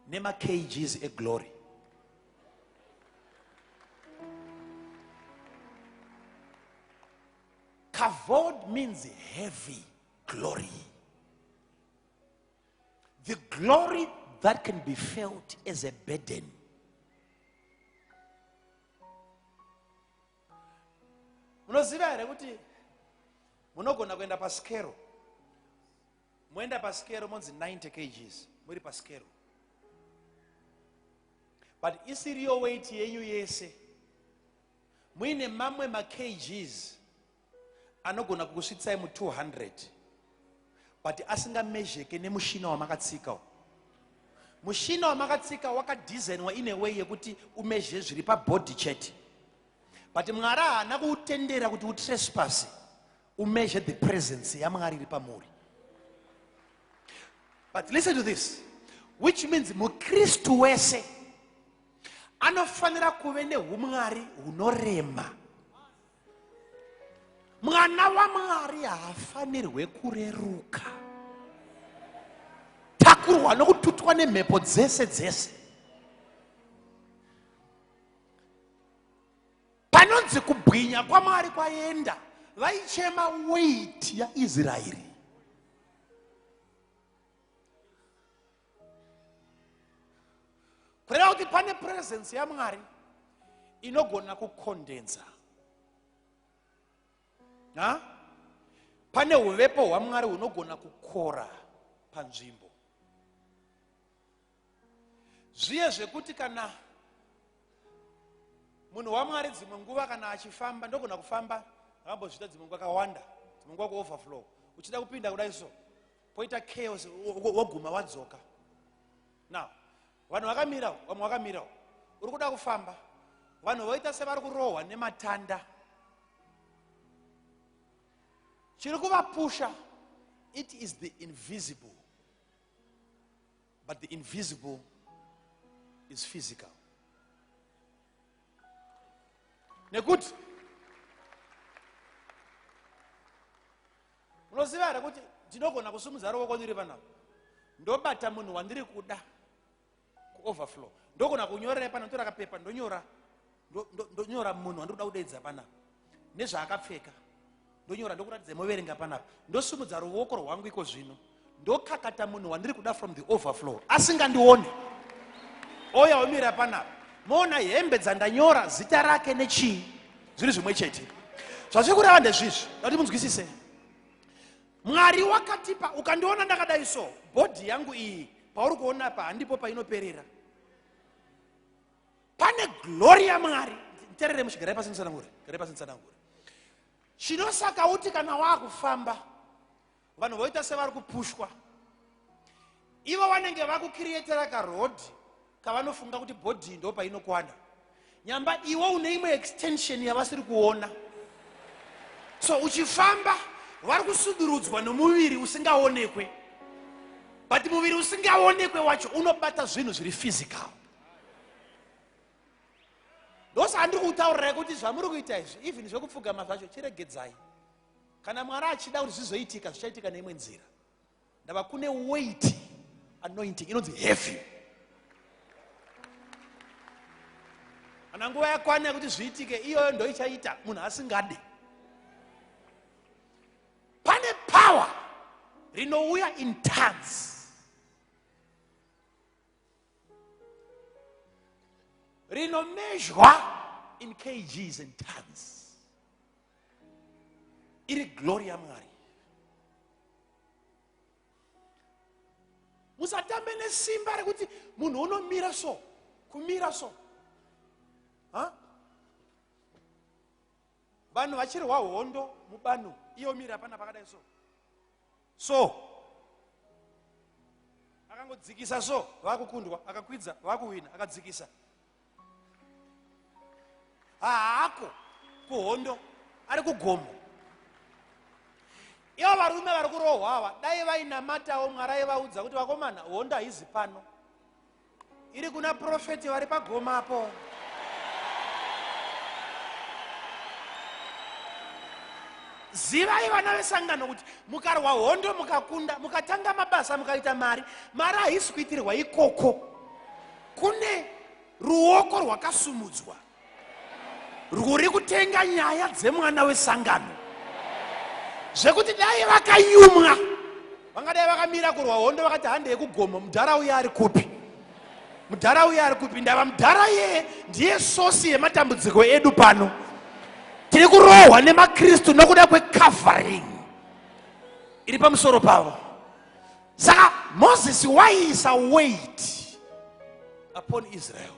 nema kgs e glory. Kavod means heavy glory. The glory that can be felt as a burden. Munoziva here kuti munogona kuenda paskero. Muenda paskero monzi 90 kgs. Muri paskero. But isiriyo weight yenyu yese. Muine mamwe ma kgs anogona kukusvitsai mu 200. But asingamezheke nemushina wamakatsika. Mushina wamakatsika wakadesignwa in a way yekuti umezhe zviri pa body chete. But Mwari haana kuutendera kuti utrespass umeasure the presence yaMwari iri pamuri. But listen to this, which means mukristu wese anofanira kuve neumwari hunorema. Mwana waMwari haafanirwe kureruka, takurwa nokututwa nemhepo dzese. Panonzi kubwinya kwaMwari kwaenda, vaichema weight yaIsraeri. Kureva kuti pane presence yaMwari inogona kukondensa. Pane uvepo hwaMwari hunogona kukora panzvimbo. Zviye zvekuti kana munhu waMwari dzimwe nguva kana achifamba ndogona kufamba akambozvita dzimwe nguva akawanda, dzimwe nguva ku-overflow, uchida kupinda kudai so poita chaos woguma wadzoka. Now vanhu vakamira, vamwe vakamira, uri kuda kufamba, vanhu voita sevari kurohwa nematanda. Chiri kuvapusha, it is the invisible, but the invisible is physical. Nekuti munoziva here kuti ndinogona kusumudza ruoko ndiri panapa ndobata munhu wandiri kuda ku-overflow, ndogona kunyorera pana, ndotora kapepa ndonyora munhu wandiri kuda kudeedza panapa nezvaakapfeka ndonyora ndokuratidza muverenga panapa, ndosumudza ruoko rwangu iko zvino ndokakata munhu wandiri kuda from the overflow asingandione. Oya umira panapa, moona hembe dzandanyora zita rake nechii, zviri zvimwe chete. Zvazviri kureva ndezvizvi, kuti munzwisise. Mwari wakatipa, ukandiona ndakadai so, body yangu iyi pauri kuona apa handipo painoperera. Pane glory yaMwari. Nterere muchigara pasi nditsanangure, gara pasi nditsanangure. Chinosaka uti kana wakufamba, vanhu voita sevari kupushwa. Ivo vanenge vakukirietera karoad kavanofunga kuti body ndo painokwana. Nyamba iwo une imwe extension yavasiri kuona. So uchifamba vari kusudurudzwa nomuviri usingaonekwe. But muviri usingaonekwe wacho unobata zvinhu zviri physical. Ndosa handiri kutaurira kuti zvamuri kuita izvi, even zvekupfugama zvacho chiregedzai. Kana Mwari achida kuti zvizoitika, zvichaitika neimwe nzira. Ndava kune weight anointing inonzi heavy. Kana nguva yakwana kuti zviitike, iyoyo ndo ichaita munhu asingade. Pane power rinouya in tons. Rinomezhwa in kgs and tons. Iri glory yaMwari. Musatambe nesimba rekuti munhu unomira so, kumira so. Vanhu vachirwa hondo mubanu, iyo mira pana pakadai so. So akangodzikisa so, vakukundwa, akakwidza, vakuwina, akadzikisa. Haako kuhondo, ari kugomo. Ivo varume vari kurohwa ava, dai vainamatawo Mwari aivaudza kuti vakomana, hondo haizi pano, iri kuna profeti vari pagomapo. Zivai vana vesangano kuti mukarwa hondo mukakunda, mukatanga mabasa mukaita mari, mari haisi kuitirwa ikoko. Kune ruoko rwakasumudzwa rwuri kutenga nyaya dzemwana wesangano, zvekuti dai vakanyumwa vangadai vakamira kurwa hondo vakati hande yekugomo, mudhara uya ari kupi, mudhara uya ari kupi. Ndava mudhara ye ndiye sosi yematambudziko edu pano. Tiri kurohwa nemakristu nokuda kwecovering iri pamusoro pavo. Saka Moses waiisa weight upon Israel.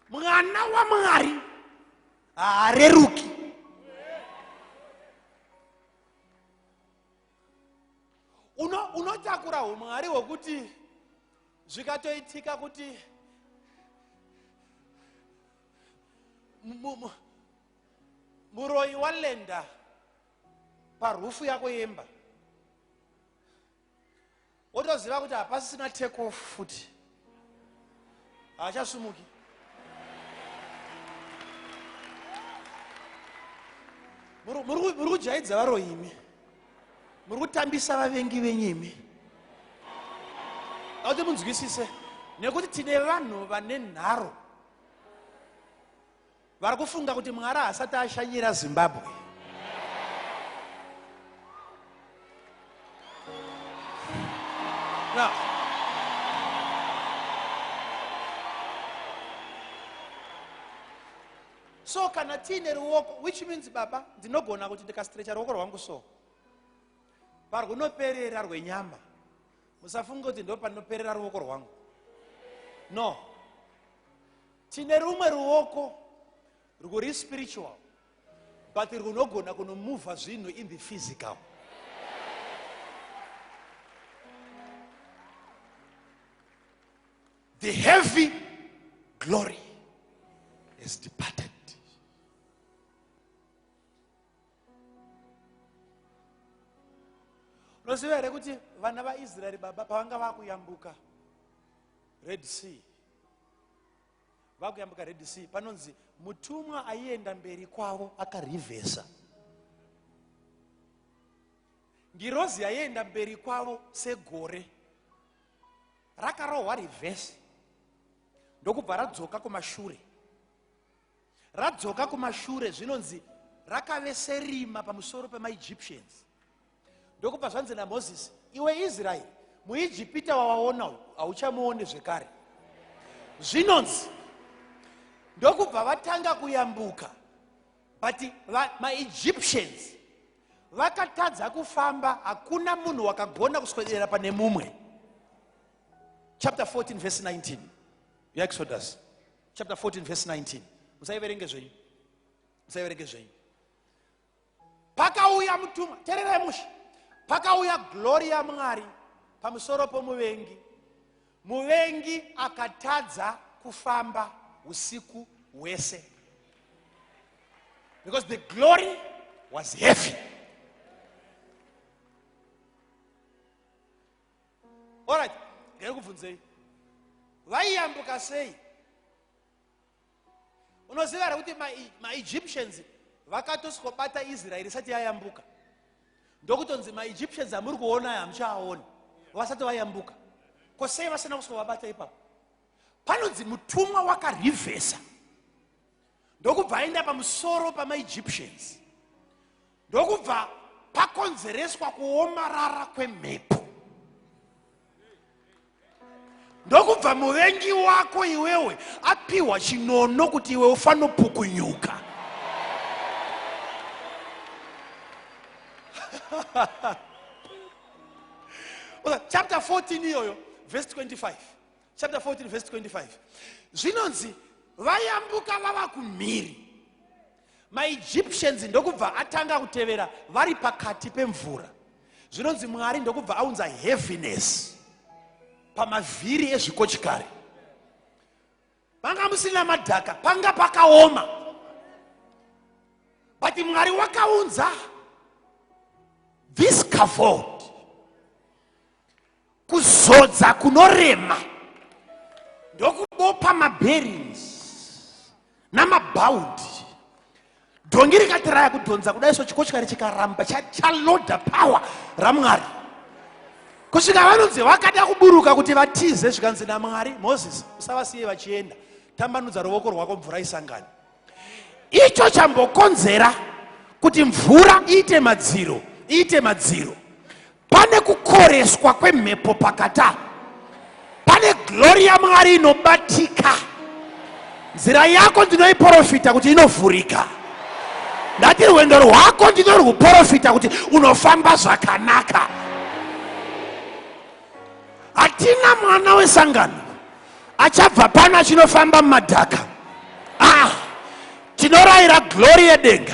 Mwana wa Mwari haareruki. Unotakura umwari hwekuti zvikatoitika kuti muroyi walenda parufu yako yemba, wotoziva kuti hapasisina take off futi, haachasumuki. Muri kujaidza varoyi imi, muri kutambisa vavengi venyu imi. Kuti munzwisise, nekuti tine vanhu vane nharo vari kufunga kuti Mwari haasati ashanyira Zimbabwe. Now, so kana tine ruoko, which means baba ndinogona kuti ndikastrecha ruoko rwangu so parwunoperera rwenyama, musafunga kuti ndo panoperera ruoko rwangu. No, tine rumwe ruoko rwuri spiritual but runogona kunomuvha zvinhu in the physical. The heavy glory is departed. Unoziva here kuti vana vaIsraeri baba pavanga vakuyambuka Red Sea, vakuyambuka Red Sea, panonzi mutumwa aienda mberi kwavo akarivhesa. Ngirozi aienda mberi kwavo segore rakarohwa rivhesi ndokubva radzoka kumashure. Radzoka kumashure zvinonzi rakave serima pamusoro pemaEgyptians. Ndokubva zvanzi naMozisi, iwe Israeri, muIjipita wawaona hauchamuoni zvekare. Zvinonzi ndokubva vatanga kuyambuka, but maEgyptians vakatadza kufamba, hakuna munhu wakagona kuswedera pane mumwe. Chapter 14 verse 19. Exodus chapter 14 verse 19. Musaiverenge zvenyu. Musaiverenge zvenyu. Pakauya mutumwa, tererai musha. Pakauya glory yaMwari pamusoro pomuvengi. Muvengi akatadza kufamba usiku hwese. Because the glory was heavy. All right, ndikubvunzei. Vaiyambuka sei? Unoziva kuti maEgyptians vakatosvobata Israeri isati yayambuka. Ndokutonzi maEgyptians amuri kuona hamuchaona vasati vayambuka. Kosei vasina kusvobata ipapo. Panonzi mutumwa wakarivhesa. Ndokubva aenda pamusoro pamaEgyptians. Ndokubva pakonzereswa kuomarara kwemhepo. Ndokubva muvengi wako iwewe apiwa chinono kuti iwe ufanopukunyuka. Chapter 14 iyoyo verse 25. Chapter 14 verse 25. Zvinonzi vayambuka vava kumhiri. MaEgyptians ndokubva atanga kutevera vari pakati pemvura. Zvinonzi Mwari ndokubva aunza heaviness pamavhiri ezvikochikari. Panga musina madhaka, panga pakaoma. But Mwari wakaunza this scaffold, kuzodza kunorema, ndokubopa mabearings namabhaundi. Dhongi rikatiraya kudhonza kudai so chikochikari chikaramba chaloda power raMwari. Kusvika vanonzi vakada kuburuka kuti vatize zvikanzi naMwari, Moses, usavasiye vachienda, tambanudza ruoko rwako mvura isangane. Icho chambokonzera kuti mvura iite madziro. Pane kukoreswa kwemhepo pakata. Pane glory yaMwari inobatika. Nzira yako ndinoiprofita kuti inovhurika. Ndati rwendo rwako ndinoruprofita kuti unofamba zvakanaka. Hatina mwana wesangano achabva pana chinofamba mumadhaka. Tinorayira glory yedenga,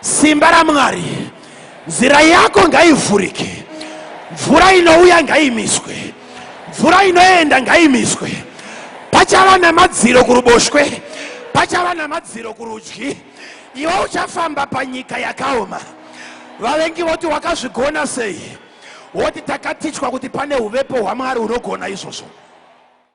simba raMwari, nzira yako ngaivhurike. Mvura inouya ngaimiswe, mvura inoenda ngaimiswe. Pachava namadziro kuruboshwe, pachava namadziro kurudyi. Iwe uchafamba panyika yakaoma. Vavengi voti wakazvigona sei? Woti takatichwa kuti pane uvepo hwaMwari unogona izvozvo.